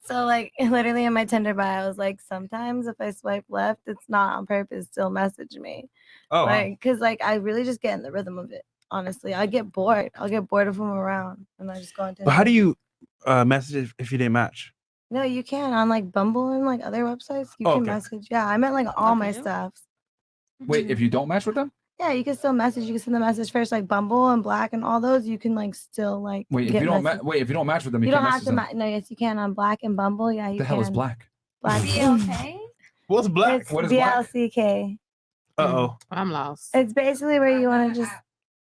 So, like, literally in my Tinder bio, I was like, sometimes if I swipe left, it's not on purpose. Still message me. Oh, like, because, like, I really just get in the rhythm of it, honestly. I get bored. I'll get bored of them around, and I just go into But how do you message if you didn't match? No, you can. On, like, Bumble and, like, other websites, you can Okay. message. Yeah, I meant, like, all my stuff. Wait, if you don't match with them? Yeah, you can still message. You can send the message first, like Bumble and Black and all those. You can like still like. Wait, if get you don't message- if you don't match with them, you, you can't don't have message to. them. No, yes, you can on Black and Bumble. Yeah, you The can. hell is Black? Black. Okay. What's Black? It's What is Black? BLCK. Uh-oh. I'm lost. It's basically where you want to just.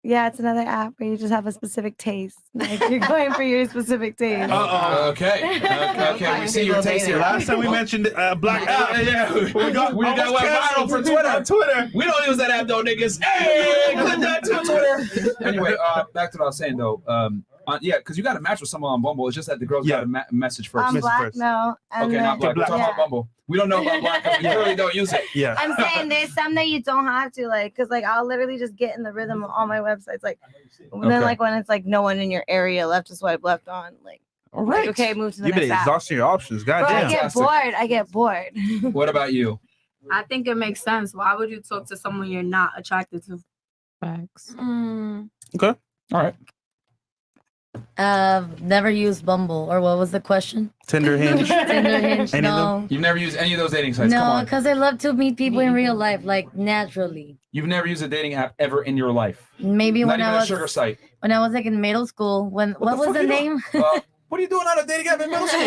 Yeah, it's another app where you just have a specific taste. Like you're going for your specific taste. Okay. Okay. We see your taste here. Last time we mentioned Black app. Yeah. We got went viral for Twitter. We don't use that app though, niggas. Hey, click that to Twitter. Anyway, back to what I was saying though. Yeah, because you got to match with someone on Bumble. It's just that the girls got to message first. On Black, no. And Okay, then- not Black. We're talking about Bumble. We don't know about Black because we clearly don't use it. Yeah. I'm saying there's some that you don't have to like, cause like I'll literally just get in the rhythm of all my websites. Like, then Okay. like when it's like no one in your area left to swipe left on, like, All right. okay, move to the You've been next app. exhausting your options. Bro, Goddamn. I get bored. I get bored. What about you? I think it makes sense. Why would you talk to someone you're not attracted to? Facts. Okay. All right. Never used Bumble, or what was the question? Tinder, Hinge. Tinder, Hinge. Any of No, them? You've never used any of those dating sites? Come no, on. because I love to meet people in real life, like naturally. You've never used a dating app ever in your life? Maybe Not when even I a was sugar site. when I was like in middle school. What was the name? What are you doing on a dating app in middle school?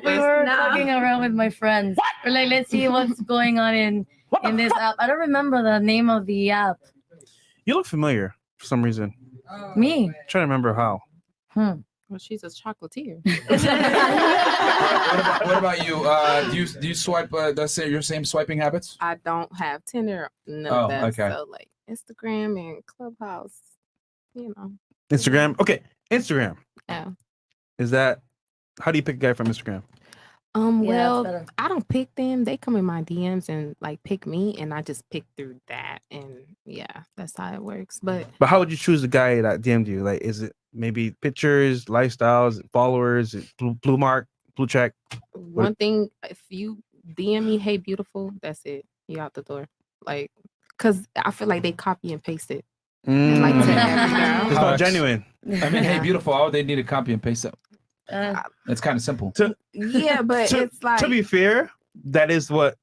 we were fucking around with my friends. We're like, let's see what's going on in this app. I don't remember the name of the app. You look familiar for some reason. Me? I'm trying to remember how. Well, she's a chocolatier. What about you? Do you swipe? Let's say your same swiping habits? I don't have Tinder, none Oh, of that. okay. So like Instagram and Clubhouse, you know. Instagram. Okay. Instagram. Yeah. Is that how do you pick a guy from Instagram? Yeah, that's Well, better. I don't pick them. They come in my DMs and like pick me, and I just pick through that. And yeah, that's how it works. But But how would you choose the guy that DM'd you? Like, is it maybe pictures, lifestyles, followers, blue mark, blue check? one thing, if you DM me, "Hey, beautiful," that's it. You out the door. Like, cause I feel like they copy and paste it. And, like, to every girl. It's not genuine. I mean, hey, beautiful. All they need to copy and paste it. It's kind of simple. Yeah, but it's like to be fair, that is what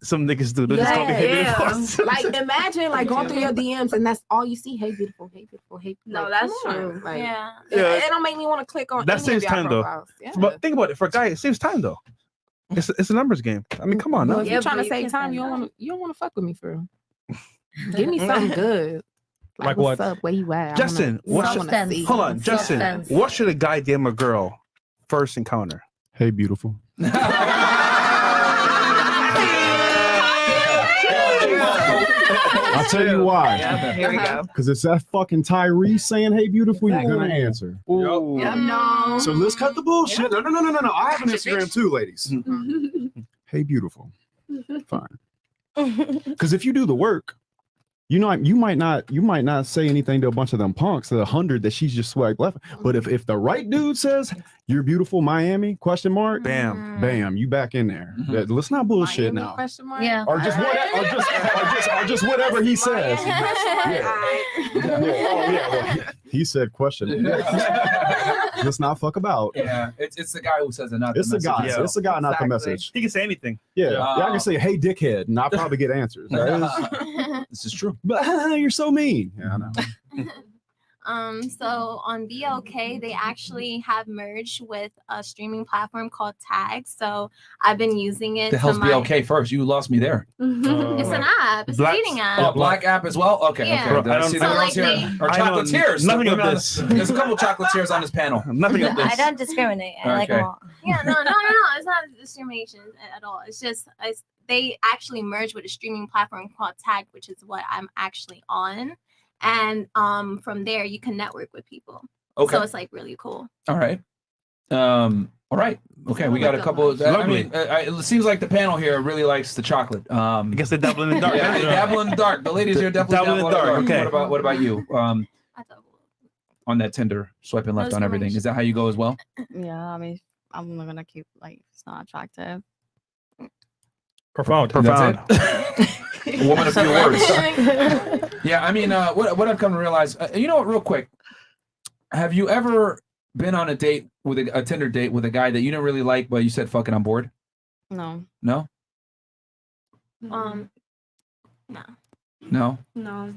some niggas do. They just call me hey, beautiful. Like imagine like going through your DMs and that's all you see. Hey, beautiful. Hey, beautiful. Hey, No, like, that's come on. true. Like, Yeah. Yeah. It don't make me want to click on. That any saves of y'all time though. profiles. Yeah. But think about it. For a guy, it saves time though. It's a numbers game. I mean, come on. Well, Now. if you're trying to save time, you don't want to fuck with me for real. Give me something good. Like what's what? up? Where you at? Justin, what should, hold on, Justin, what should a guy DM a girl first encounter? Hey, beautiful. I'll tell you why. Yeah, here we go. Because it's that fucking Tyrese saying, hey, beautiful, you're going to answer. No. So let's cut the bullshit. No. I have an Instagram too, ladies. Hey, beautiful. Fine. Because if you do the work, you might not say anything to a bunch of them punks, the 100 that she's just swiped left. But if the right dude says you're beautiful, Miami ? Bam, you back in there. Let's not bullshit now. Yeah. Or just whatever, or just whatever he says. He said question. Let's not fuck about. Yeah, it's the guy who says it, not It's the the guy. message. It's the guy, not the message. He can say anything. Yeah, I can say, "Hey, dickhead," and I'll probably get answers. This is true. But you're so mean. Yeah, I know. So on BLK, they actually have merged with a streaming platform called Tag. So I've been using it. The hell's BLK first? You lost me there. It's an app. It's a dating app. Oh, Black app as well? Okay. Yeah. Okay. Did I see the So, girls like, here? Or I know chocolatiers. nothing of Women on this. There's a couple chocolatiers on this panel. Nothing of I this. don't discriminate. I like them Okay. all. Yeah, no. It's not discrimination at all. It's just they actually merged with a streaming platform called Tag, which is what I'm actually on. And from there you can network with people. Okay. So it's like really cool. All right. All right. Okay, we got a couple. I mean, it seems like the panel here really likes the chocolate. I guess they dabble in the dark. Yeah, they dabble in the dark. The ladies here definitely Dabble in the dark. Okay. What about you? On that Tinder, swiping left on everything. Is that how you go as well? Yeah, I mean, I'm not gonna keep like it's not attractive. Profound. That's it. A woman of few words. Yeah, I mean, what I've come to realize, you know what, real quick, have you ever been on a date with a Tinder date with a guy that you didn't really like, but you said fucking on board? No. No? No. No. No.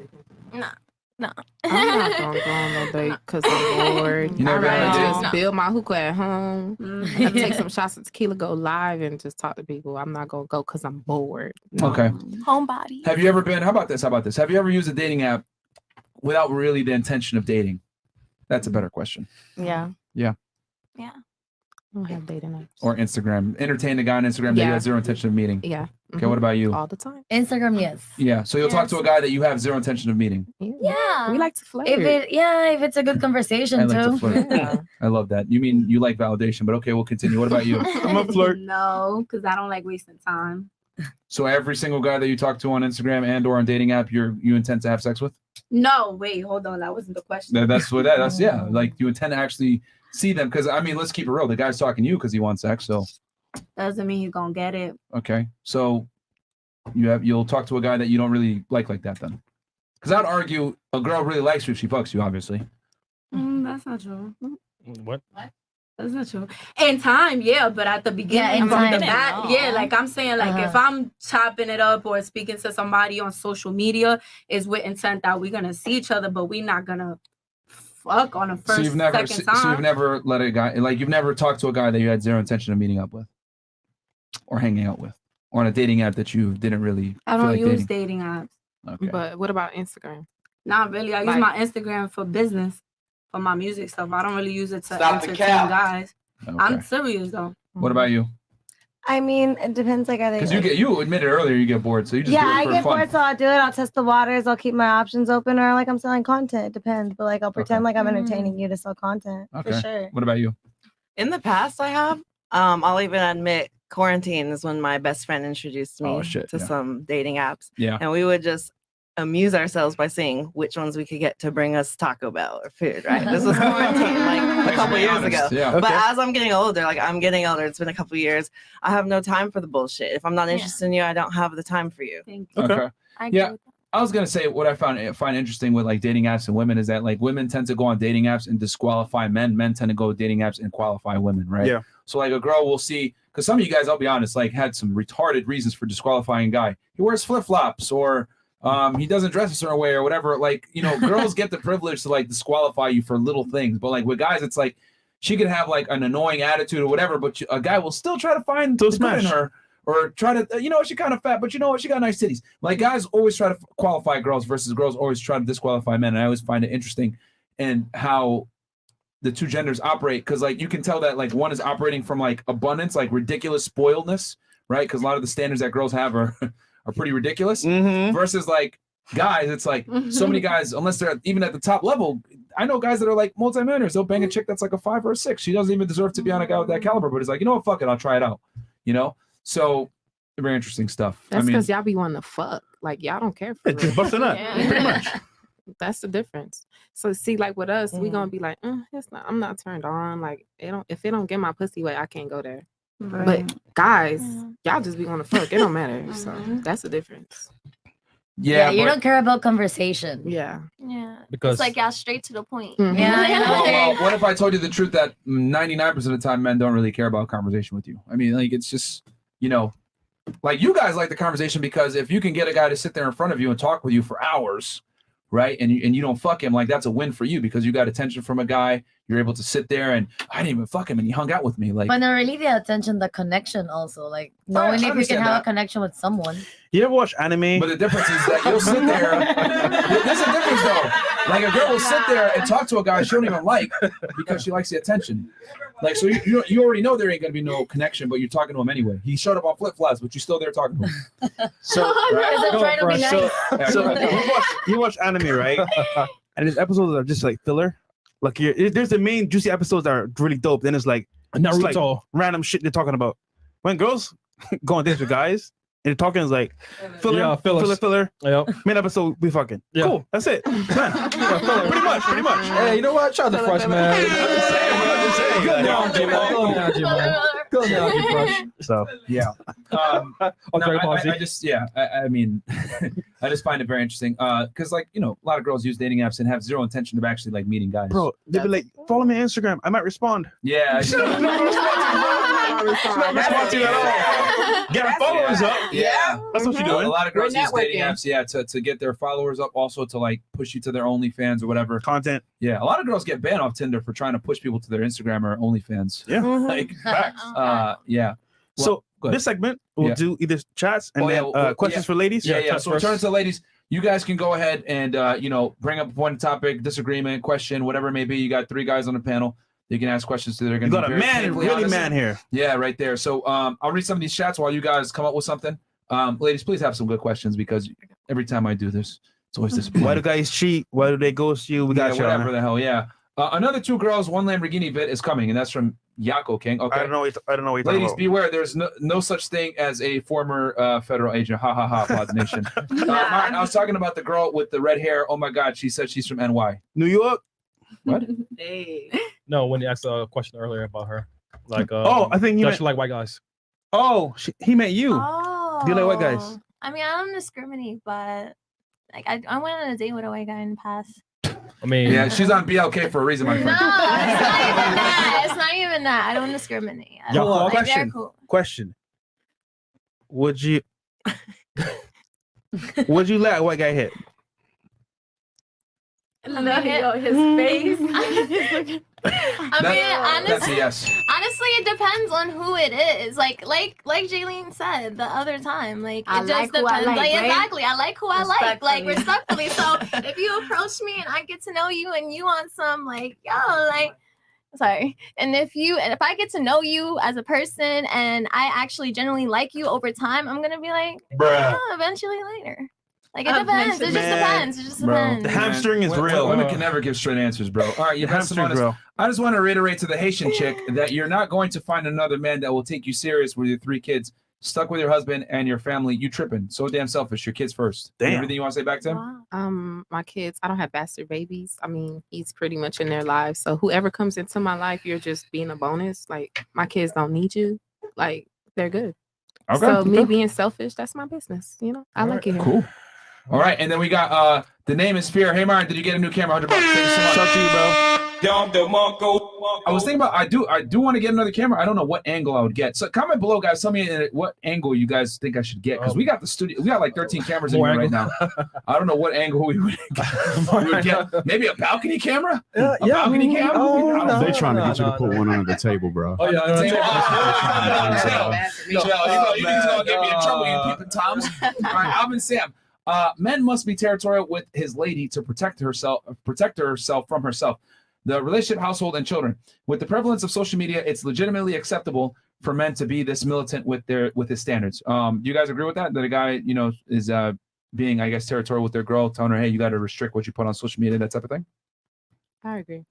No. I'm not gonna go on no date because I'm bored. You never been on a I'd date? rather just No. build my hookah at home. Mm-hmm. I take some shots of tequila, go live, and just talk to people. I'm not gonna go because I'm bored. Okay. Homebody. Have you ever been? How about this? Have you ever used a dating app without really the intention of dating? That's a better question. Yeah. Yeah. Yeah. I don't have dating apps. Or Instagram. Entertain a guy on Instagram that you Yeah. had zero intention of meeting. Yeah. Okay. What about you? All the time. Instagram, yes. Yeah. So you'll talk to a guy that you have zero intention of meeting. Yeah. We like to flirt. If it's a good conversation I like too. to flirt. Yeah. I love that. You mean you like validation, but okay, we'll continue. What about you? I'm a flirt. No, because I don't like wasting time. So every single guy that you talk to on Instagram and or on dating app, you intend to have sex with? No, wait, hold on. That wasn't the question. That's yeah. Like you intend to actually see them because I mean, let's keep it real. The guy's talking to you because he wants sex. So Doesn't mean he's gonna get it. okay, so you'll talk to a guy that you don't really like that then, because I'd argue a girl really likes you if she fucks you, obviously. That's not true. What? That's not true. In time, yeah, but at the beginning, in from the time. back, yeah, like I'm saying, like if I'm chopping it up or speaking to somebody on social media, is with intent that we're gonna see each other, but we're not gonna fuck on a first, So you've never, second time. so you've never let a guy, like you've never talked to a guy that you had zero intention of meeting up with, or hanging out with, or on a dating app that you didn't really. I feel don't like use dating. dating apps. Okay. But what about Instagram? Not really. I use Like- my Instagram for business, for my music stuff. I don't really use it to Stop the entertain cap. guys. Okay. I'm serious though. What about you? I mean, it depends. Like, are they? Because you admitted earlier you get bored, so you just Yeah, do it I for get fun. bored, so I'll do it. I'll test the waters. I'll keep my options open, or like I'm selling content. It depends, but like I'll pretend like I'm entertaining you to sell content Okay. for sure. What about you? In the past, I have. I'll even admit, quarantine is when my best friend introduced me Oh, shit, to yeah. some dating apps. Yeah. And we would just amuse ourselves by seeing which ones we could get to bring us Taco Bell or food, right? This was quarantine like a Thanks for couple being years honest, ago. yeah. But Okay. as I'm getting older, it's been a couple years, I have no time for the bullshit. If I'm not interested in you, I don't have the time for you. Okay. Yeah. I was gonna say what I find interesting with like dating apps and women is that like women tend to go on dating apps and disqualify men. Men tend to go dating apps and qualify women, right? Yeah. So like a girl will see, because some of you guys, I'll be honest, like had some retarded reasons for disqualifying a guy. He wears flip flops or he doesn't dress a certain way or whatever. Like, you know, girls get the privilege to like disqualify you for little things, but like with guys, it's like she could have like an annoying attitude or whatever, but a guy will still try to find the good in her. Or try to, you know, she kind of fat, but you know what? She got nice titties. Like guys always try to qualify girls versus girls always try to disqualify men. And I always find it interesting in how the two genders operate. Cause like you can tell that like one is operating from like abundance, like ridiculous spoiledness, right? Cause a lot of the standards that girls have are pretty ridiculous versus like guys. It's like so many guys, unless they're even at the top level. I know guys that are like multimillionaires. They'll bang a chick that's like a 5 or a 6. She doesn't even deserve to be on a guy with that caliber, but it's like, you know what? Fuck it. I'll try it out. You know? So very interesting stuff. That's I mean, because y'all be wanting to fuck. Like y'all don't care for It's just busting up, pretty much. That's the difference. So see, like with us, we gonna be like, it's not. I'm not turned on. Like if it don't get my pussy wet, I can't go there. But guys, y'all just be want to fuck. It don't matter. So that's the difference. Yeah, you don't care about conversation. Yeah. Yeah. Because- it's like y'all straight to the point. well, what if I told you the truth that 99% of the time men don't really care about conversation with you? I mean, like it's just, you know, like you guys like the conversation because if you can get a guy to sit there in front of you and talk with you for hours, right? And you don't fuck him, like that's a win for you because you got attention from a guy. You're able to sit there and I didn't even fuck him and he hung out with me. Like, But no, really the attention, the connection also, like knowing if you can understand have that. a connection with someone. You ever watch anime? But the difference is that you'll sit there. There's a difference though. Like a girl will sit there and talk to a guy she don't even like because she likes the attention. Like so, you already know there ain't gonna be no connection, but you're talking to him anyway. He showed up on flip flops, but you're still there talking to him. So, Is it trying to be nice? So you watch anime, right? And there's episodes that are just like filler. Like there's the main juicy episodes that are really dope. Then it's like Naruto. It's like random shit they're talking about. When girls go on dates with guys and they're talking is like filler, filler. Yep. Main episode we fucking cool. That's it. Done. Pretty much. Hey, you know what? Try the fresh man. Good down, J-Ball. Go down, J-Ball. Go down, J-Fresh. So yeah. I mean, I just find it very interesting. Because like, you know, a lot of girls use dating apps and have zero intention of actually like meeting guys. Bro, they'd be like, follow me on Instagram. I might respond. Yeah. Not sponsored at all. Get our followers up. Yeah. That's what you're doing. A lot of girls We're use dating networking. apps, yeah, to get their followers up, also to like push you to their OnlyFans or whatever. Content. Yeah, a lot of girls get banned off Tinder for trying to push people to their Instagram or OnlyFans. Yeah. Like, yeah. So go ahead. this segment we'll Yeah. do either chats and Oh, then yeah, questions yeah. for ladies. Yeah, yeah. chats So we'll turn first. to ladies. You guys can go ahead and bring up one topic, disagreement, question, whatever it may be. You got 3 guys on the panel. You can ask questions to. They're going You to got be a very man, painfully really honest. man here. Yeah, right there. So I'll read some of these chats while you guys come up with something. Ladies, please have some good questions because every time I do this, it's always disappointing. Why do guys cheat? Why do they ghost you? We got you. whatever the hell. Yeah. Another 2 girls, 1 Lamborghini vid is coming, and that's from Yako King. Okay. I don't know. I don't know what you're talking Ladies, about. beware. There's no such thing as a former federal agent. Ha ha ha. Pod Nation. Martin, I was talking about the girl with the red hair. Oh my God, she said she's from NY. New York. What? No, when you asked a question earlier about her, like, I think he does meant- she like white guys? Oh, he meant you. Oh. Do you like white guys? I mean, I don't discriminate, but like I went on a date with a white guy in the past. I mean, Yeah, she's on BLK for a reason, my No, friend. it's not even that. It's not even that. I don't discriminate. I Yo, don't, like, they're question. cool. Question. Would you let a white guy hit? No, yo, his face. I mean, That's a yes. honestly, it depends on who it is. Like Jaylene said the other time, like I it just like who I depends. like, right? Exactly, I like who I like Respectfully. respectfully. So if you approach me and I get to know you and you want some, like, yo, like, sorry, and if I get to know you as a person and I actually genuinely like you over time, I'm gonna be like, Bruh. oh, eventually later. Like it depends. It just depends. It just Bro, depends. The hamstring is real. Women can never give straight answers, bro. All right, you The have some hamstring, honest. bro. I just want to reiterate to the Haitian chick that you're not going to find another man that will take you serious with your 3 kids, stuck with your husband and your family. You tripping. So damn selfish. Your kids first. Damn. Everything you want to say back to him? My kids, I don't have bastard babies. I mean, he's pretty much in their lives. So whoever comes into my life, you're just being a bonus. Like, my kids don't need you. Like, they're good. Okay, So me okay. being selfish, that's my business. You know, I like it here. Cool. All right, and then we got the name is Fear. Hey, Martin, did you get a new camera? $100. Thank you so much. Shout to you, bro. I was thinking about I do want to get another camera. I don't know what angle I would get. So comment below, guys. Tell me what angle you guys think I should get because we got the studio. We got like 13 cameras in More here right angle. now. I don't know what angle we would get. Maybe a balcony camera. A yeah. balcony camera. Oh, I don't know. They trying to get you to put one under the table, bro. Oh yeah, You niggas gonna get me in trouble, you peeping toms. All right, Alvin Sam. Men must be territorial with his lady to protect herself from herself, the relationship, household, and children. With the prevalence of social media, it's legitimately acceptable for men to be this militant with his standards. Do you guys agree with that? That a guy, is being, I guess, territorial with their girl, telling her, hey, you got to restrict what you put on social media, that type of thing? I agree.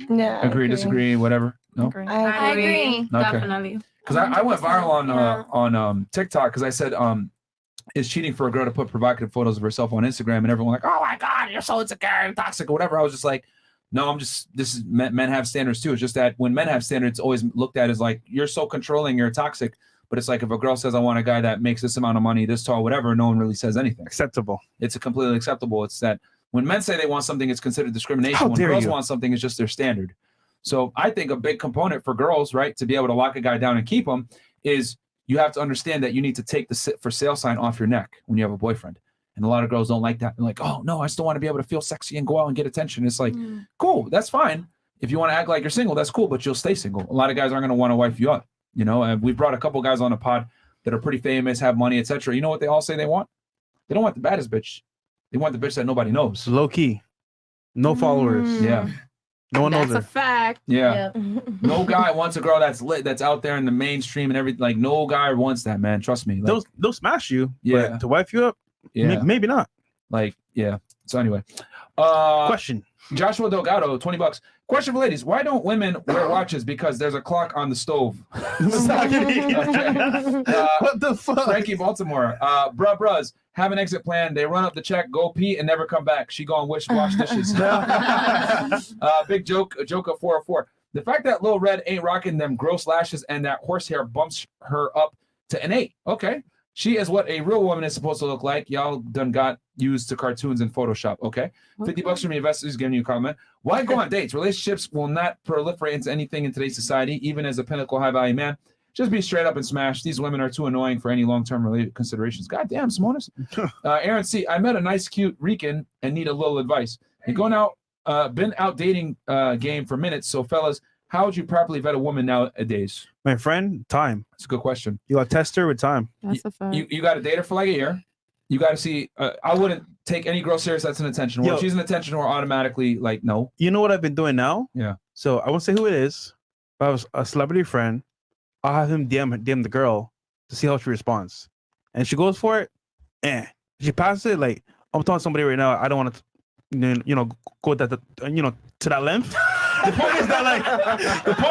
Yeah. Agree, disagree, whatever. No. I agree. Okay. Definitely. Because I went viral on TikTok because I said it's cheating for a girl to put provocative photos of herself on Instagram, and everyone like, oh my God, you're so insecure, toxic, or whatever. I was just like, no, this is men have standards too. It's just that when men have standards, it's always looked at as like you're so controlling, you're toxic. But it's like if a girl says I want a guy that makes this amount of money, this tall, whatever, no one really says anything. Acceptable. It's completely acceptable. It's that when men say they want something, it's considered discrimination. How When dare girls you. want something, it's just their standard. So I think a big component for girls, right, to be able to lock a guy down and keep him is you have to understand that you need to take the sit for sale sign off your neck when you have a boyfriend. And a lot of girls don't like that. They're like, oh, no, I still want to be able to feel sexy and go out and get attention. It's like, cool, that's fine. If you want to act like you're single, that's cool, but you'll stay single. A lot of guys aren't going to want to wife you up. And we brought a couple guys on the pod that are pretty famous, have money, etc. You know what they all say they want? They don't want the baddest bitch. They want the bitch that nobody knows. Low key. No followers. Yeah. No one knows That's a her. fact. Yeah. No guy wants a girl that's lit, that's out there in the mainstream and everything. Like, no guy wants that, man. Trust me. Like, They'll smash you. Yeah. But to wife you up, Yeah. maybe not. Like, yeah. So anyway. Question. Joshua Delgado, $20. Question for ladies. Why don't women wear watches? Because there's a clock on the stove. What the fuck? Frankie Baltimore. Bruz, have an exit plan. They run up the check, go pee, and never come back. She gone wash dishes. Big joke, a joke of 404. The fact that Lil Red ain't rocking them gross lashes and that horsehair bumps her up to an 8. Okay. She is what a real woman is supposed to look like. Y'all done got used to cartoons and Photoshop. Okay. $50 from the investors giving you a comment. Why go on dates? Relationships will not proliferate into anything in today's society, even as a pinnacle high value man. Just be straight up and smash. These women are too annoying for any long-term related considerations. God damn, Simonis. Aaron C. I met a nice, cute Rican and need a little advice. Been out dating game for minutes. So, fellas, how would you properly vet a woman nowadays? My friend, time. That's a good question. You got to test her with time. That's a fact. You got to date her for like a year. You got to see. I wouldn't take any girl serious that's an attention whore. Yo. If she's an attention whore, automatically like no. You know what I've been doing now? Yeah. So I won't say who it is, but I was a celebrity friend. I'll have him DM the girl to see how she responds. And if she goes for it, if she passes it, like I'm telling somebody right now, I don't want to, go that, to that length. The point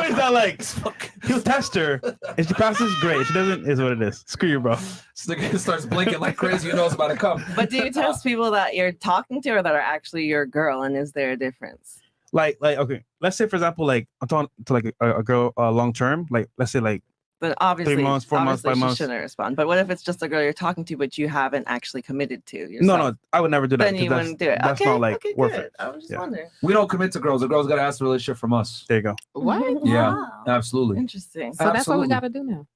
is that like he'll test her. If she passes, great. If she doesn't, is what it is. Screw you, bro. It starts blinking like crazy. You know it's about to come. But do you test people that you're talking to or that are actually your girl? And is there a difference? Like okay, let's say for example, like I'm talking to like a girl long term, like let's say like But obviously, 3 months, 4 months, 5 she months. shouldn't respond. But what if it's just a girl you're talking to, but you haven't actually committed to yourself? No, I would never do that. Then 'cause you that's- wouldn't do it. That's Okay, not like okay, worth good. it. I was just wondering. We don't commit to girls. The girls got to ask the relationship from us. There you go. What? Yeah, absolutely. Interesting. So that's what we Absolutely. got to do now.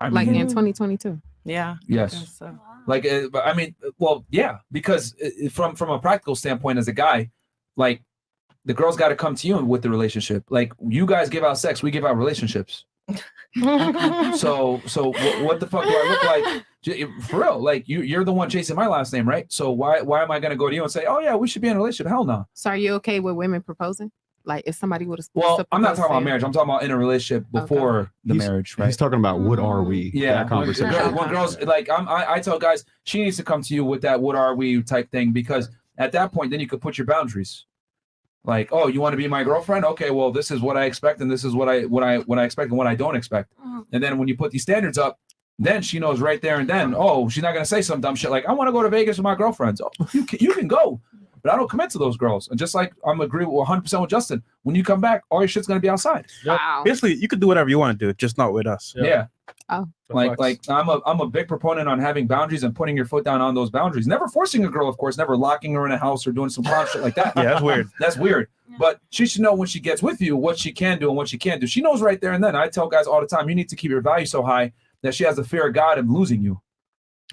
I Like mean- in 2022. Yeah. Yes. So. Like, but I mean, well, yeah, because from a practical standpoint, as a guy, like the girls got to come to you with the relationship. Like you guys give out sex, we give out relationships. So what the fuck do I look like? For real, like you're the one chasing my last name, right? So why am I gonna go to you and say, oh yeah, we should be in a relationship? Hell no. So are you okay with women proposing? Like if somebody would have. Well, I'm not talking about marriage. I'm talking about in a relationship before the marriage, right? He's talking about what are we? Yeah, That conversation. when girls like I tell guys she needs to come to you with that what are we type thing, because at that point then you could put your boundaries. Like, oh, you want to be my girlfriend? Okay, well, this is what I expect, and this is what I expect and what I don't expect. And then when you put these standards up, then she knows right there and then, oh, she's not gonna say some dumb shit like, I want to go to Vegas with my girlfriends. Oh, you can go, but I don't commit to those girls. And just like I'm agreeing 100% with Justin, when you come back, all your shit's gonna be outside. Wow. Basically, you could do whatever you want to do, just not with us. Yeah. Oh. Like I'm a big proponent on having boundaries and putting your foot down on those boundaries. Never forcing a girl, of course, never locking her in a house or doing some clown shit like that. Yeah, that's weird. That's weird. But she should know when she gets with you what she can do and what she can't do. She knows right there and then. I tell guys all the time, you need to keep your value so high that she has the fear of God of losing you.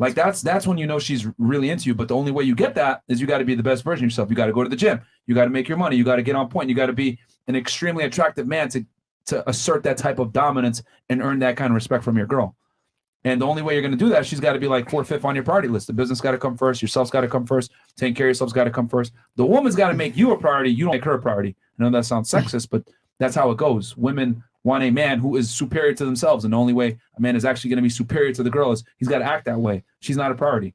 Like that's when you know she's really into you. But the only way you get that is you got to be the best version of yourself. You got to go to the gym. You got to make your money. You got to get on point. You got to be an extremely attractive man to assert that type of dominance and earn that kind of respect from your girl. And the only way you're going to do that, she's got to be like 4th, 5th on your priority list. The business got to come first. Yourself's got to come first. Taking care of yourself's got to come first. The woman's got to make you a priority. You don't make her a priority. I know that sounds sexist, but that's how it goes. Women want a man who is superior to themselves. And the only way a man is actually going to be superior to the girl is he's got to act that way. She's not a priority.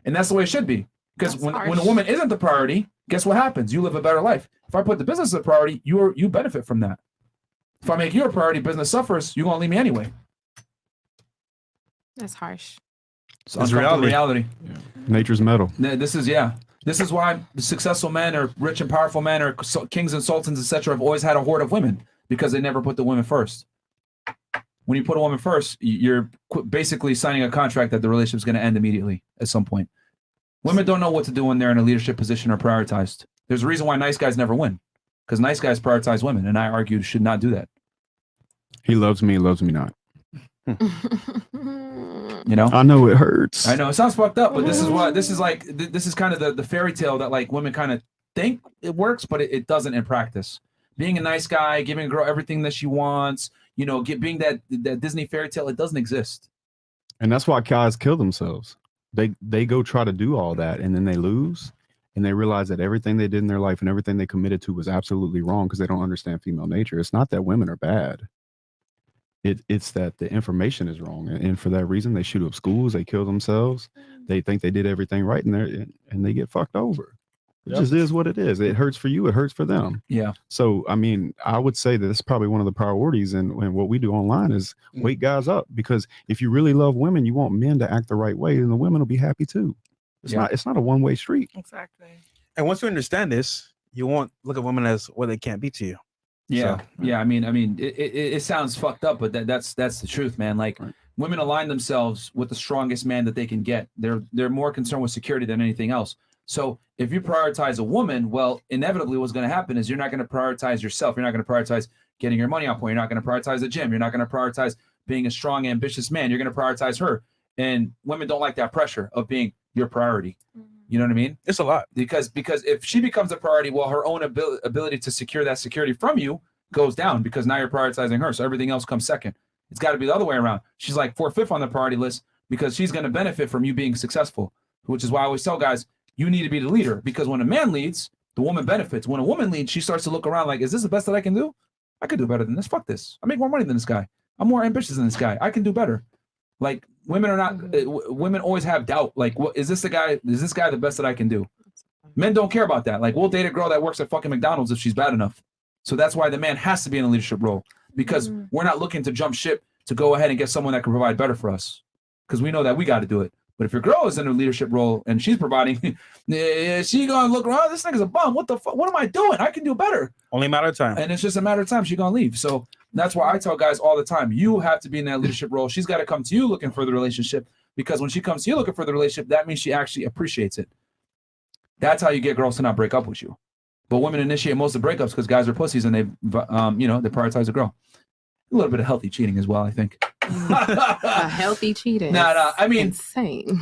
And that's the way it should be. Because when a woman isn't the priority, guess what happens? You live a better life. If I put the business as a priority, you benefit from that. If I make you a priority, business suffers. You're going to leave me anyway. That's harsh. So it's reality. Yeah. Nature's metal. This is why successful men or rich and powerful men or kings and sultans, etc., have always had a horde of women because they never put the women first. When you put a woman first, you're basically signing a contract that the relationship's going to end immediately at some point. Women don't know what to do when they're in a leadership position or prioritized. There's a reason why nice guys never win, because nice guys prioritize women, and I argue should not do that. He loves me not. You know, I know it hurts. I know it sounds fucked up, but this is kind of the fairy tale that like women kind of think it works, but it doesn't in practice. Being a nice guy, giving a girl everything that she wants, being that Disney fairy tale, it doesn't exist. And that's why guys kill themselves. They go try to do all that and then they lose and they realize that everything they did in their life and everything they committed to was absolutely wrong because they don't understand female nature. It's not that women are bad. It's that the information is wrong, and for that reason, they shoot up schools, they kill themselves, they think they did everything right, and they get fucked over. It just is what it is. It hurts for you, it hurts for them. Yeah. So I mean, I would say that it's probably one of the priorities, and what we do online is wake guys up, because if you really love women, you want men to act the right way, and the women will be happy too. It's not a one-way street. Exactly. And once you understand this, you won't look at women as what they can't be to you. Yeah, So, yeah. I mean, it sounds fucked up, but that's the truth, man. Like women align themselves with the strongest man that they can get. They're more concerned with security than anything else. So if you prioritize a woman, well, inevitably what's going to happen is you're not going to prioritize yourself. You're not going to prioritize getting your money on point. You're not going to prioritize the gym. You're not going to prioritize being a strong, ambitious man. You're going to prioritize her. And women don't like that pressure of being your priority. You know what I mean? It's a lot. Because if she becomes a priority, well, her own ability to secure that security from you goes down because now you're prioritizing her. So everything else comes second. It's got to be the other way around. She's like 4th, 5th on the priority list because she's going to benefit from you being successful, which is why I always tell guys, you need to be the leader because when a man leads, the woman benefits. When a woman leads, she starts to look around like, is this the best that I can do? I could do better than this. Fuck this. I make more money than this guy. I'm more ambitious than this guy. I can do better. Like women are not, women always have doubt. Like, what is this the guy? Is this guy the best that I can do? Men don't care about that. Like we'll date a girl that works at fucking McDonald's if she's bad enough. So that's why the man has to be in a leadership role because we're not looking to jump ship to go ahead and get someone that can provide better for us because we know that we got to do it. But if your girl is in a leadership role and she's providing, she gonna look around. This nigga's a bum. What the fuck? What am I doing? I can do better. Only a matter of time. And it's just a matter of time. She gonna leave. So that's why I tell guys all the time, you have to be in that leadership role. She's got to come to you looking for the relationship because when she comes to you looking for the relationship, that means she actually appreciates it. That's how you get girls to not break up with you. But women initiate most of the breakups because guys are pussies and they, they prioritize a girl. A little bit of healthy cheating as well, I think. A healthy cheating. Nah. I mean, insane.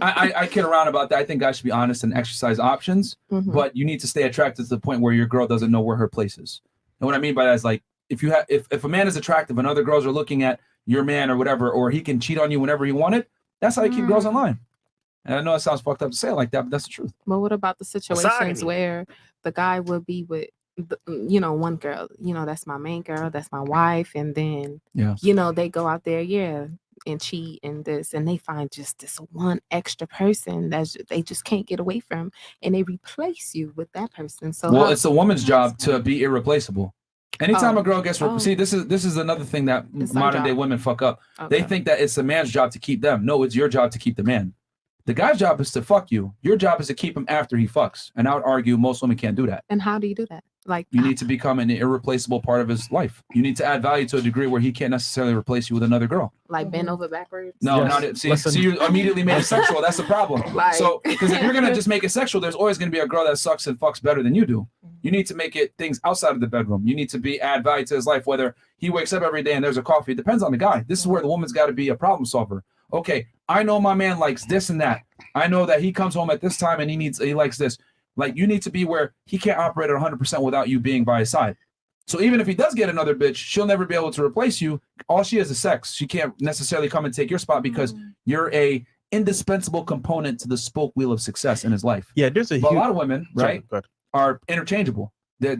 I kid around about that. I think guys should be honest and exercise options, but you need to stay attracted to the point where your girl doesn't know where her place is. And what I mean by that is like, if a man is attractive and other girls are looking at your man or whatever, or he can cheat on you whenever he wanted, that's how you keep girls in line. And I know it sounds fucked up to say it like that, but that's the truth. But what about the situations where the guy will be with, one girl, that's my main girl, that's my wife, and then, they go out there, and cheat and this, and they find just this one extra person that they just can't get away from, and they replace you with that person. So it's a woman's job to be irreplaceable. Anytime a girl gets see, this is another thing that modern day women fuck up. Okay. They think that it's a man's job to keep them. No, it's your job to keep the man. The guy's job is to fuck you. Your job is to keep him after he fucks. And I would argue most women can't do that. And how do you do that? Like you need to become an irreplaceable part of his life. You need to add value to a degree where he can't necessarily replace you with another girl. Like bend over backwards? No, not it. See, you immediately made it sexual. That's the problem. So, because if you're gonna just make it sexual, there's always gonna be a girl that sucks and fucks better than you do. You need to make it things outside of the bedroom. You need to add value to his life. Whether he wakes up every day and there's a coffee, it depends on the guy. This is where the woman's got to be a problem solver. Okay, I know my man likes this and that. I know that he comes home at this time and he likes this. Like you need to be where he can't operate at 100% without you being by his side. So even if he does get another bitch, she'll never be able to replace you. All she is sex. She can't necessarily come and take your spot because you're a indispensable component to the spoke wheel of success in his life. Yeah, there's a lot of women, right, are interchangeable.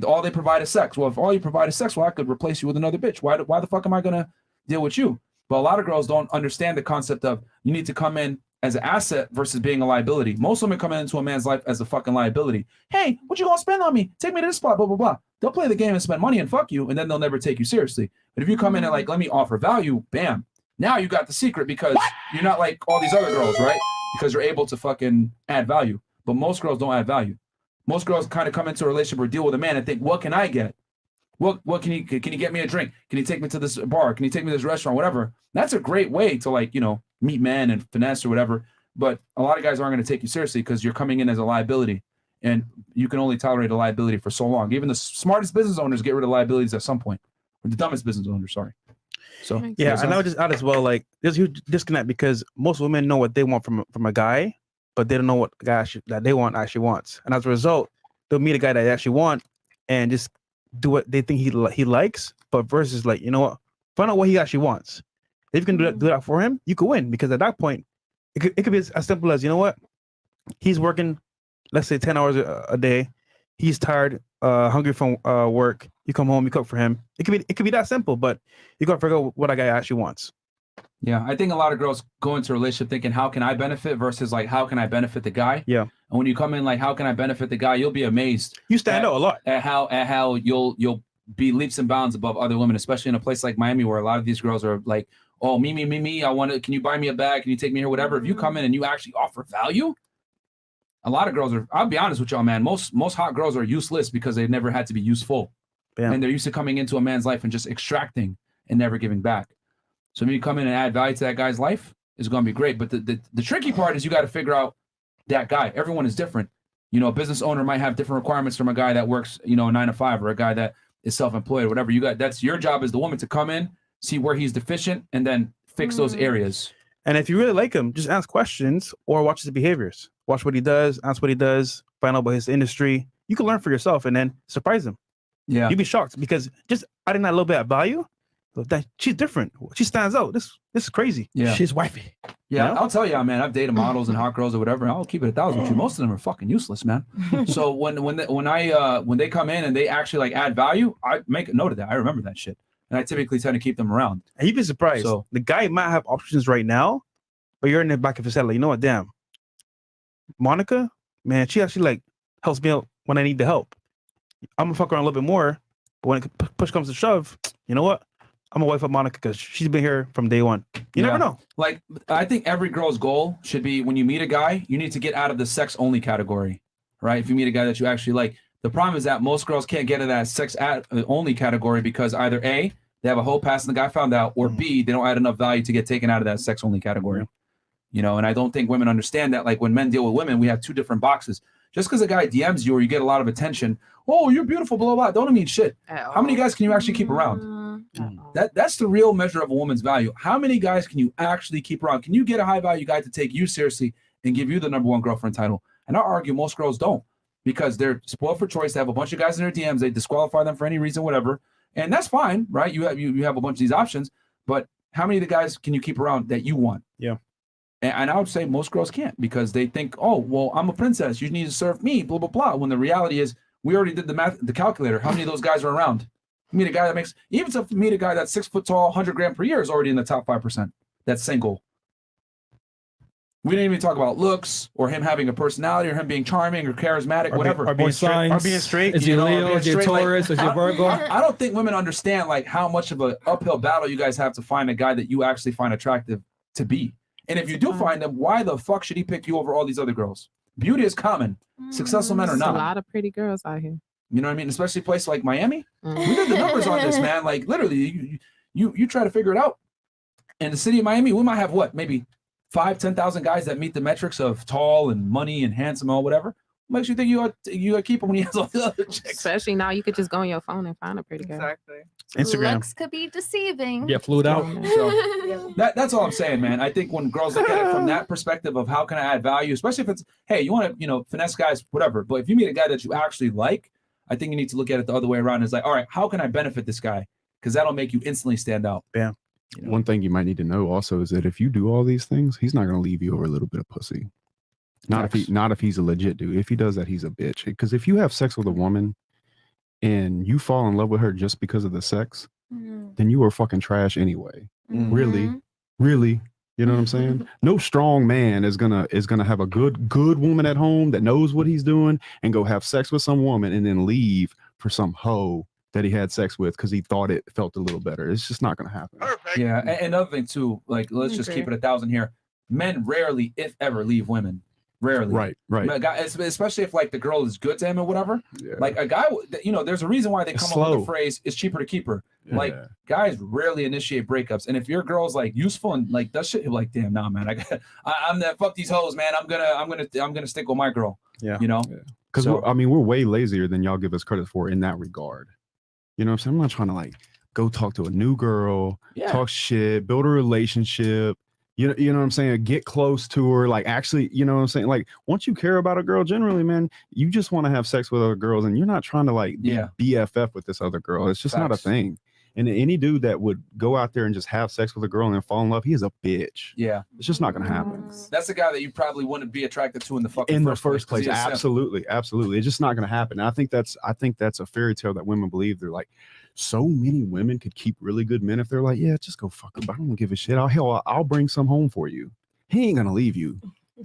All they provide is sex. Well, if all you provide is sex, well, I could replace you with another bitch. Why the fuck am I gonna deal with you? But a lot of girls don't understand the concept of you need to come in as an asset versus being a liability. Most women come into a man's life as a fucking liability. Hey, what you gonna spend on me? Take me to this spot, blah, blah, blah. They'll play the game and spend money and fuck you, and then they'll never take you seriously. But if you come in and like, let me offer value, bam. Now you got the secret because you're not like all these other girls, right? Because you're able to fucking add value. But most girls don't add value. Most girls kind of come into a relationship or deal with a man and think, what can I get? What can you get me a drink? Can you take me to this bar? Can you take me to this restaurant? Whatever. That's a great way to meet men and finesse or whatever. But a lot of guys aren't going to take you seriously because you're coming in as a liability, and you can only tolerate a liability for so long. Even the smartest business owners get rid of liabilities at some point, or the dumbest business owners. Sorry. So yeah, and I would just add as well, like there's a huge disconnect because most women know what they want from a guy, but they don't know what the guy that they want actually wants, and as a result, they'll meet a guy that they actually want and just do what they think he likes, but versus like, you know what, find out what he actually wants. If you can do that for him, you could win, because at that point it could be as simple as, you know what, he's working, let's say 10 hours a day, he's tired, hungry from work, you come home, you cook for him. It could be that simple, but you gotta figure out what a guy actually wants. Yeah, I think a lot of girls go into a relationship thinking, how can I benefit versus like, how can I benefit the guy? Yeah. And when you come in like, how can I benefit the guy? You'll be amazed. You stand out a lot at how you'll be leaps and bounds above other women, especially in a place like Miami where a lot of these girls are like, oh, me. I want to. Can you buy me a bag? Can you take me here? Whatever. If you come in and you actually offer value, a lot of girls are. I'll be honest with y'all, man. Most hot girls are useless because they've never had to be useful, and they're used to coming into a man's life and just extracting and never giving back. So when you come in and add value to that guy's life, it's going to be great. But the tricky part is you got to figure out that guy. Everyone is different. You know, a business owner might have different requirements from a guy that works, a 9 to 5, or a guy that is self-employed, or whatever. That's your job as the woman to come in, see where he's deficient, and then fix those areas. And if you really like him, just ask questions or watch his behaviors. Watch what he does, ask what he does, find out about his industry. You can learn for yourself and then surprise him. Yeah. You'd be shocked because just adding that little bit of value, that she's different. She stands out. This is crazy. Yeah. She's wifey. Yeah, You know? I'll tell you, man. I've dated models and hot girls or whatever. I'll keep it 1,000 with you. Most of them are fucking useless, man. So when they come in and they actually like add value, I make a note of that. I remember that shit, and I typically tend to keep them around. And you'd be surprised. So The guy might have options right now, but you're in the back of his head like, you know what? Damn, Monica, man, she actually like helps me out when I need the help. I'm gonna fuck around a little bit more, but when push comes to shove, you know what? I'm gonna wife up Monica because she's been here from day one. You never know. Like, I think every girl's goal should be when you meet a guy, you need to get out of the sex only category, right? If you meet a guy that you actually like, the problem is that most girls can't get into that sex only category because either A, they have a hoe pass and the guy found out, or B, they don't add enough value to get taken out of that sex only category. You know, and I don't think women understand that. Like when men deal with women, we have two different boxes. Just because a guy DMs you or you get a lot of attention, oh, you're beautiful, blah, blah, don't mean shit. How many guys can you actually keep around? That's the real measure of a woman's value. How many guys can you actually keep around? Can you get a high value guy to take you seriously and give you the #1 girlfriend title? And I argue most girls don't because they're spoiled for choice. They have a bunch of guys in their DMs. They disqualify them for any reason, whatever. And that's fine, right? You have a bunch of these options, but how many of the guys can you keep around that you want? Yeah. And I would say most girls can't because they think, oh, well, I'm a princess. You need to serve me, blah, blah, blah. When the reality is we already did the math, the calculator. How many of those guys are around? You meet a guy that makes, even if you meet a guy that's 6 foot tall, 100 grand per year is already in the top 5%. That's single. We didn't even talk about looks or him having a personality or him being charming or charismatic, whatever. Or being straight. Is he Leo? Is he Taurus? Is he Virgo? I don't think women understand like how much of an uphill battle you guys have to find a guy that you actually find attractive to be. And if you do find him, why the fuck should he pick you over all these other girls? Beauty is common. Successful men are There's not. a lot of pretty girls out here. You know what I mean? Especially places like Miami. We did the numbers on this, man. Like literally, you try to figure it out. In the city of Miami, we might have what, maybe 5,000-10,000 guys that meet the metrics of tall and money and handsome or whatever. What makes you think you are keep him when he has all the other chicks? Especially now, you could just go on your phone and find a pretty girl. Exactly. Instagram. Looks could be deceiving. Get flued out. So that's all I'm saying, man. I think when girls look at it from that perspective of how can I add value, especially if it's, hey, you want to, finesse guys, whatever. But if you meet a guy that you actually like, I think you need to look at it the other way around. It's like, all right, how can I benefit this guy? Because that'll make you instantly stand out. Bam. One thing you might need to know also is that if you do all these things, he's not going to leave you over a little bit of pussy. Not if he's a legit dude. If he does that, he's a bitch. Because if you have sex with a woman and you fall in love with her just because of the sex, then you are fucking trash anyway. Really, you know what I'm saying? No strong man is gonna have a good woman at home that knows what he's doing and go have sex with some woman and then leave for some hoe that he had sex with because he thought it felt a little better. It's just not gonna happen. Yeah, and another thing too, like let's just keep it 1,000 here. Men rarely, if ever, leave women. Rarely. Right. A guy, especially if like the girl is good to him or whatever. Yeah. Like a guy, there's a reason why they come up with the phrase "it's cheaper to keep her." Yeah. Like guys rarely initiate breakups, and if your girl's like useful and like that shit, you're like, damn, nah, man, I'm that fuck these hoes, man. I'm gonna stick with my girl. Yeah. Because we're way lazier than y'all give us credit for in that regard. You know what I'm saying? I'm not trying to like go talk to a new girl, talk shit, build a relationship. You know what I'm saying? Get close to her. Like actually, you know what I'm saying? Like once you care about a girl, generally, man, you just want to have sex with other girls and you're not trying to like be BFF with this other girl. It's just not a thing. And any dude that would go out there and just have sex with a girl and then fall in love, he is a bitch. Yeah. It's just not going to happen. That's the guy that you probably wouldn't be attracted to in the first place. Absolutely. It's just not going to happen. And I think that's a fairy tale that women believe. They're like, so many women could keep really good men if they're like, yeah, just go fuck him. I don't give a shit. I'll bring some home for you. He ain't gonna leave you.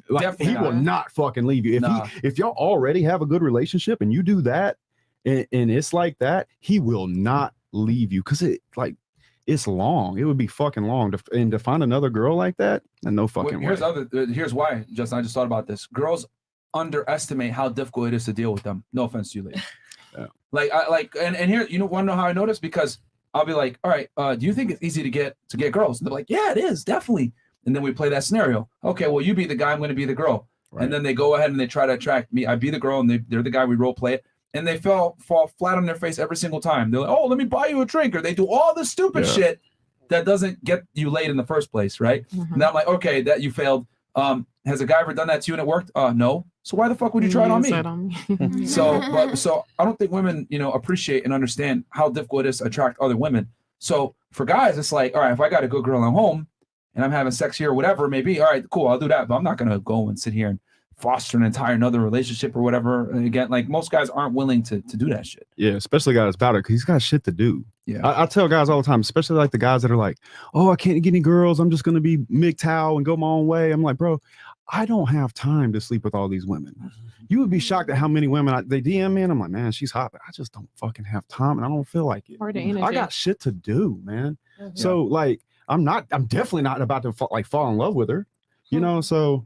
Like Definitely he will not fucking leave you. If y'all already have a good relationship and you do that, and it's like that, he will not leave you because it's long. It would be fucking long to find another girl like that. And no fucking way. Here's why, Justin. I just thought about this. Girls underestimate how difficult it is to deal with them. No offense to you, lady. And here, want to know how I notice? Because I'll be like, all right, do you think it's easy to get girls? And they're like, yeah, it is, definitely. And then we play that scenario. Okay, well, you be the guy, I'm going to be the girl. Right. And then they go ahead and they try to attract me. I be the girl, and they're the guy. We role play it, and they fall flat on their face every single time. They're like, oh, let me buy you a drink, or they do all this stupid shit, that doesn't get you laid in the first place, right? And I'm like, okay, that you failed. Has a guy ever done that to you and it worked? No. So why the fuck would you try it on me? So I don't think women, appreciate and understand how difficult it is to attract other women. So for guys, it's like, all right, if I got a good girl at home and I'm having sex here or whatever, maybe, all right, cool, I'll do that. But I'm not going to go and sit here and foster an entire another relationship or whatever. And again, like most guys aren't willing to do that shit. Yeah, especially guys about it because he's got shit to do. Yeah, I tell guys all the time, especially like the guys that are like, oh, I can't get any girls. I'm just going to be MGTOW and go my own way. I'm like, bro, I don't have time to sleep with all these women. You would be shocked at how many women they DM me and I'm like, man, she's hot, but I just don't fucking have time and I don't feel like it. I got shit to do, man. So like, I'm definitely not about to fall in love with her, so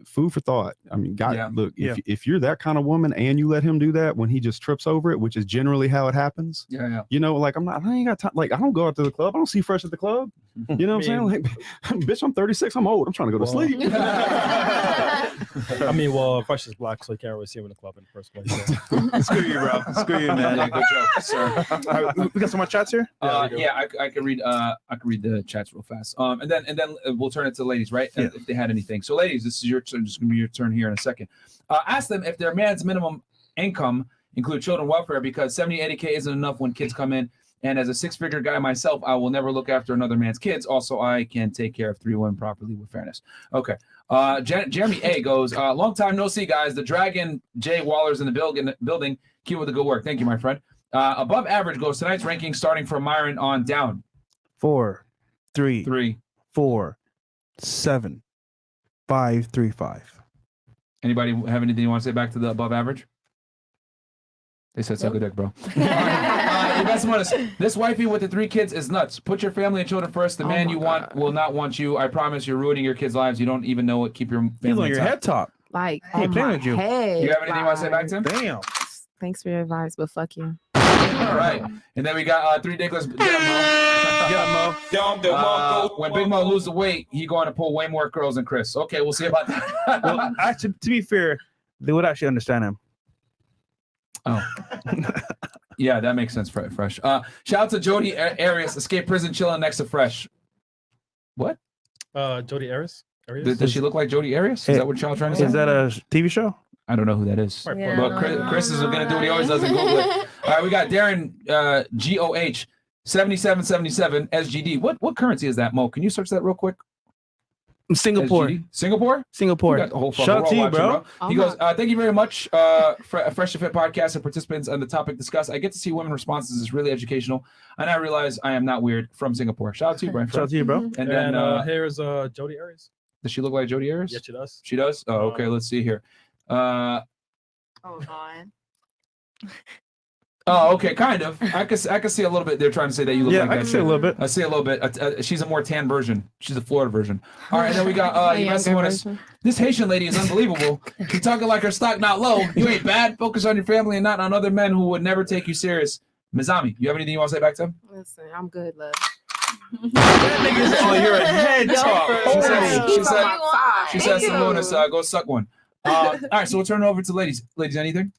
food for thought. I mean, look, if you're that kind of woman and you let him do that when he just trips over it, which is generally how it happens. Yeah. Like I ain't got time. Like I don't go out to the club. I don't see Fresh at the club. You know what I'm saying? Like, bitch, I'm 36. I'm old. I'm trying to go to sleep. I mean, well, Fresh is black, so you can't really see him in the club in the first place. So. Screw you, bro. Screw you, man. Yeah, good joke, sir. All right, we got some more chats here. I can read. I can read the chats real fast. And then we'll turn it to the ladies, right? Yeah. If they had anything. So, ladies, this is your turn. Just gonna be your turn here in a second. Ask them if their man's minimum income include children welfare because 70-80K isn't enough when kids come in. And as a six-figure guy myself, I will never look after another man's kids. Also, I can take care of 3 women properly with fairness. Okay. Jeremy A goes, long time no see, guys. The Dragon Jay Waller's in the building. Keep with the good work. Thank you, my friend. Above average goes tonight's ranking starting from Myron on down. 4, 3, 4, 7, 5, 3, 5. Anybody have anything you want to say back to the above average? They said suck a dick, bro. This wifey with the 3 kids is nuts. Put your family and children first. The man you want will not want you. I promise you're ruining your kids' lives. You don't even know it. Keep your family He's on your head top. Like, Hey, playing with you. head. You have anything you want to say back to him? Damn. Thanks for your advice, but fuck you. All right. And then we got 3 dickless. When Big Mo loses the weight, he going to pull way more girls than Chris. Okay, we'll see about that. Well, actually, to be fair, they would actually understand him. Oh. Yeah, that makes sense, Fresh. Shout out to Jody Arias, escape prison, chilling next to Fresh. What? Jody Arias? Does she look like Jody Arias? Is that what y'all trying to say? Is that a TV show? I don't know who that is. Yeah, But Chris is going to do what he always does and Google it. All right, we got Darren GOH 7777 SGD. What currency is that, Mo? Can you search that real quick? Singapore. SGD? Singapore? Singapore. You got the whole fucking Shout out world to you, watching, bro. He goes, thank you very much, Fresh and Fit Podcast and participants on the topic discussed. I get to see women responses. It's really educational. And I realize I am not weird from Singapore. Shout out to you, Brian. Shout out to you, bro. And then here's Jody Arias. does she look like Jody Arias? Yeah, she does. She does? Oh, okay. Let's see here. Oh God. Oh, okay, kind of. I can see a little bit. They're trying to say that you look Yeah, like I that. can see a little bit. I see a little bit. She's a more tan version. She's a Florida version. All right, and then we got this Haitian lady is unbelievable. She's talking like her stock not low. You ain't bad. Focus on your family and not on other men who would never take you serious. Mizami, you have anything you want to say back to him? Listen, I'm good, love. Oh, you're a head top. She said, Simonis, go suck one. All right, so we'll turn it over to ladies. Ladies, anything?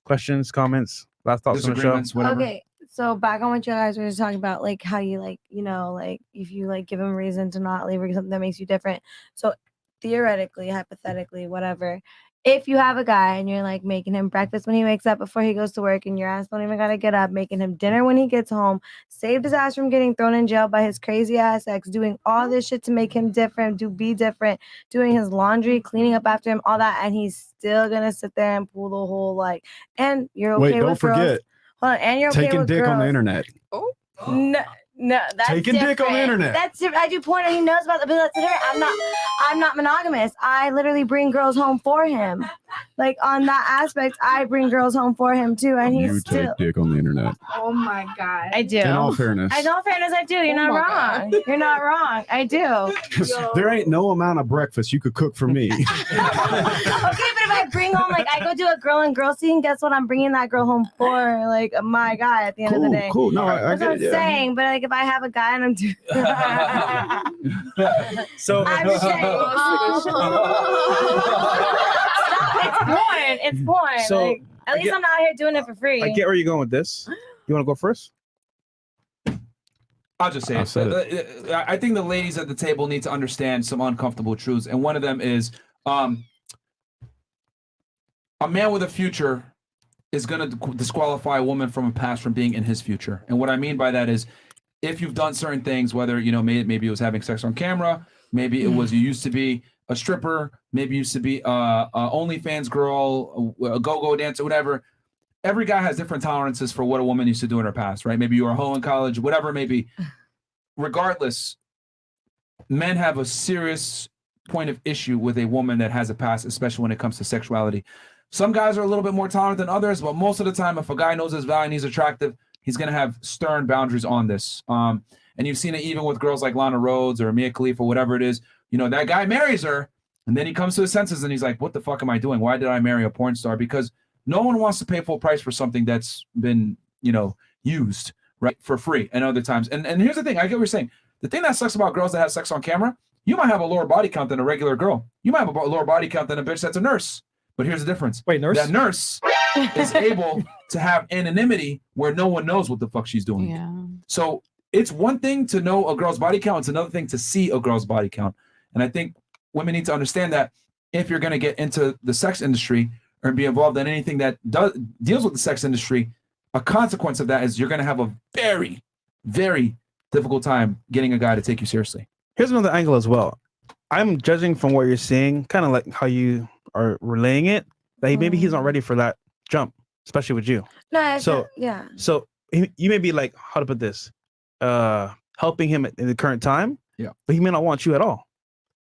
Questions, comments, last thoughts on the show? Disagreements, whatever. Okay, so back on what you guys were just talking about, like how you like, like if you like give him a reason to not leave or something that makes you different. So theoretically, hypothetically, whatever, if you have a guy and you're like making him breakfast when he wakes up before he goes to work and your ass don't even gotta get up, making him dinner when he gets home, saved his ass from getting thrown in jail by his crazy ass ex, doing all this shit to make him different, be different, doing his laundry, cleaning up after him, all that, and he's still gonna sit there and pull the whole like, and you're okay Wait, with don't forget. girls. Hold on, and you're okay Taking with dick girls. on the internet. No, that's Taking dick on the different. internet. That's different. I do porn and he knows about the but that's different. I'm not monogamous. I literally bring girls home for him. Like on that aspect, I bring girls home for him too, and he's You still. take dick on the internet. Oh my God. I do. In all fairness. In all fairness, I do. You're not wrong. You're not wrong. I do. There ain't no amount of breakfast you could cook for me. Okay, but if I bring home, like, I go do a girl and girl scene, guess what? I'm bringing that girl home for, like, my guy at the end of the day. Cool. No, I That's get what I'm it. saying. But, like, if I have a guy and I'm doing. So I'm just saying. It's porn. It's porn. So, like, at least I'm not out here doing it for free. I get where you're going with this. You want to go first? I'll just say it. I think the ladies at the table need to understand some uncomfortable truths, and one of them is a man with a future is going to disqualify a woman from a past from being in his future. And what I mean by that is, if you've done certain things, whether maybe it was having sex on camera, maybe it was you used to be a stripper, maybe you used to be a OnlyFans girl, a go-go dancer, whatever. Every guy has different tolerances for what a woman used to do in her past, right? Maybe you were a hoe in college, whatever it may be. Regardless, men have a serious point of issue with a woman that has a past, especially when it comes to sexuality. Some guys are a little bit more tolerant than others, but most of the time, if a guy knows his value and he's attractive, he's going to have stern boundaries on this. And you've seen it even with girls like Lana Rhoades or Mia Khalifa, whatever it is. That guy marries her, and then he comes to his senses and he's like, what the fuck am I doing? Why did I marry a porn star? Because no one wants to pay full price for something that's been, used, right, for free and other times. And here's the thing. I get what you're saying. The thing that sucks about girls that have sex on camera, you might have a lower body count than a regular girl. You might have a lower body count than a bitch that's a nurse. But here's the difference. Wait, nurse? That nurse is able to have anonymity where no one knows what the fuck she's doing. Yeah. So it's one thing to know a girl's body count. It's another thing to see a girl's body count. And I think women need to understand that if you're going to get into the sex industry or be involved in anything that deals with the sex industry, a consequence of that is you're going to have a very, very difficult time getting a guy to take you seriously. Here's another angle as well. I'm judging from what you're seeing, kind of like how you are relaying it, that maybe he's not ready for that jump, especially with you. No, So you may be like, how to put this, helping him in the current time, but he may not want you at all.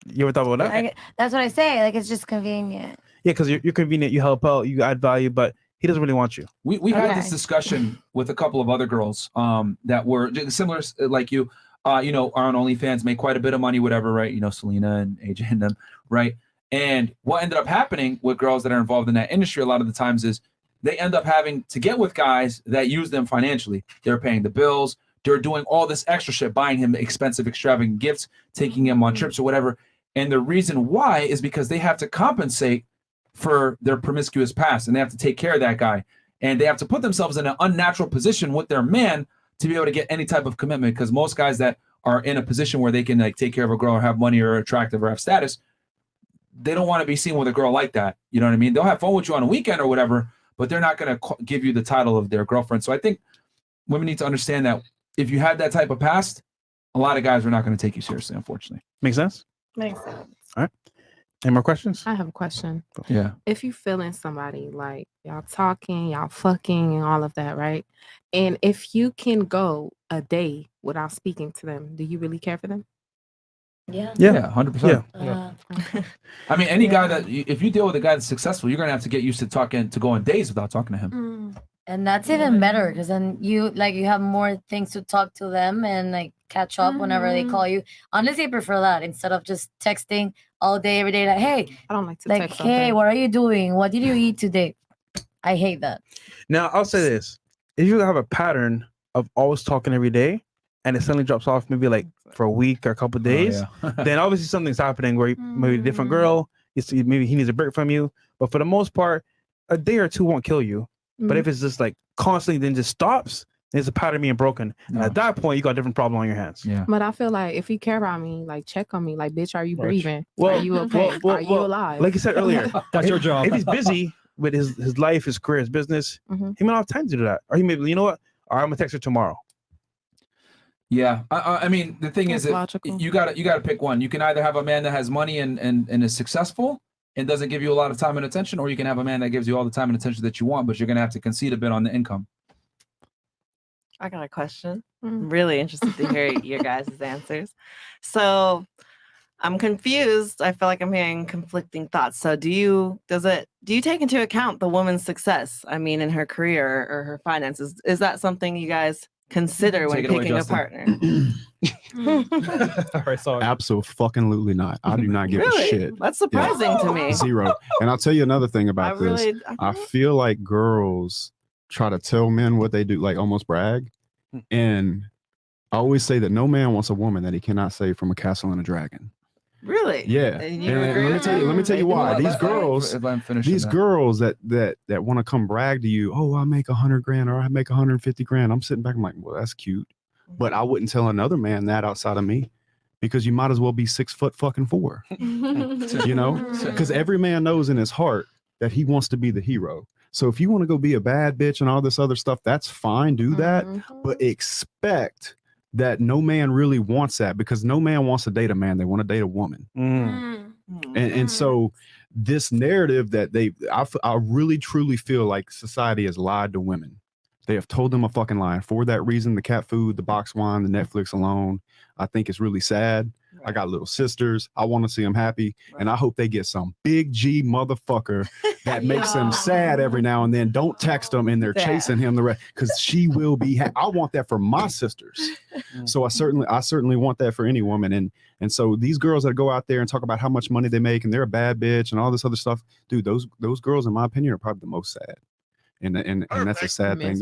You ever thought about that? That's what I say. Like, it's just convenient. Yeah, because you're convenient, you help out, you add value, but he doesn't really want you. We had this discussion with a couple of other girls that were similar, like you, are on OnlyFans, make quite a bit of money, whatever, right? Selena and AJ and them, right? And what ended up happening with girls that are involved in that industry a lot of the times is they end up having to get with guys that use them financially. They're paying the bills. They're doing all this extra shit, buying him expensive, extravagant gifts, taking him on trips or whatever. And the reason why is because they have to compensate for their promiscuous past, and they have to take care of that guy. And they have to put themselves in an unnatural position with their man to be able to get any type of commitment, because most guys that are in a position where they can like take care of a girl or have money or attractive or have status, they don't want to be seen with a girl like that. You know what I mean? They'll have fun with you on a weekend or whatever, but they're not going to give you the title of their girlfriend. So I think women need to understand that if you had that type of past, a lot of guys are not going to take you seriously, unfortunately. Make sense? Makes sense. All right. Any more questions? I have a question. Yeah. If you feeling somebody, like y'all talking, y'all fucking and all of that, right? And if you can go a day without speaking to them, do you really care for them? Yeah. Yeah, 100%. Yeah. I mean, any guy that, if you deal with a guy that's successful, you're going to have to get used to going days without talking to him. And that's even better because then you have more things to talk to them and like catch up whenever they call you. Honestly, I prefer that instead of just texting all day, every day. Like, hey, I don't like to like, text. hey, what are you doing? What did you eat today? I hate that. Now, I'll say this. If you have a pattern of always talking every day and it suddenly drops off maybe like for a week or a couple of days, then obviously something's happening where maybe a different girl, maybe he needs a break from you. But for the most part, a day or two won't kill you. But if it's just like constantly then just stops, there's a pattern being broken. And at that point, you got a different problem on your hands. Yeah. But I feel like if you care about me, like check on me. Like, bitch, are you breathing? Well, are you okay? Are you alive? Like you said earlier, That's your job. If he's busy with his life, his career, his business, he might not have time to do that. Or he may be, you know what? All right, I'm gonna text her tomorrow. Yeah, I mean, the thing is, you gotta pick one. You can either have a man that has money and is successful and doesn't give you a lot of time and attention, or you can have a man that gives you all the time and attention that you want, but you're gonna have to concede a bit on the income. I got a question. I'm really interested to hear your guys' answers. So I'm confused. I feel like I'm hearing conflicting thoughts. So do you take into account the woman's success? I mean, in her career or her finances, is that something you guys consider when picking a partner? All right, sorry. Absolutely not. I do not give a Really? shit. That's surprising to me. Zero. And I'll tell you another thing about this. I feel like girls try to tell men what they do, like almost brag. And I always say that no man wants a woman that he cannot save from a castle and a dragon. Really? Yeah. And let me tell you why. These girls that want to come brag to you, oh, I make $100,000 or I make $150,000. I'm sitting back, I'm like, well, that's cute. But I wouldn't tell another man that outside of me, because you might as well be 6'4" fucking 4. You know, because every man knows in his heart that he wants to be the hero. So if you want to go be a bad bitch and all this other stuff, that's fine. Do that, but expect that no man really wants that, because no man wants to date a man. They want to date a woman. And so this narrative that I really truly feel like society has lied to women. They have told them a fucking lie. For that reason, the cat food, the box wine, the Netflix alone, I think it's really sad. I got little sisters. I want to see them happy. And I hope they get some big G motherfucker that makes them sad every now and then. Don't text them and they're chasing him the rest, because she will be. I want that for my sisters. So I certainly want that for any woman. And so these girls that go out there and talk about how much money they make and they're a bad bitch and all this other stuff, dude, those girls, in my opinion, are probably the most sad. And that's a sad thing.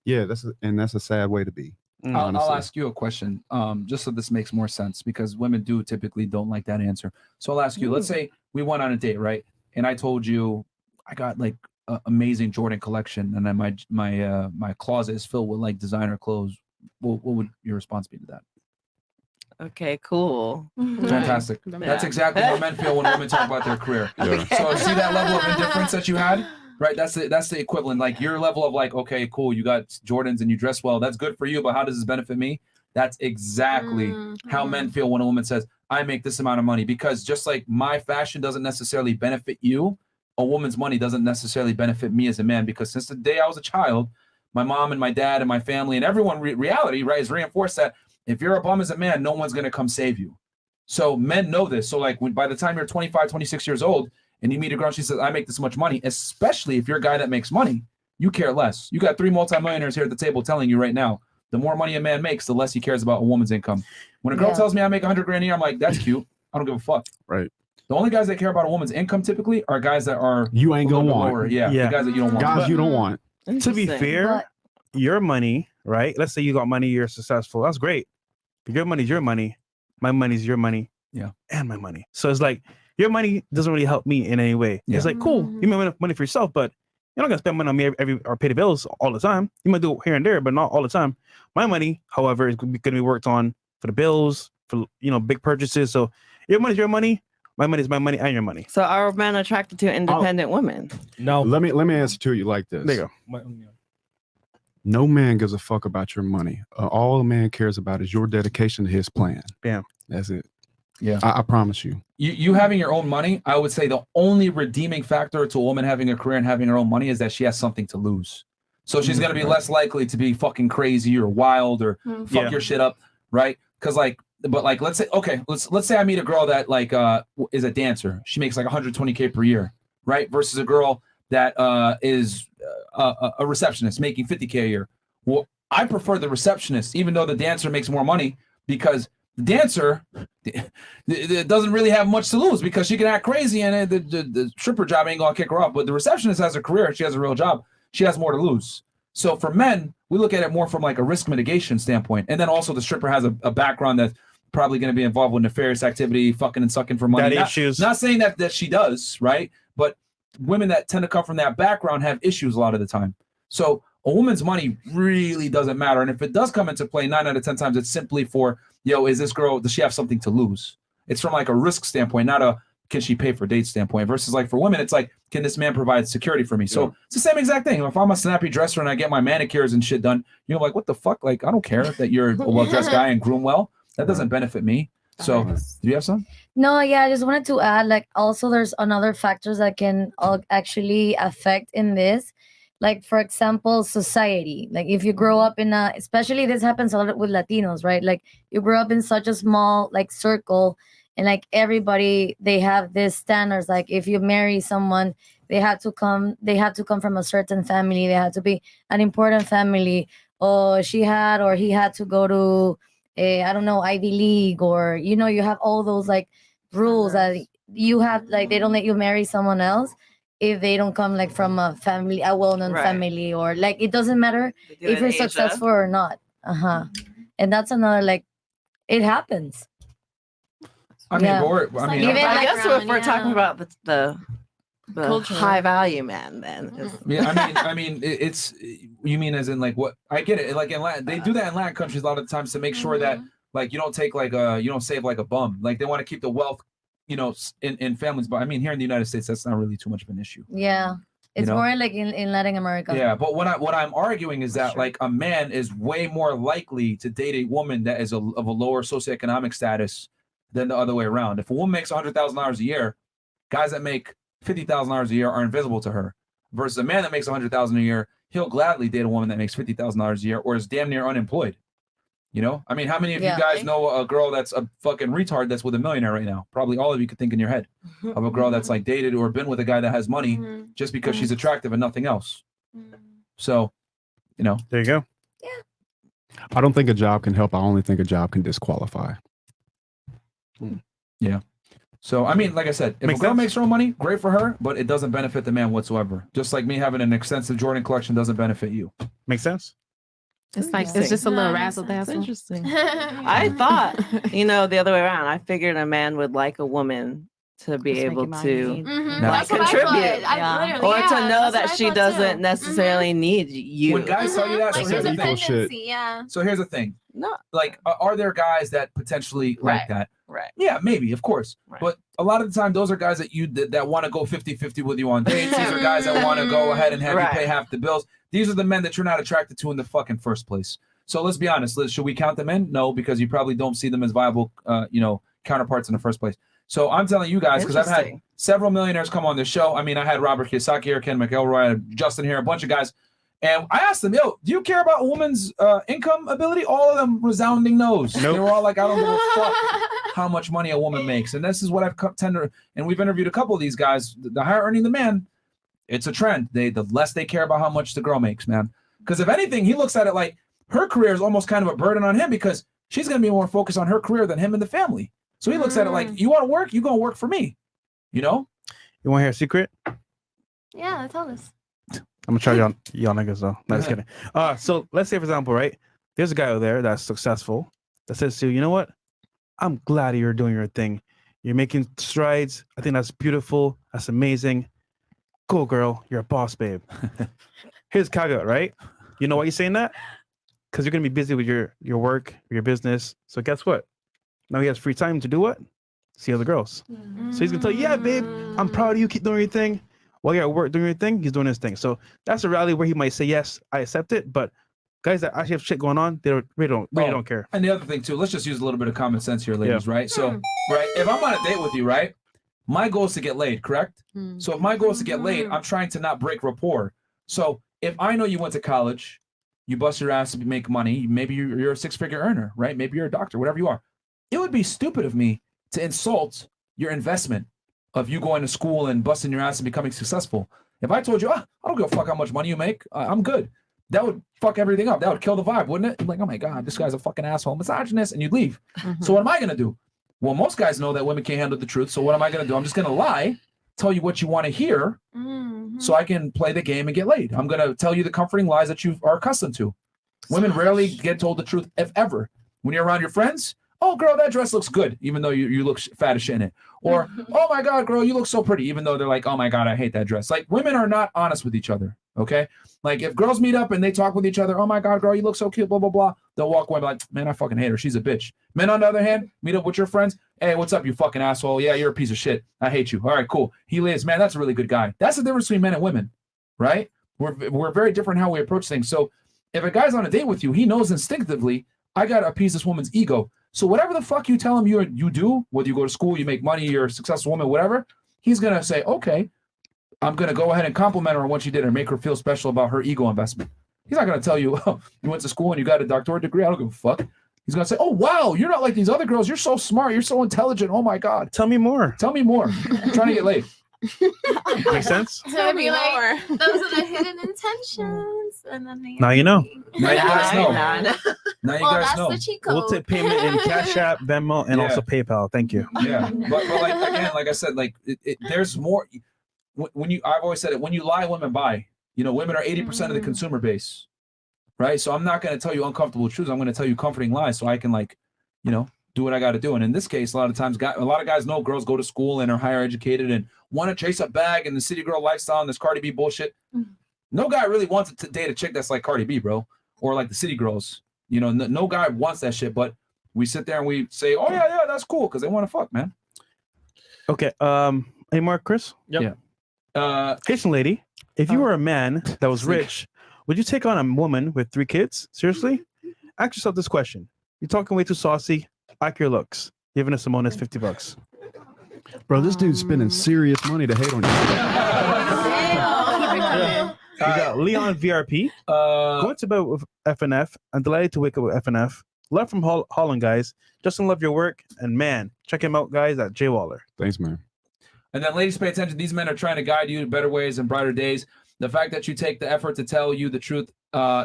Yeah, that's a sad way to be. I'll ask you a question, just so this makes more sense, because women typically don't like that answer. So I'll ask you, let's say we went on a date, right? And I told you I got like an amazing Jordan collection, and then my closet is filled with like designer clothes. What would your response be to that? Okay, cool. Fantastic. That's exactly how men feel when women talk about their career. Yeah. So see that level of indifference that you had? Right, that's the equivalent. Like your level of like, okay, cool, you got Jordans and you dress well. That's good for you, but how does this benefit me? That's exactly how men feel when a woman says, I make this amount of money. Because just like my fashion doesn't necessarily benefit you, a woman's money doesn't necessarily benefit me as a man. Because since the day I was a child, my mom and my dad and my family and everyone, reality, right, is reinforced that if you're a bum as a man, no one's going to come save you. So men know this. So like by the time you're 25, 26 years old, and you meet a girl, she says, I make this much money, especially if you're a guy that makes money, you care less. You got 3 multimillionaires here at the table telling you right now, the more money a man makes, the less he cares about a woman's income. When a girl tells me I make 100 grand a year, I'm like, that's cute. I don't give a fuck. Right. The only guys that care about a woman's income typically are guys that are you ain't gonna want. lower. Yeah, the guys that you don't want. Guys you don't want. To be fair, your money, right? Let's say you got money, you're successful. That's great. But your money's your money. My money's your money. Yeah. And my money. So it's like, your money doesn't really help me in any way. Yeah. It's like, cool, you make money for yourself, but you're not gonna spend money on me or pay the bills all the time. You might do it here and there, but not all the time. My money, however, is gonna be worked on for the bills, for big purchases. So your money's your money, my money is my money, and your money. So are men attracted to independent women? No. Let me answer to you like this. There you go. No man gives a fuck about your money. All a man cares about is your dedication to his plan. Bam. That's it. Yeah, I promise you. You having your own money, I would say the only redeeming factor to a woman having a career and having her own money is that she has something to lose. So she's going to be less likely to be fucking crazy or wild or fuck your shit up, right? Because let's say, okay, let's say I meet a girl that is a dancer. She makes like 120K per year, right? Versus a girl that is a receptionist making 50K a year. Well, I prefer the receptionist, even though the dancer makes more money, because the dancer doesn't really have much to lose because she can act crazy and the stripper job ain't gonna kick her off. But the receptionist has a career, she has a real job, she has more to lose. So for men, we look at it more from like a risk mitigation standpoint. And then also the stripper has a background that's probably going to be involved with nefarious activity, fucking and sucking for money. Not saying that she does, right? But women that tend to come from that background have issues a lot of the time. So a woman's money really doesn't matter. And if it does come into play 9 out of 10 times, it's simply for, is this girl, does she have something to lose? It's from like a risk standpoint, not a can she pay for dates standpoint, versus like for women, it's like, can this man provide security for me? So it's the same exact thing. If I'm a snappy dresser and I get my manicures and shit done, like, what the fuck? Like, I don't care that you're a well-dressed guy and groom well. That doesn't benefit me. So do you have some? No, yeah, I just wanted to add, like, also there's another factors that can actually affect in this. Like, for example, society. Like, if you grow up in especially this happens a lot with Latinos, right? Like, you grow up in such a small, like, circle, and, like, everybody, they have these standards. Like, if you marry someone, they have to come from a certain family. They have to be an important family. Or he had to go to, I don't know, Ivy League, or, you have all those, like, rules that you have, like, they don't let you marry someone else if they don't come like from a family, a well-known family, or like, it doesn't matter if you're successful or not. And that's another, like, it happens. I guess if we're talking about the the Culture. high value man then. Yeah, I mean, it's you mean as in like what I get it. Like in Latin, they do that in Latin countries a lot of the times to make sure that like you don't take like you don't save like a bum. Like they want to keep the wealth, in families. But I mean, here in the United States, that's not really too much of an issue. Yeah. It's more like in Latin America. Yeah, but what I'm arguing is that like a man is way more likely to date a woman that is of a lower socioeconomic status than the other way around. If a woman makes $100,000 a year, guys that make $50,000 a year are invisible to her. Versus a man that makes $100,000 a year, he'll gladly date a woman that makes $50,000 a year or is damn near unemployed. I mean, how many of you guys know a girl that's a fucking retard that's with a millionaire right now? Probably all of you could think in your head of a girl that's like dated or been with a guy that has money just because she's attractive and nothing else. So, there you go. Yeah. I don't think a job can help. I only think a job can disqualify. Yeah. So, I mean, like I said, if a girl makes her own money, great for her, but it doesn't benefit the man whatsoever. Just like me having an extensive Jordan collection doesn't benefit you. Makes sense? It's like it's just a little razzle dazzle. Interesting. I thought, the other way around. I figured a man would like a woman to be able to That's what I contribute, thought. I literally, or to know that's that what I she thought doesn't too. necessarily need you. When guys tell you that, Like so here's there's the thing. dependency, yeah. So here's the thing. No. Like, are there guys that potentially like that? Right. Yeah, maybe, of course. But a lot of the time, those are guys that want to go 50-50 with you on dates. These are guys that want to go ahead and have you pay half the bills. These are the men that you're not attracted to in the fucking first place. So let's be honest. Should we count them in? No, because you probably don't see them as viable, counterparts in the first place. So I'm telling you guys, because I've had several millionaires come on this show. I mean, I had Robert Kiyosaki here, Ken McElroy, I had Justin here, a bunch of guys. And I asked them, do you care about a woman's income ability? All of them resounding no's. Nope. They were all like, I don't give a fuck how much money a woman makes. And this is what I've and we've interviewed a couple of these guys. The higher earning the man, it's a trend. The less they care about how much the girl makes, man. Because if anything, he looks at it like her career is almost kind of a burden on him because she's going to be more focused on her career than him and the family. So he looks at it like, you want to work? You're going to work for me. You want to hear a secret? Yeah, tell us. I'm gonna try y'all niggas though. No, just kidding. So let's say, for example, right? There's a guy out there that's successful that says to you, you know what? I'm glad you're doing your thing. You're making strides. I think that's beautiful. That's amazing. Cool, girl. You're a boss, babe. Here's caveat, right? You know why you're saying that? Because you're gonna be busy with your work, your business. So guess what? Now he has free time to do what? See other girls. So he's gonna tell you, yeah, babe, I'm proud of you. Keep doing your thing. While you're at work doing your thing, he's doing his thing. So that's a rally where he might say, yes, I accept it. But guys that actually have shit going on, they really don't care. And the other thing too, let's just use a little bit of common sense here, ladies, right? So, if I'm on a date with you, right, my goal is to get laid, correct? So if my goal is to get laid, I'm trying to not break rapport. So if I know you went to college, you bust your ass to make money, maybe you're a six-figure earner, right? Maybe you're a doctor, whatever you are. It would be stupid of me to insult your investment of you going to school and busting your ass and becoming successful. If I told you, I don't give a fuck how much money you make, I'm good. That would fuck everything up. That would kill the vibe, wouldn't it? You're like, oh my God, this guy's a fucking asshole, misogynist, and you'd leave. So what am I going to do? Well, most guys know that women can't handle the truth. So what am I going to do? I'm just going to lie, tell you what you want to hear so I can play the game and get laid. I'm going to tell you the comforting lies that you are accustomed to. Women rarely get told the truth, if ever. When you're around your friends, oh, girl, that dress looks good, even though you look fat as shit in it. Or, oh, my God, girl, you look so pretty, even though they're like, oh, my God, I hate that dress. Like, women are not honest with each other, okay? Like, if girls meet up and they talk with each other, oh, my God, girl, you look so cute, blah, blah, blah, they'll walk away and be like, man, I fucking hate her. She's a bitch. Men, on the other hand, meet up with your friends. Hey, what's up, you fucking asshole? Yeah, you're a piece of shit. I hate you. All right, cool. He is, man, that's a really good guy. That's the difference between men and women, right? We're very different how we approach things. So if a guy's on a date with you, he knows instinctively, I got to appease this woman's ego. So whatever the fuck you tell him you do, whether you go to school, you make money, you're a successful woman, whatever, he's going to say, okay, I'm going to go ahead and compliment her on what she did and make her feel special about her ego investment. He's not going to tell you, oh, you went to school and you got a doctorate degree. I don't give a fuck. He's going to say, oh, wow, you're not like these other girls. You're so smart. You're so intelligent. Oh, my God. Tell me more. Tell me more. I'm trying to get laid. Makes sense? So it'd be like, those are the hidden intentions. And then Now you know. Now you guys know. Now you Well, guys that's know. the cheat We'll code. take payment in Cash App, Venmo, and also PayPal. Thank you. Yeah, but like again, like I said, like there's more. When I've always said it. When you lie, women buy. You know, women are 80% of the consumer base, right? So I'm not going to tell you uncomfortable truths. I'm going to tell you comforting lies, so I can do what I got to do. And in this case, a lot of guys know girls go to school and are higher educated and want to chase a bag in the city girl lifestyle and this Cardi B bullshit. No guy really wants to date a chick that's like Cardi B, bro, or like the city girls. You know, no guy wants that shit. But we sit there and we say, "Oh yeah, that's cool," because they want to fuck, man. Okay. Hey, Mark, Chris. Yep. Yeah. Haitian lady, if you were a man that was rich, would you take on a woman with 3 kids? Seriously? Ask yourself this question. You're talking way too saucy. Like your looks. Giving us Simonis $50. Bro, this dude's spending serious money to hate on you. We got Leon VRP. Going to bed with FNF. I'm delighted to wake up with FNF. Love from Holland, guys. Justin, love your work. And man, check him out, guys, at J Waller. Thanks, man. And then, ladies, pay attention. These men are trying to guide you to better ways and brighter days. The fact that you take the effort to tell you the truth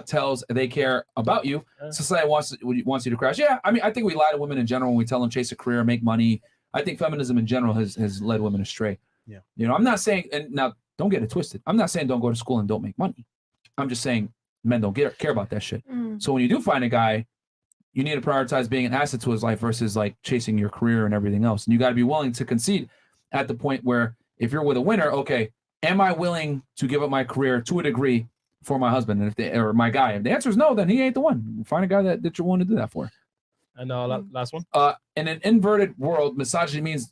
tells they care about you. Society wants you to crash. Yeah, I mean, I think we lie to women in general when we tell them chase a career, make money. I think feminism in general has led women astray. Yeah. You know, I'm not saying, and now don't get it twisted. I'm not saying don't go to school and don't make money. I'm just saying men don't care about that shit. So when you do find a guy, you need to prioritize being an asset to his life versus like chasing your career and everything else. And you got to be willing to concede at the point where if you're with a winner, okay, am I willing to give up my career to a degree for my husband or my guy? If the answer is no, then he ain't the one. Find a guy that you're willing to do that for. And last one. In an inverted world, misogyny means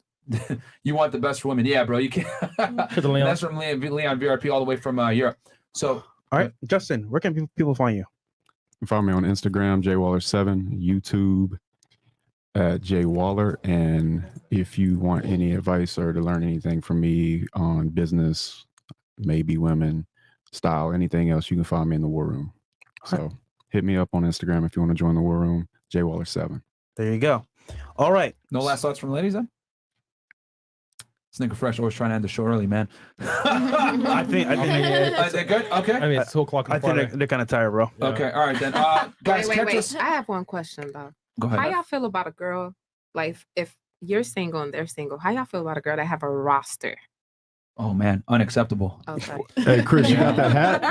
you want the best for women. Yeah, bro, you can't. That's from Leon VRP all the way from Europe. So, all right, Justin, where can people find you? You can find me on Instagram, jwaller7, YouTube at jwaller. And if you want any advice or to learn anything from me on business, maybe women, style, anything else, you can find me in the War Room. So hit me up on Instagram if you want to join the War Room, jwaller7. There you go. All right. No last thoughts from ladies then? This nigga Fresh always trying to end the show early, man. I think is that good? Okay. I mean, it's 2 o'clock. I think they're kind of tired, bro. Yeah. Okay. All right then. Guys, wait. catch us. I have one question though. Go ahead. How y'all feel about a girl like if you're single and they're single? How y'all feel about a girl that have a roster? Oh man, unacceptable. Okay. Hey, Chris, you got that hat?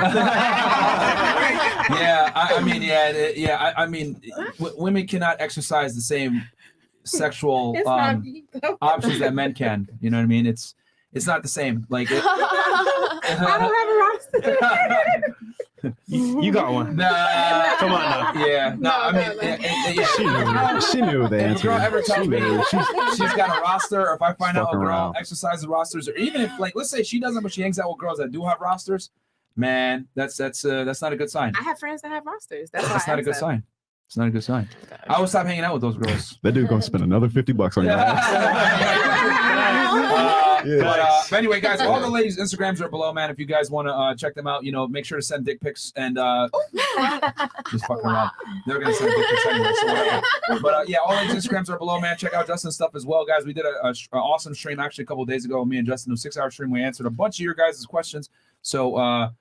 Yeah, I mean, women cannot exercise the same sexual options that men can. You know what I mean? It's not the same. Like I don't have a roster. You got one. Nah, come on now. Yeah, no, I mean, yeah. She knew the If a answer. girl ever tells me she's got a roster, or if I find out a Fucking girl around. exercises rosters, or even if, like, let's say she doesn't, but she hangs out with girls that do have rosters, man, that's not a good sign. I have friends that have rosters. That's That's not a good sign. It's not a good sign. I would stop hanging out with those girls. That dude gonna spend another $50 on your But anyway, guys, all the ladies' Instagrams are below, man. If you guys want to check them out, you know, make sure to send dick pics and just fucking around. They're gonna send dick pics anyway. So whatever. But yeah, all ladies' Instagrams are below, man. Check out Justin's stuff as well, guys. We did an awesome stream actually a couple of days ago. Me and Justin, a 6-hour stream. We answered a bunch of your guys' questions. So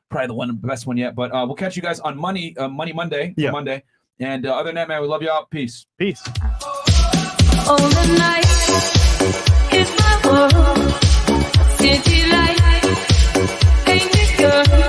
probably the best one yet. But we'll catch you guys on Money Monday. Yeah. Monday. And other than that, man, we love y'all. Peace. Peace. All the night is my world. City light, ain't it good?